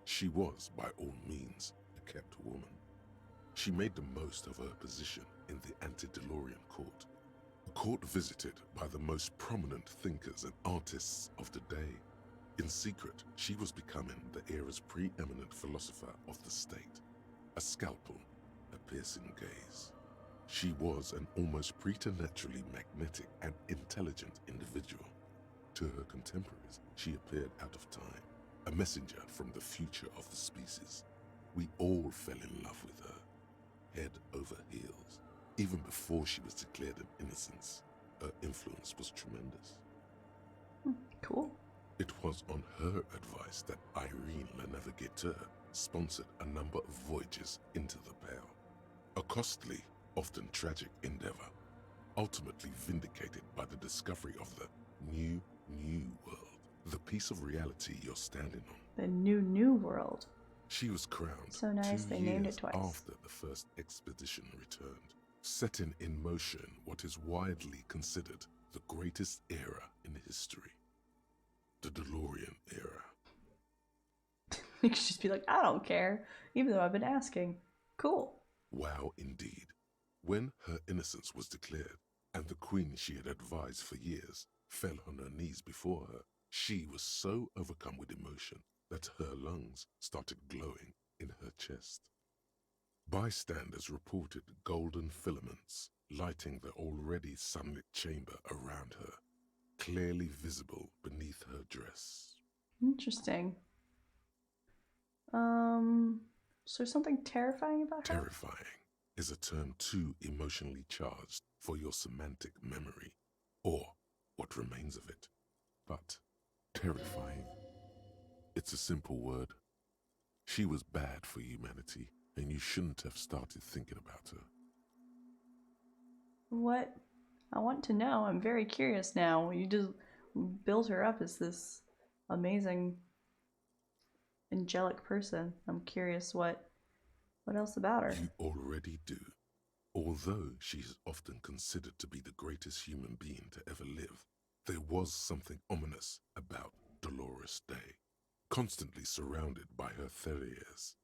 She was, by all means, a kept woman. She made the most of her position in the antediluvian court, a court visited by the most prominent thinkers and artists of the day. In secret, she was becoming the era's preeminent philosopher of the state, a scalpel, a piercing gaze. She was an almost preternaturally magnetic and intelligent individual. To her contemporaries, she appeared out of time, a messenger from the future of the species. We all fell in love with her, head over heels. Even before she was declared an innocence, her influence was tremendous. Cool. It was on her advice that Irene la Navigateur sponsored a number of voyages into the Pale, a costly, often tragic endeavor, ultimately vindicated by the discovery of the new world, the piece of reality you're standing on. The new world. She was crowned So nice 2 they years named it twice. after the first expedition returned, setting in motion what is widely considered the greatest era in history, the DeLorean era. You could just be like, I don't care, even though I've been asking. Cool. Wow, indeed. When her innocence was declared, and the queen she had advised for years fell on her knees before her, she was so overcome with emotion that her lungs started glowing in her chest. Bystanders reported golden filaments lighting the already sunlit chamber around her, clearly visible beneath her dress. Interesting. So something terrifying about her? Terrifying is a term too emotionally charged for your semantic memory, or what remains of it. But terrifying, it's a simple word. She was bad for humanity, and you shouldn't have started thinking about her. What? I want to know. I'm very curious now. You just built her up as this amazing, angelic person. I'm curious what else about her? You already do. Although she is often considered to be the greatest human being to ever live, there was something ominous about Dolores Day, constantly surrounded by her terriers.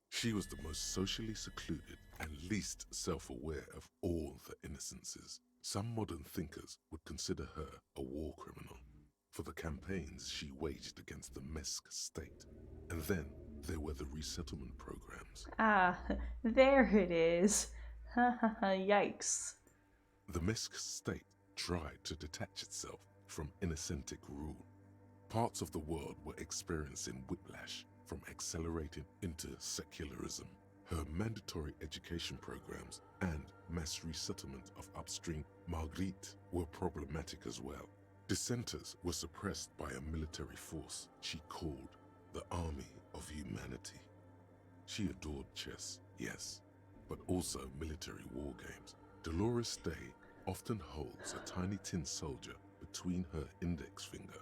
She was the most socially secluded and least self-aware of all the innocences. Some modern thinkers would consider her a war criminal for the campaigns she waged against the Mesk state. And then there were the resettlement programs. Ah, there it is. Yikes. The Mesk state tried to detach itself from Innocentic rule. Parts of the world were experiencing whiplash from accelerating into secularism. Her mandatory education programs and mass resettlement of upstream Marguerite were problematic as well. Dissenters were suppressed by a military force she called the Army of Humanity. She adored chess, yes, but also military war games. Dolores Day often holds a tiny tin soldier between her index finger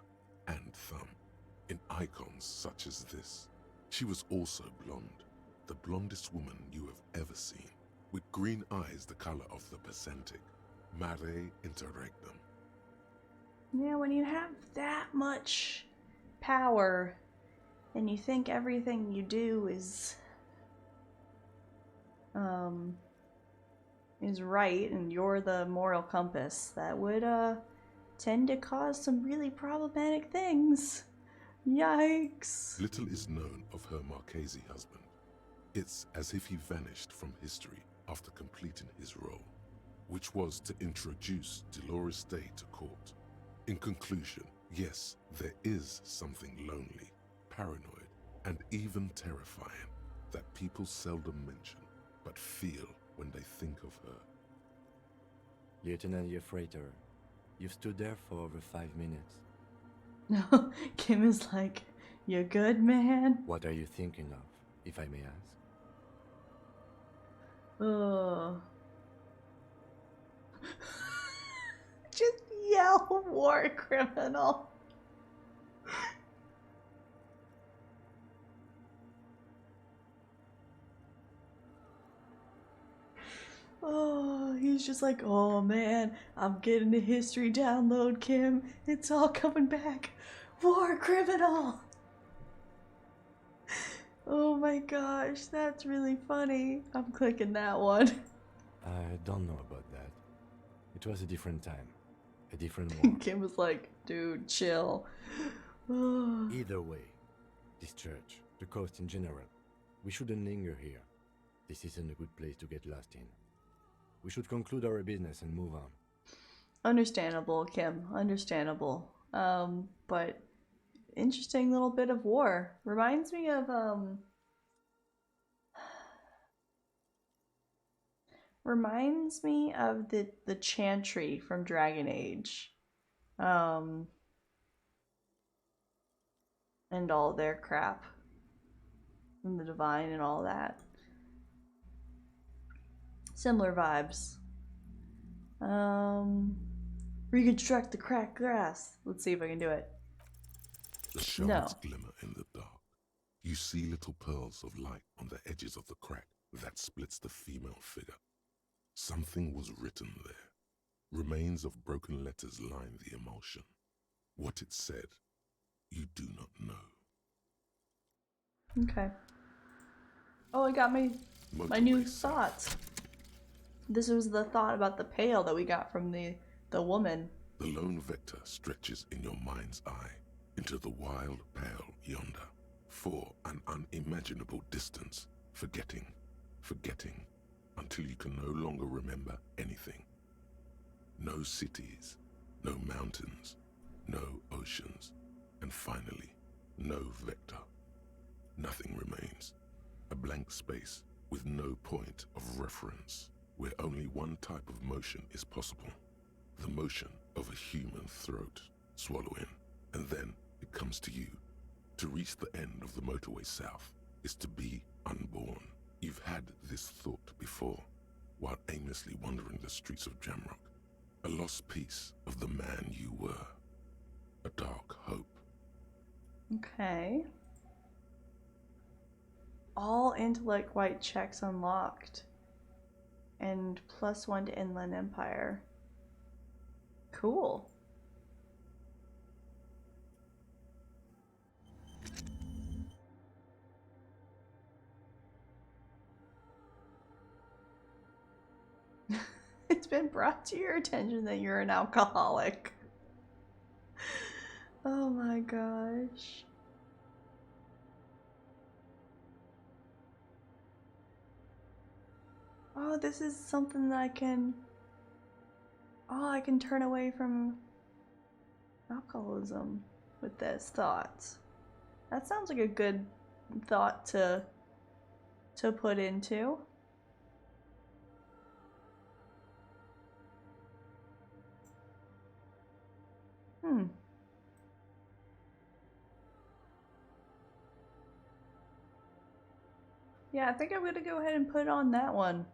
and thumb in icons such as this. She was also blonde, the blondest woman you have ever seen, with green eyes the color of the Pacific, mare interregnum. Yeah, when you have that much power, and you think everything you do is right and you're the moral compass, that would tend to cause some really problematic things. Yikes. Little is known of her Marchese husband. It's as if he vanished from history after completing his role, which was to introduce Dolores Day to court. In conclusion, yes, there is something lonely, paranoid, and even terrifying that people seldom mention, but feel when they think of her. Lieutenant Yefrater, you've stood there for over 5 minutes. No, Kim is like, you good, man? What are you thinking of, if I may ask? Ugh. Just yell war criminal. Oh, he's just like, oh man, I'm getting the history download, Kim. It's all coming back. War criminal. Oh my gosh, that's really funny. I'm clicking that one. I don't know about that. It was a different time. A different war. Kim was like, dude, chill. Either way, this church, the coast in general, we shouldn't linger here. This isn't a good place to get lost in. We should conclude our business and move on. Understandable, Kim. Understandable. But interesting little bit of war. Reminds me of the Chantry from Dragon Age. And all their crap. And the divine and all that. Similar vibes. Reconstruct the cracked glass. Let's see if I can do it. The shards glimmer in the dark. You see little pearls of light on the edges of the crack that splits the female figure. Something was written there. Remains of broken letters line the emulsion. What it said, you do not know. Okay. Oh, I got my new thoughts. This was the thought about the pail that we got from the woman. The lone vector stretches in your mind's eye into the wild pale yonder, for an unimaginable distance, forgetting, until you can no longer remember anything. No cities, no mountains, no oceans, and finally, no vector. Nothing remains. A blank space with no point of reference, where only one type of motion is possible. The motion of a human throat, swallowing, and then it comes to you. To reach the end of the motorway south is to be unborn. You've had this thought before, while aimlessly wandering the streets of Jamrock. A lost piece of the man you were. A dark hope. Okay. All intellect white checks unlocked. And +1 to Inland Empire. Cool. It's been brought to your attention that you're an alcoholic. Oh my gosh. Oh, this is something that I can turn away from alcoholism with this thought. That sounds like a good thought to put into. Yeah, I think I'm gonna go ahead and put on that one.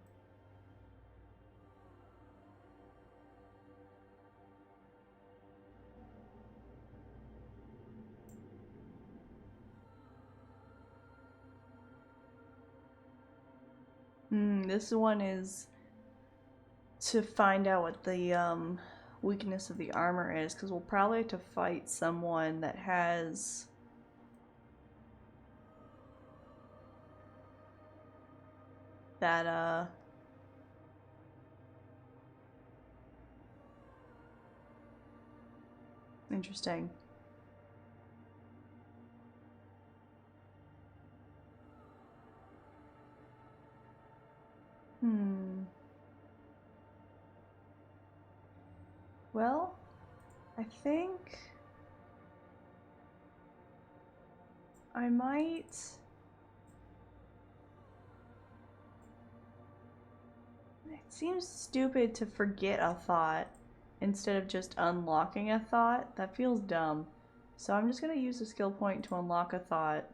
This one is to find out what the weakness of the armor is, because we'll probably have to fight someone that has that interesting. Well, I think I might. It seems stupid to forget a thought instead of just unlocking a thought. That feels dumb. So I'm just going to use a skill point to unlock a thought.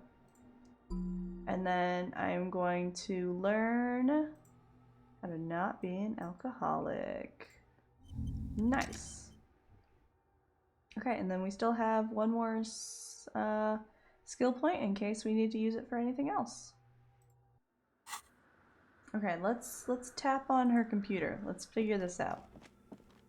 And then I'm going to learn how to not be an alcoholic. Nice. Okay, and then we still have one more skill point in case we need to use it for anything else. Okay, let's tap on her computer. Let's figure this out.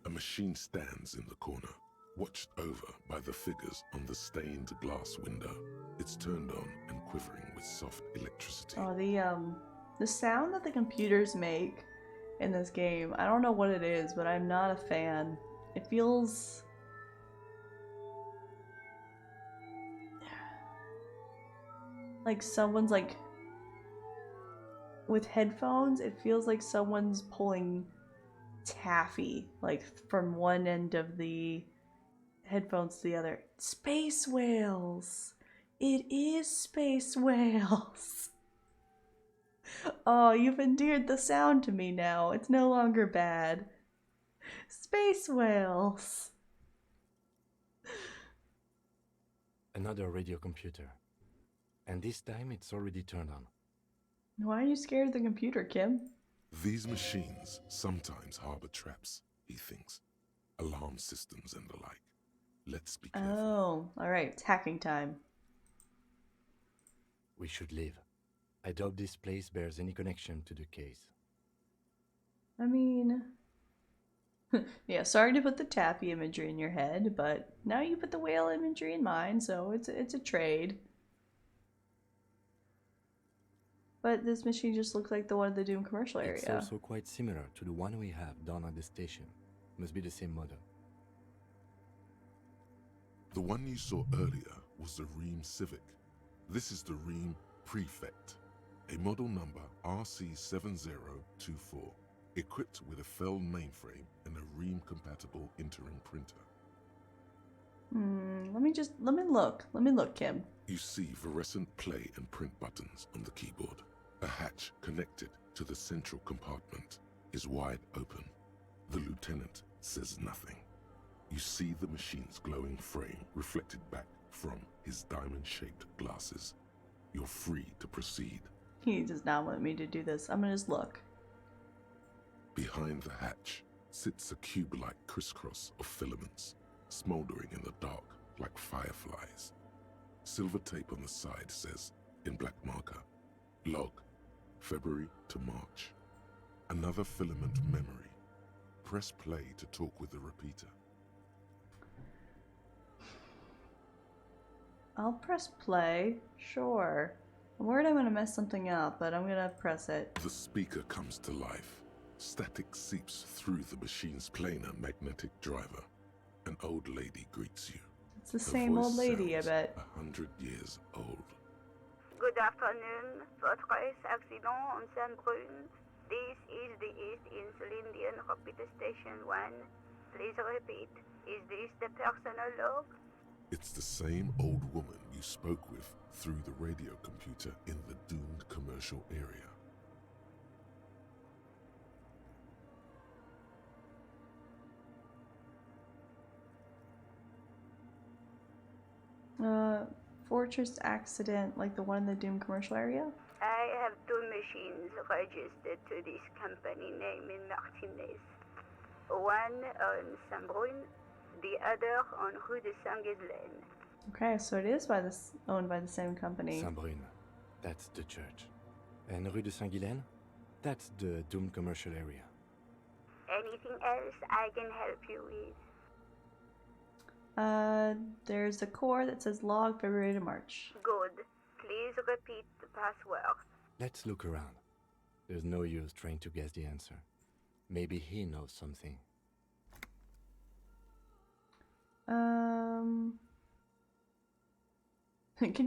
A machine stands in the corner, watched over by the figures on the stained glass window. It's turned on and quivering with soft electricity. Oh, the sound that the computers make in this game, I don't know what it is, but I'm not a fan. It feels like someone's like with headphones, it feels like someone's pulling taffy like from one end of the headphones to the other. Space whales. It is space whales. Oh, you've endeared the sound to me now. It's no longer bad. Space whales. Another radio computer. And this time it's already turned on. Why are you scared of the computer, Kim? These machines sometimes harbor traps, he thinks. Alarm systems and the like. Let's be careful. Oh, alright. It's hacking time. We should leave. I doubt this place bears any connection to the case. I mean... yeah, sorry to put the taffy imagery in your head, but now you put the whale imagery in mine, so it's a trade. But this machine just looks like the one in the Doom commercial area. It's also quite similar to the one we have down at the station. Must be the same model. The one you saw earlier was the Ream Civic. This is the Ream Prefect, a model number RC7024, equipped with a Feld mainframe and a Ream-compatible interim printer. Let me look, Kim. You see fluorescent play and print buttons on the keyboard. A hatch connected to the central compartment is wide open. The lieutenant says nothing. You see the machine's glowing frame reflected back from his diamond-shaped glasses. You're free to proceed. He does not want me to do this. I'm gonna just look. Behind the hatch sits a cube-like crisscross of filaments, smoldering in the dark like fireflies. Silver tape on the side says, in black marker, log, February to March. Another filament memory. Press play to talk with the repeater. I'll press play, sure. I'm worried I'm gonna mess something up, but I'm gonna press it. The speaker comes to life. Static seeps through the machine's planar magnetic driver. An old lady greets you. It's the Her same voice old lady, I sounds bet. 100 years old. Good afternoon. Votre accident on Saint-Brune. This is the East Insulindian Repeater Station 1. Please repeat. Is this the personal log? It's the same old woman you spoke with through the radio computer in the doomed commercial area. Fortress accident, like the one in the Doom commercial area? I have two machines registered to this company name in Martinez. One on Saint-Brune, the other on Rue de Saint-Ghislaine. Okay, so it is owned by the same company. Saint-Brune, that's the church. And Rue de Saint-Ghislaine, that's the Doom commercial area. Anything else I can help you with? There's a core that says log February to March. Good. Please repeat the password. Let's look around. There's no use trying to guess the answer. Maybe he knows something. Can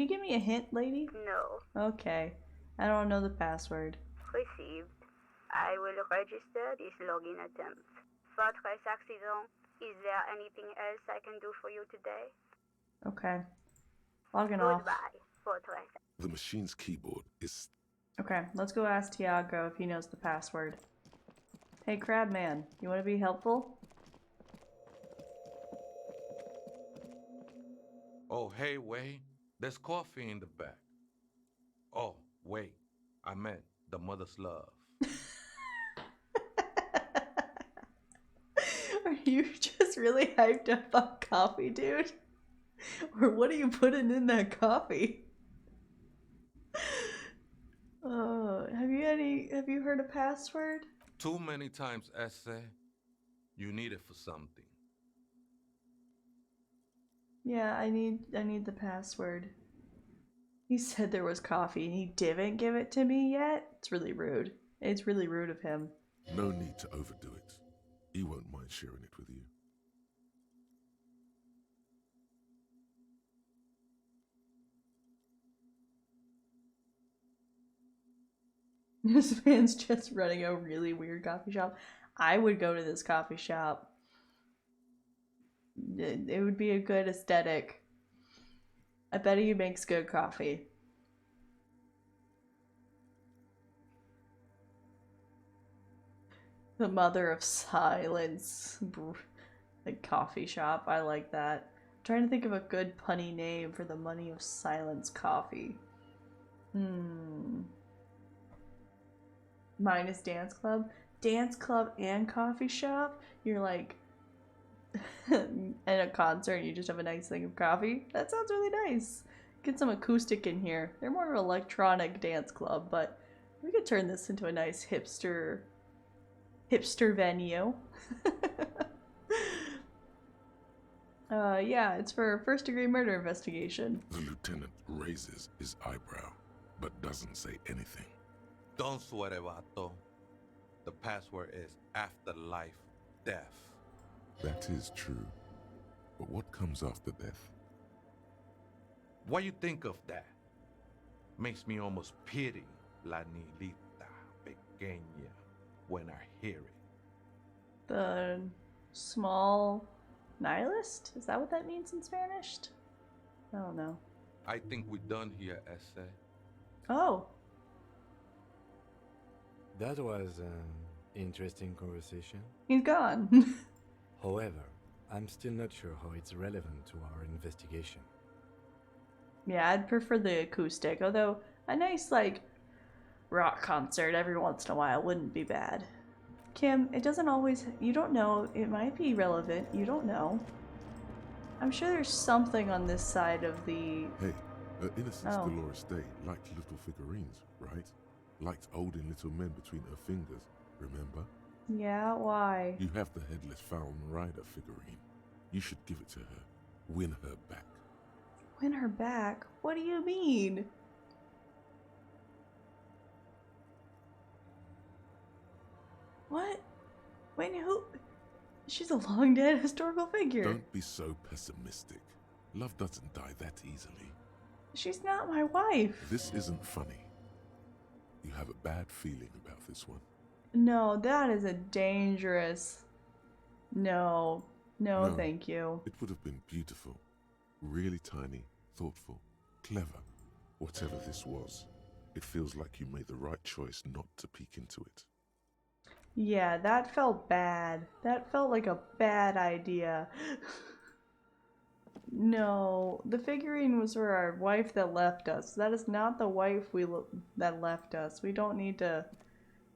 you give me a hint, lady? No. Okay. I don't know the password. Received. I will register this login attempt. Fortress accident. Is there anything else I can do for you today? Okay. Logging off. Goodbye, Fortress. The machine's keyboard is... Okay, let's go ask Tiago if he knows the password. Hey, Crabman, you want to be helpful? Oh, hey, Wade. There's coffee in the back. Oh, wait. I meant the mother's love. Are you just really hyped up on coffee, dude? Or what are you putting in that coffee? Have you heard a password? Too many times, essay. You need it for something. Yeah, I need the password. He said there was coffee and he didn't give it to me yet? It's really rude. It's really rude of him. No need to overdo it. He won't mind sharing it with you. This man's just running a really weird coffee shop. I would go to this coffee shop. It would be a good aesthetic. I bet he makes good coffee. The mother of silence. The coffee shop. I like that. I'm trying to think of a good punny name for the money of silence coffee. Minus dance club. Dance club and coffee shop? You're like at a concert and you just have a nice thing of coffee? That sounds really nice. Get some acoustic in here. They're more of an electronic dance club, but we could turn this into a nice hipster venue. Yeah, it's for a first-degree murder investigation. The lieutenant raises his eyebrow, but doesn't say anything. Don't sweat it, vato. The password is afterlife death. That is true. But what comes after death? What you think of that? Makes me almost pity La Nilita Pequeña when I hear it. The small nihilist? Is that what that means in Spanish? I don't know. I think we're done here, essay. Oh. That was an interesting conversation. He's gone. However, I'm still not sure how it's relevant to our investigation. Yeah, I'd prefer the acoustic, although a nice, like, rock concert every once in a while wouldn't be bad. Kim, it doesn't always... You don't know. It might be relevant. You don't know. I'm sure there's something on this side of the... Hey, Innocence Oh. Dolores Day liked little figurines, right? Liked holding little men between her fingers, remember? Yeah, why? You have the headless Fallen Rider figurine. You should give it to her. Win her back. Win her back? What do you mean? What? Wait, who? She's a long dead historical figure. Don't be so pessimistic. Love doesn't die that easily. She's not my wife. This isn't funny. You have a bad feeling about this one. No, that is a dangerous... No, No. thank you. It would have been beautiful. Really tiny, thoughtful, clever. Whatever this was, it feels like you made the right choice not to peek into it. Yeah, that felt bad. That felt like a bad idea. No, the figurine was for our wife that left us. That is not the wife that left us. We don't need to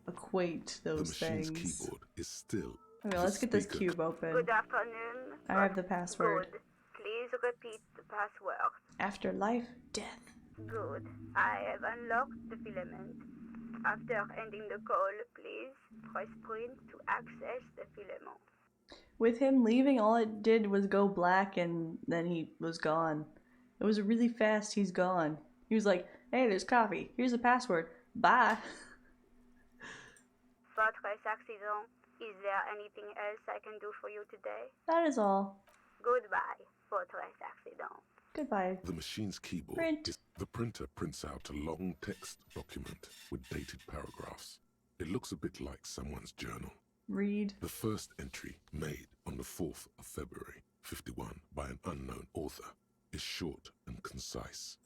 equate The those machine's things. keyboard is still... Okay, the let's get this speaker. cube open. Good afternoon. I have the password. Good. Please repeat the password. After life, death. Good. I have unlocked the filament. After ending the call, please press print to access the filament. With him leaving, all it did was go black and then he was gone. It was really fast, he's gone. He was like, hey, there's coffee. Here's the password. Bye. Votre accident. Is there anything else I can do for you today? That is all. Goodbye, Votre accident. Goodbye. The machine's keyboard Print. is. The printer prints out a long text document with dated paragraphs. It looks a bit like someone's journal. Read. The first entry, made on the 4th of February, 51, by an unknown author, is short and concise.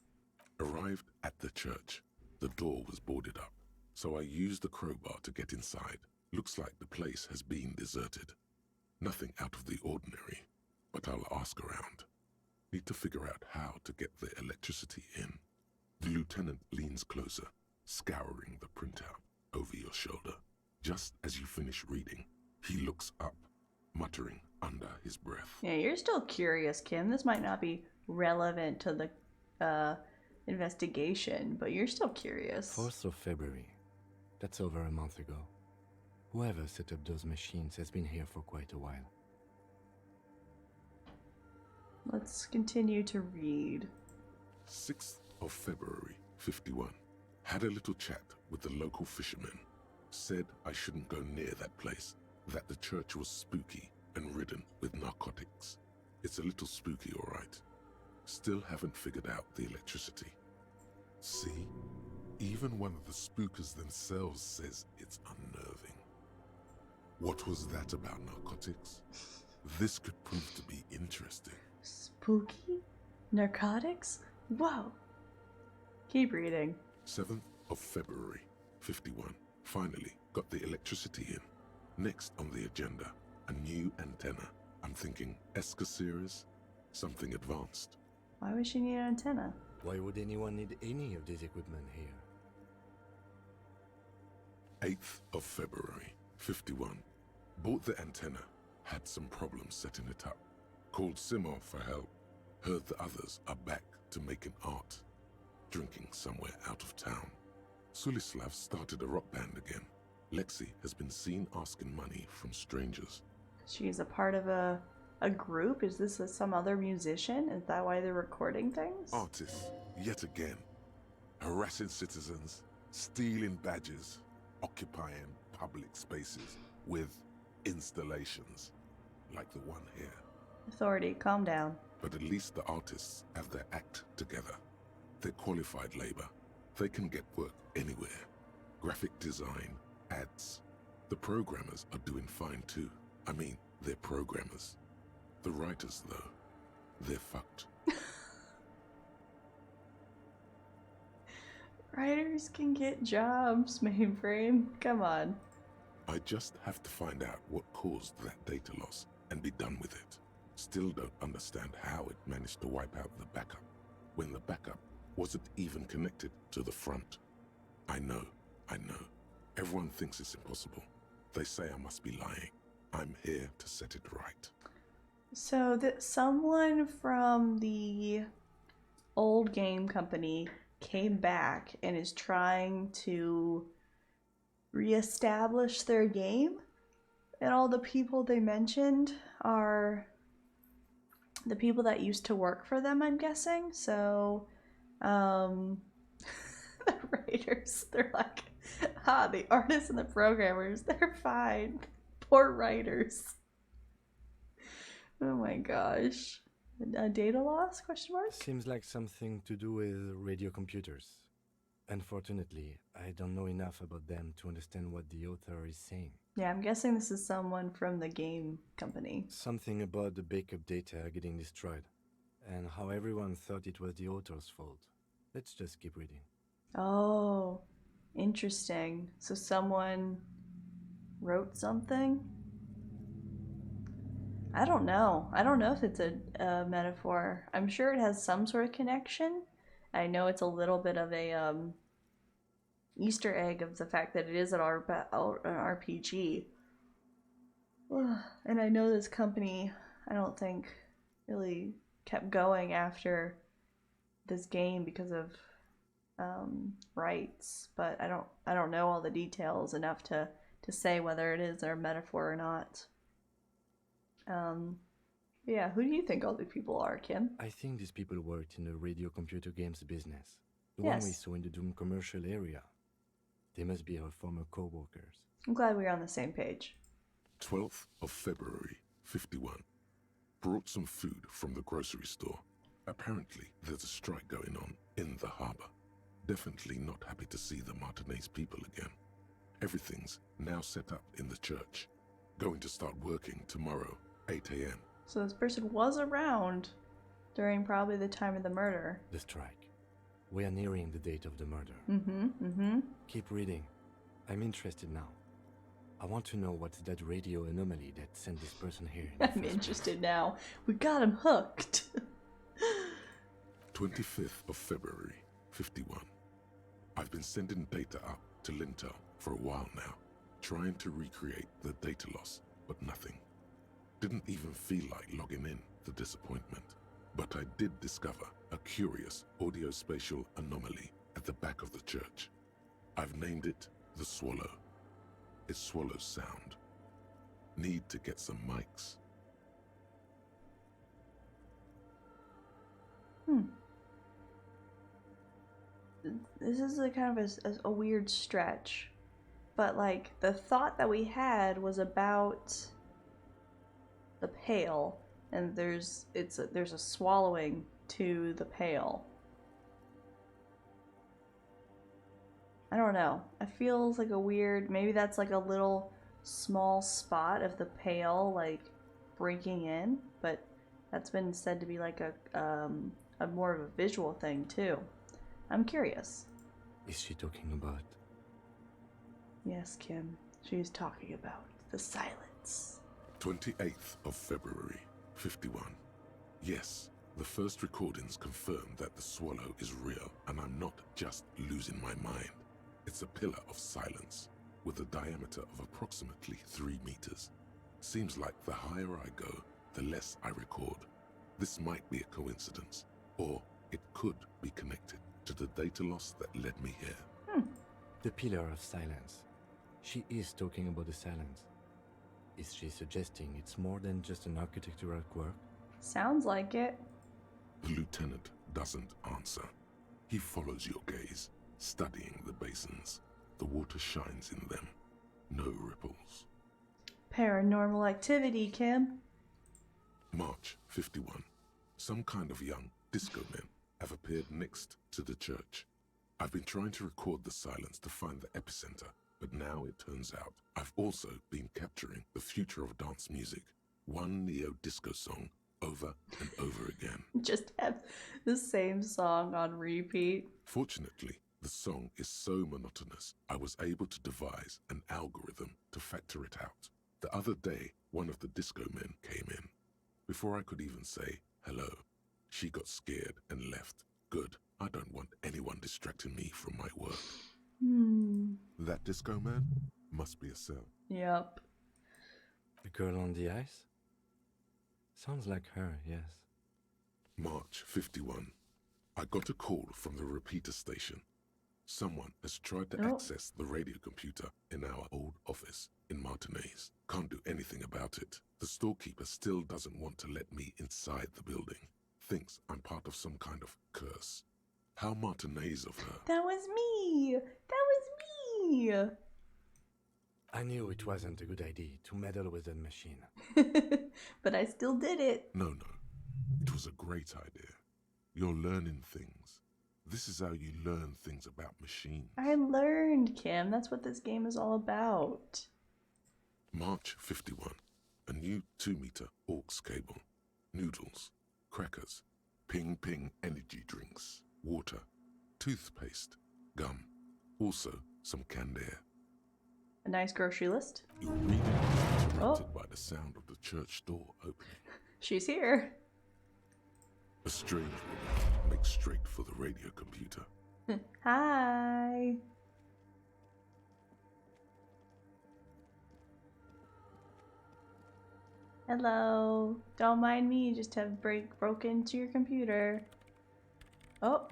Arrived at the church. The door was boarded up, so I used the crowbar to get inside. Looks like the place has been deserted. Nothing out of the ordinary, but I'll ask around. Need to figure out how to get the electricity in. The lieutenant leans closer, scouring the printout over your shoulder. Just as you finish reading, he looks up, muttering under his breath. Yeah, you're still curious, Kim. This might not be relevant to the investigation, but you're still curious. 4th of February. That's over a month ago. Whoever set up those machines has been here for quite a while. Let's continue to read. 6th of February, 51. Had a little chat with the local fishermen. Said I shouldn't go near that place, that the church was spooky and ridden with narcotics. It's a little spooky, all right. Still haven't figured out the electricity. See? Even one of the spookers themselves says it's unnerving. What was that about narcotics? This could prove to be interesting. Spooky? Narcotics? Whoa. Keep reading. 7th of February, 51. Finally got the electricity in. Next on the agenda, a new antenna. I'm thinking ESCA series, something advanced. Why would she need an antenna? Why would anyone need any of this equipment here? 8th of February, 51. Bought the antenna, had some problems setting it up. Called Simon for help. Heard the others are back to making art. Drinking somewhere out of town. Sulislav started a rock band again. Lexi has been seen asking money from strangers. She's a part of a group? Is this some other musician? Is that why they're recording things? Artists, yet again. Harassing citizens, stealing badges, occupying public spaces with installations, like the one here. Authority, calm down. But at least the artists have their act together. They're qualified labor. They can get work anywhere. Graphic design, ads. The programmers are doing fine too. I mean, they're programmers. The writers, though, they're fucked. Writers can get jobs, mainframe. Come on. I just have to find out what caused that data loss and be done with it. Still don't understand how it managed to wipe out the backup, when the backup wasn't even connected to the front. I know. Everyone thinks it's impossible. They say I must be lying. I'm here to set it right. So that someone from the old game company came back and is trying to reestablish their game, and all the people they mentioned are the people that used to work for them, I'm guessing. So the writers, they're like, the artists and the programmers, they're fine. Poor writers. Oh my gosh. A data loss, question mark? Seems like something to do with radio computers. Unfortunately, I don't know enough about them to understand what the author is saying. Yeah, I'm guessing this is someone from the game company. Something about the backup data getting destroyed, and how everyone thought it was the author's fault. Let's just keep reading. Oh, interesting. So someone wrote something? I don't know. I don't know if it's a metaphor. I'm sure it has some sort of connection. I know it's a little bit of a Easter egg of the fact that it is an RPG. And I know this company, I don't think, really kept going after this game because of rights, but I don't know all the details enough to say whether it is a metaphor or not. Yeah, who do you think all these people are, Kim? I think these people worked in the radio computer games business. The Yes. one we saw in the Doom commercial area. They must be our former co-workers. I'm glad we're on the same page. 12th of February, 51. Brought some food from the grocery store. Apparently, there's a strike going on in the harbor. Definitely not happy to see the Martinez people again. Everything's now set up in the church. Going to start working tomorrow, 8 a.m. So this person was around during probably the time of the murder. The strike. We are nearing the date of the murder. Keep reading. I'm interested now. I want to know what's that radio anomaly that sent this person here. I'm interested now. We got him hooked. 25th of February, 51. I've been sending data up to Lintel for a while now, trying to recreate the data loss, but nothing. Didn't even feel like logging in, the disappointment. But I did discover a curious audio-spatial anomaly at the back of the church. I've named it the Swallow. It swallows sound. Need to get some mics. This is a kind of a weird stretch. But like the thought that we had was about the pail, and there's a swallowing to the pail. I don't know. It feels like a weird, maybe that's like a little small spot of the pail like breaking in, but that's been said to be like a more of a visual thing too. I'm curious. Is she talking about? Yes, Kim. She's talking about the silence. 28th of February, 51. Yes, the first recordings confirm that the swallow is real, and I'm not just losing my mind. It's a pillar of silence, with a diameter of approximately 3 meters. Seems like the higher I go, the less I record. This might be a coincidence, or it could be connected to the data loss that led me here. The pillar of silence. She is talking about the silence. Is she suggesting it's more than just an architectural quirk? Sounds like it. The lieutenant doesn't answer. He follows your gaze, studying the basins. The water shines in them. No ripples. Paranormal activity, Kim. March 51. Some kind of young disco men have appeared next to the church. I've been trying to record the silence to find the epicenter, but now it turns out I've also been capturing the future of dance music. One neo-disco song over and over again. Just have the same song on repeat. Fortunately, the song is so monotonous, I was able to devise an algorithm to factor it out. The other day, one of the disco men came in. Before I could even say hello, she got scared and left. Good. I don't want anyone distracting me from my work. That disco man must be a cell. Yep. The girl on the ice? Sounds like her, yes. March 51. I got a call from the repeater station. Someone has tried to access the radio computer in our old office in Martinez. Can't do anything about it. The storekeeper still doesn't want to let me inside the building. Thinks I'm part of some kind of curse. How Martinez of her. That was me! That was me! I knew it wasn't a good idea to meddle with that machine. But I still did it. No. It was a great idea. You're learning things. This is how you learn things about machines. I learned, Kim. That's what this game is all about. March 51. A new 2-meter aux cable. Noodles. Crackers. Ping energy drinks. Water. Toothpaste. Gum. Also some canned air. A nice grocery list. Your reading is interrupted by the sound of the church door opening. She's here. A strange woman makes straight for the radio computer. Hi. Hello. Don't mind me, just have broke into your computer. Oh.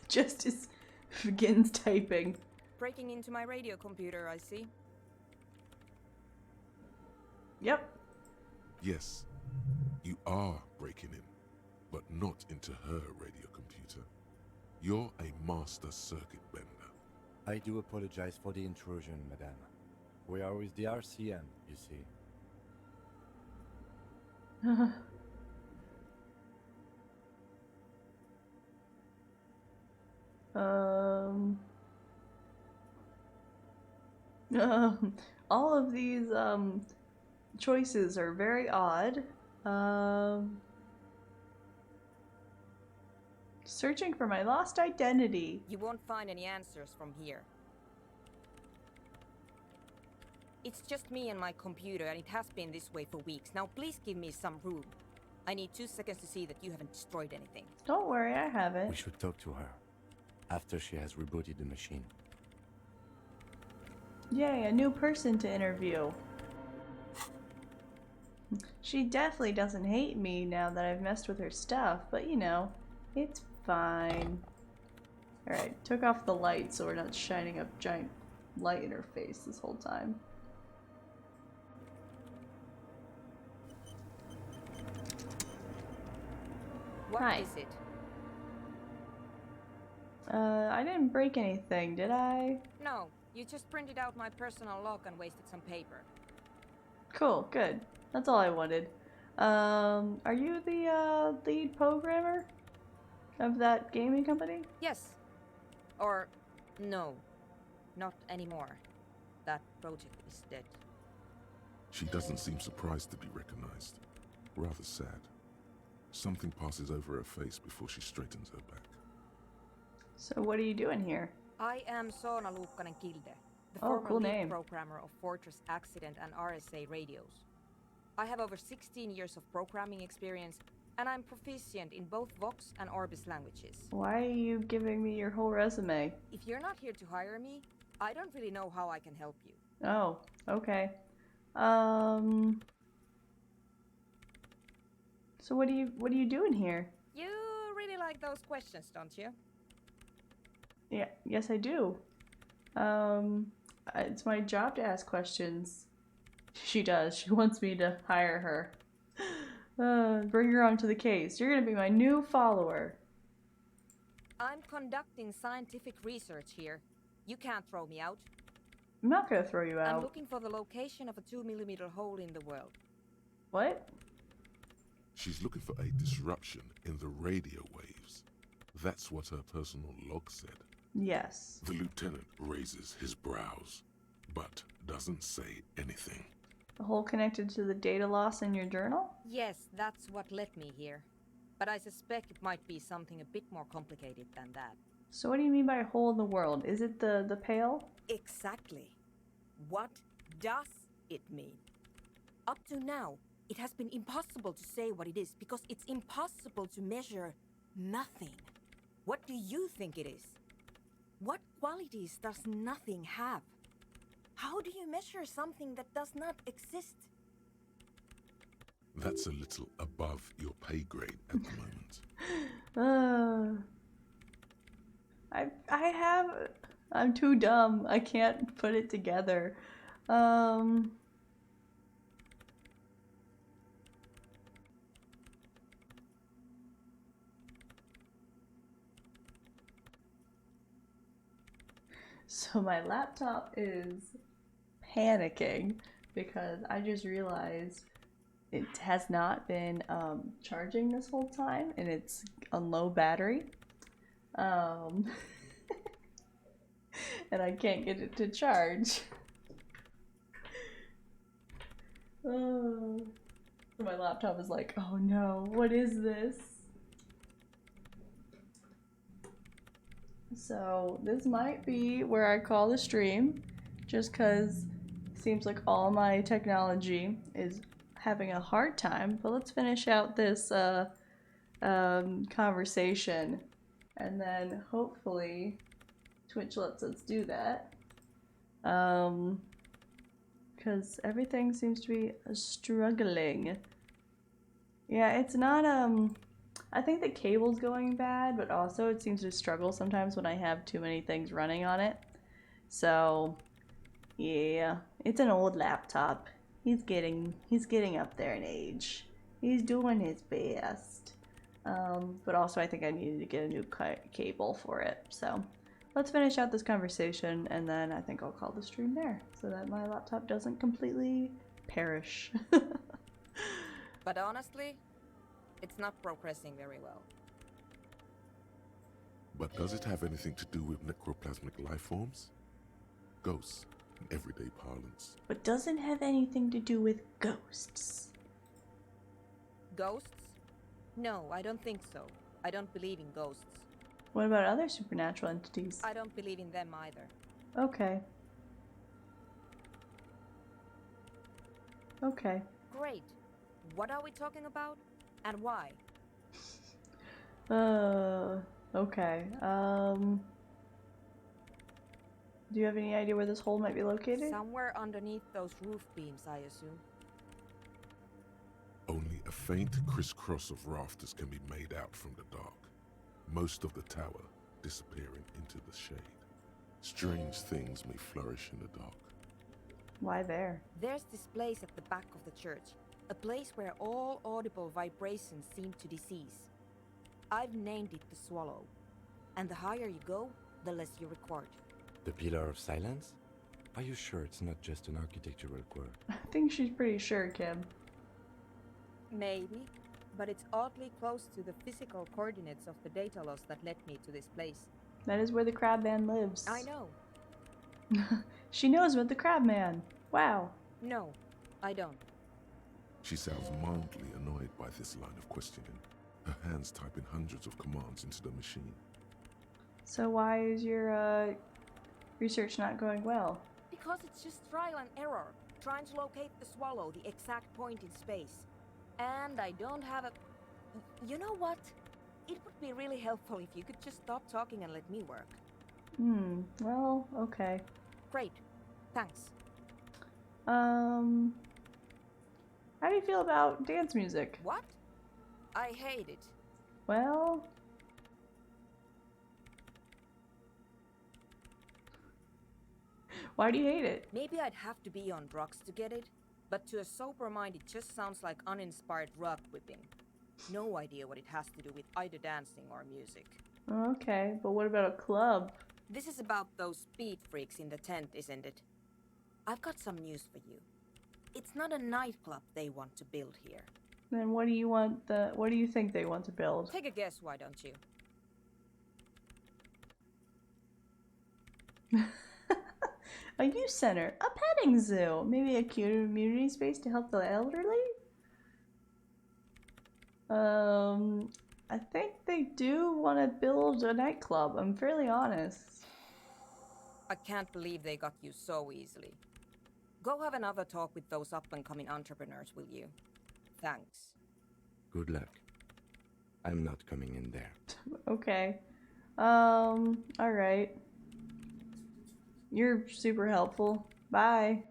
Justice begins typing. Breaking into my radio computer, I see. Yep. Yes, you are breaking in, but not into her radio computer. You're a master circuit bender. I do apologize for the intrusion, madame. We are with the RCM, you see. um, all of these choices are very odd. Searching for my lost identity. You won't find any answers from here. It's just me and my computer, and it has been this way for weeks. Now please give me some room. I need 2 seconds to see that you haven't destroyed anything. Don't worry, I haven't. We should talk to her after she has rebooted the machine. Yay, a new person to interview. She definitely doesn't hate me now that I've messed with her stuff, but you know, it's fine. Alright, took off the light so we're not shining a giant light in her face this whole time. What Hi. is it? I didn't break anything, did I? No, you just printed out my personal log and wasted some paper. Cool, good. That's all I wanted. Are you the lead programmer of that gaming company? Yes. Or no, not anymore. That project is dead. She doesn't seem surprised to be recognized. Rather sad. Something passes over her face before she straightens her back. So what are you doing here? I am Soona Luukkanen Kilde, the Oh, former cool lead name. programmer of Fortress Accident and RSA radios. I have over 16 years of programming experience, and I'm proficient in both Vox and Orbis languages. Why are you giving me your whole resume? If you're not here to hire me, I don't really know how I can help you. Oh, okay. So what are you doing here? You really like those questions, don't you? Yeah, yes I do. It's my job to ask questions. She does. She wants me to hire her. Bring her onto the case. You're gonna be my new follower. I'm conducting scientific research here. You can't throw me out. I'm not gonna throw you I'm out. looking for the location of a 2mm hole in the world. What? She's looking for a disruption in the radio waves. That's what her personal log said. Yes. The lieutenant raises his brows, but doesn't say anything. The hole connected to the data loss in your journal? Yes, that's what led me here. But I suspect it might be something a bit more complicated than that. So what do you mean by hole in the world? Is it the pail? Exactly. What does it mean? Up to now, it has been impossible to say what it is because it's impossible to measure nothing. What do you think it is? What qualities does nothing have? How do you measure something that does not exist? That's a little above your pay grade at the moment. I'm too dumb. I can't put it together. So my laptop is panicking because I just realized it has not been charging this whole time and it's on low battery. And I can't get it to charge. So my laptop is like, oh no, what is this? So this might be where I call the stream, just because it seems like all my technology is having a hard time. But let's finish out this conversation, and then hopefully Twitch lets us do that. Because everything seems to be struggling. Yeah, it's not I think the cable's going bad, but also it seems to struggle sometimes when I have too many things running on it. So, yeah, it's an old laptop. He's getting up there in age. He's doing his best. But also I think I needed to get a new cable for it. So, let's finish out this conversation, and then I think I'll call the stream there, so that my laptop doesn't completely perish. But honestly, it's not progressing very well. But does it have anything to do with necroplasmic life forms? Ghosts, in everyday parlance. But doesn't have anything to do with ghosts. Ghosts? No, I don't think so. I don't believe in ghosts. What about other supernatural entities? I don't believe in them either. Okay. Okay. Great. What are we talking about? And why? Okay. Do you have any idea where this hole might be located? Somewhere underneath those roof beams, I assume. Only a faint crisscross of rafters can be made out from the dark. Most of the tower disappearing into the shade. Strange things may flourish in the dark. Why there? There's this place at the back of the church. A place where all audible vibrations seem to decease. I've named it the Swallow. And the higher you go, the less you record. The Pillar of Silence? Are you sure it's not just an architectural quirk? I think she's pretty sure, Kim. Maybe, but it's oddly close to the physical coordinates of the data loss that led me to this place. That is where the Crabman lives. I know. She knows about the Crabman. Wow. No, I don't. She sounds mildly annoyed by this line of questioning. Her hands typing hundreds of commands into the machine. So why is your research not going well? Because it's just trial and error, trying to locate the Swallow, the exact point in space. And I don't have a... You know what? It would be really helpful if you could just stop talking and let me work. Well, okay. Great. Thanks. How do you feel about dance music? What? I hate it. Well... Why do you hate it? Maybe I'd have to be on drugs to get it, but to a sober mind it just sounds like uninspired rug whipping. No idea what it has to do with either dancing or music. Okay, but what about a club? This is about those speed freaks in the tent, isn't it? I've got some news for you. It's not a nightclub they want to build here. Then what do you think they want to build? Take a guess, why don't you? A youth center, a petting zoo, maybe a community space to help the elderly? I think they do want to build a nightclub, I'm fairly honest. I can't believe they got you so easily. Go have another talk with those up-and-coming entrepreneurs, will you? Thanks. Good luck. I'm not coming in there. Okay. Alright. You're super helpful. Bye.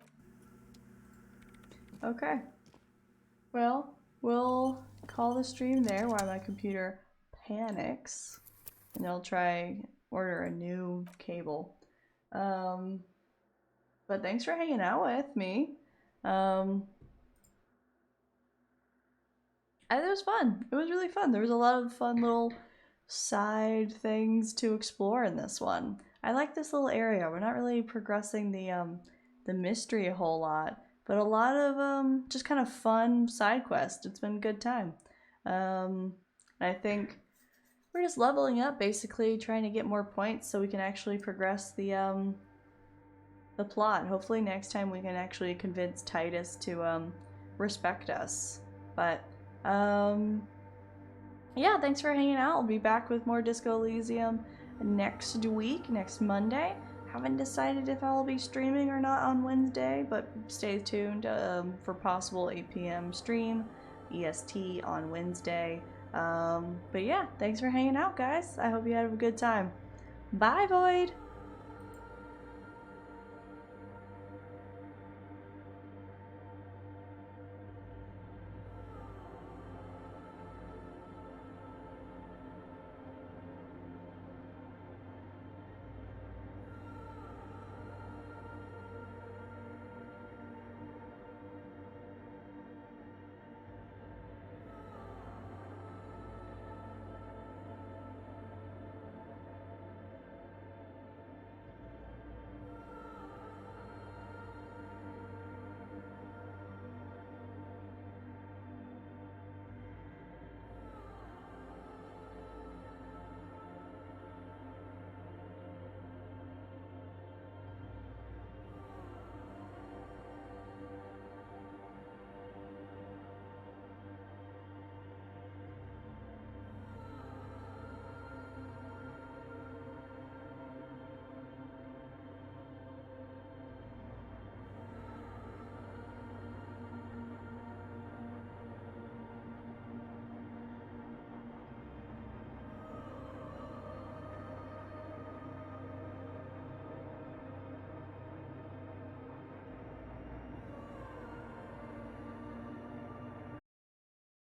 Okay. Well, we'll call the stream there while my computer panics. And I'll try order a new cable. But thanks for hanging out with me. It was fun. It was really fun. There was a lot of fun little side things to explore in this one. I like this little area. We're not really progressing the mystery a whole lot, but a lot of just kind of fun side quests. It's been a good time. I think we're just leveling up, basically trying to get more points so we can actually progress the plot. Hopefully next time we can actually convince Titus to respect us. But yeah, thanks for hanging out. I'll be back with more Disco Elysium next week, next Monday. Haven't decided if I'll be streaming or not on Wednesday, but stay tuned for possible 8 p.m. stream EST on Wednesday. But yeah, thanks for hanging out, guys. I hope you had a good time. Bye, Void!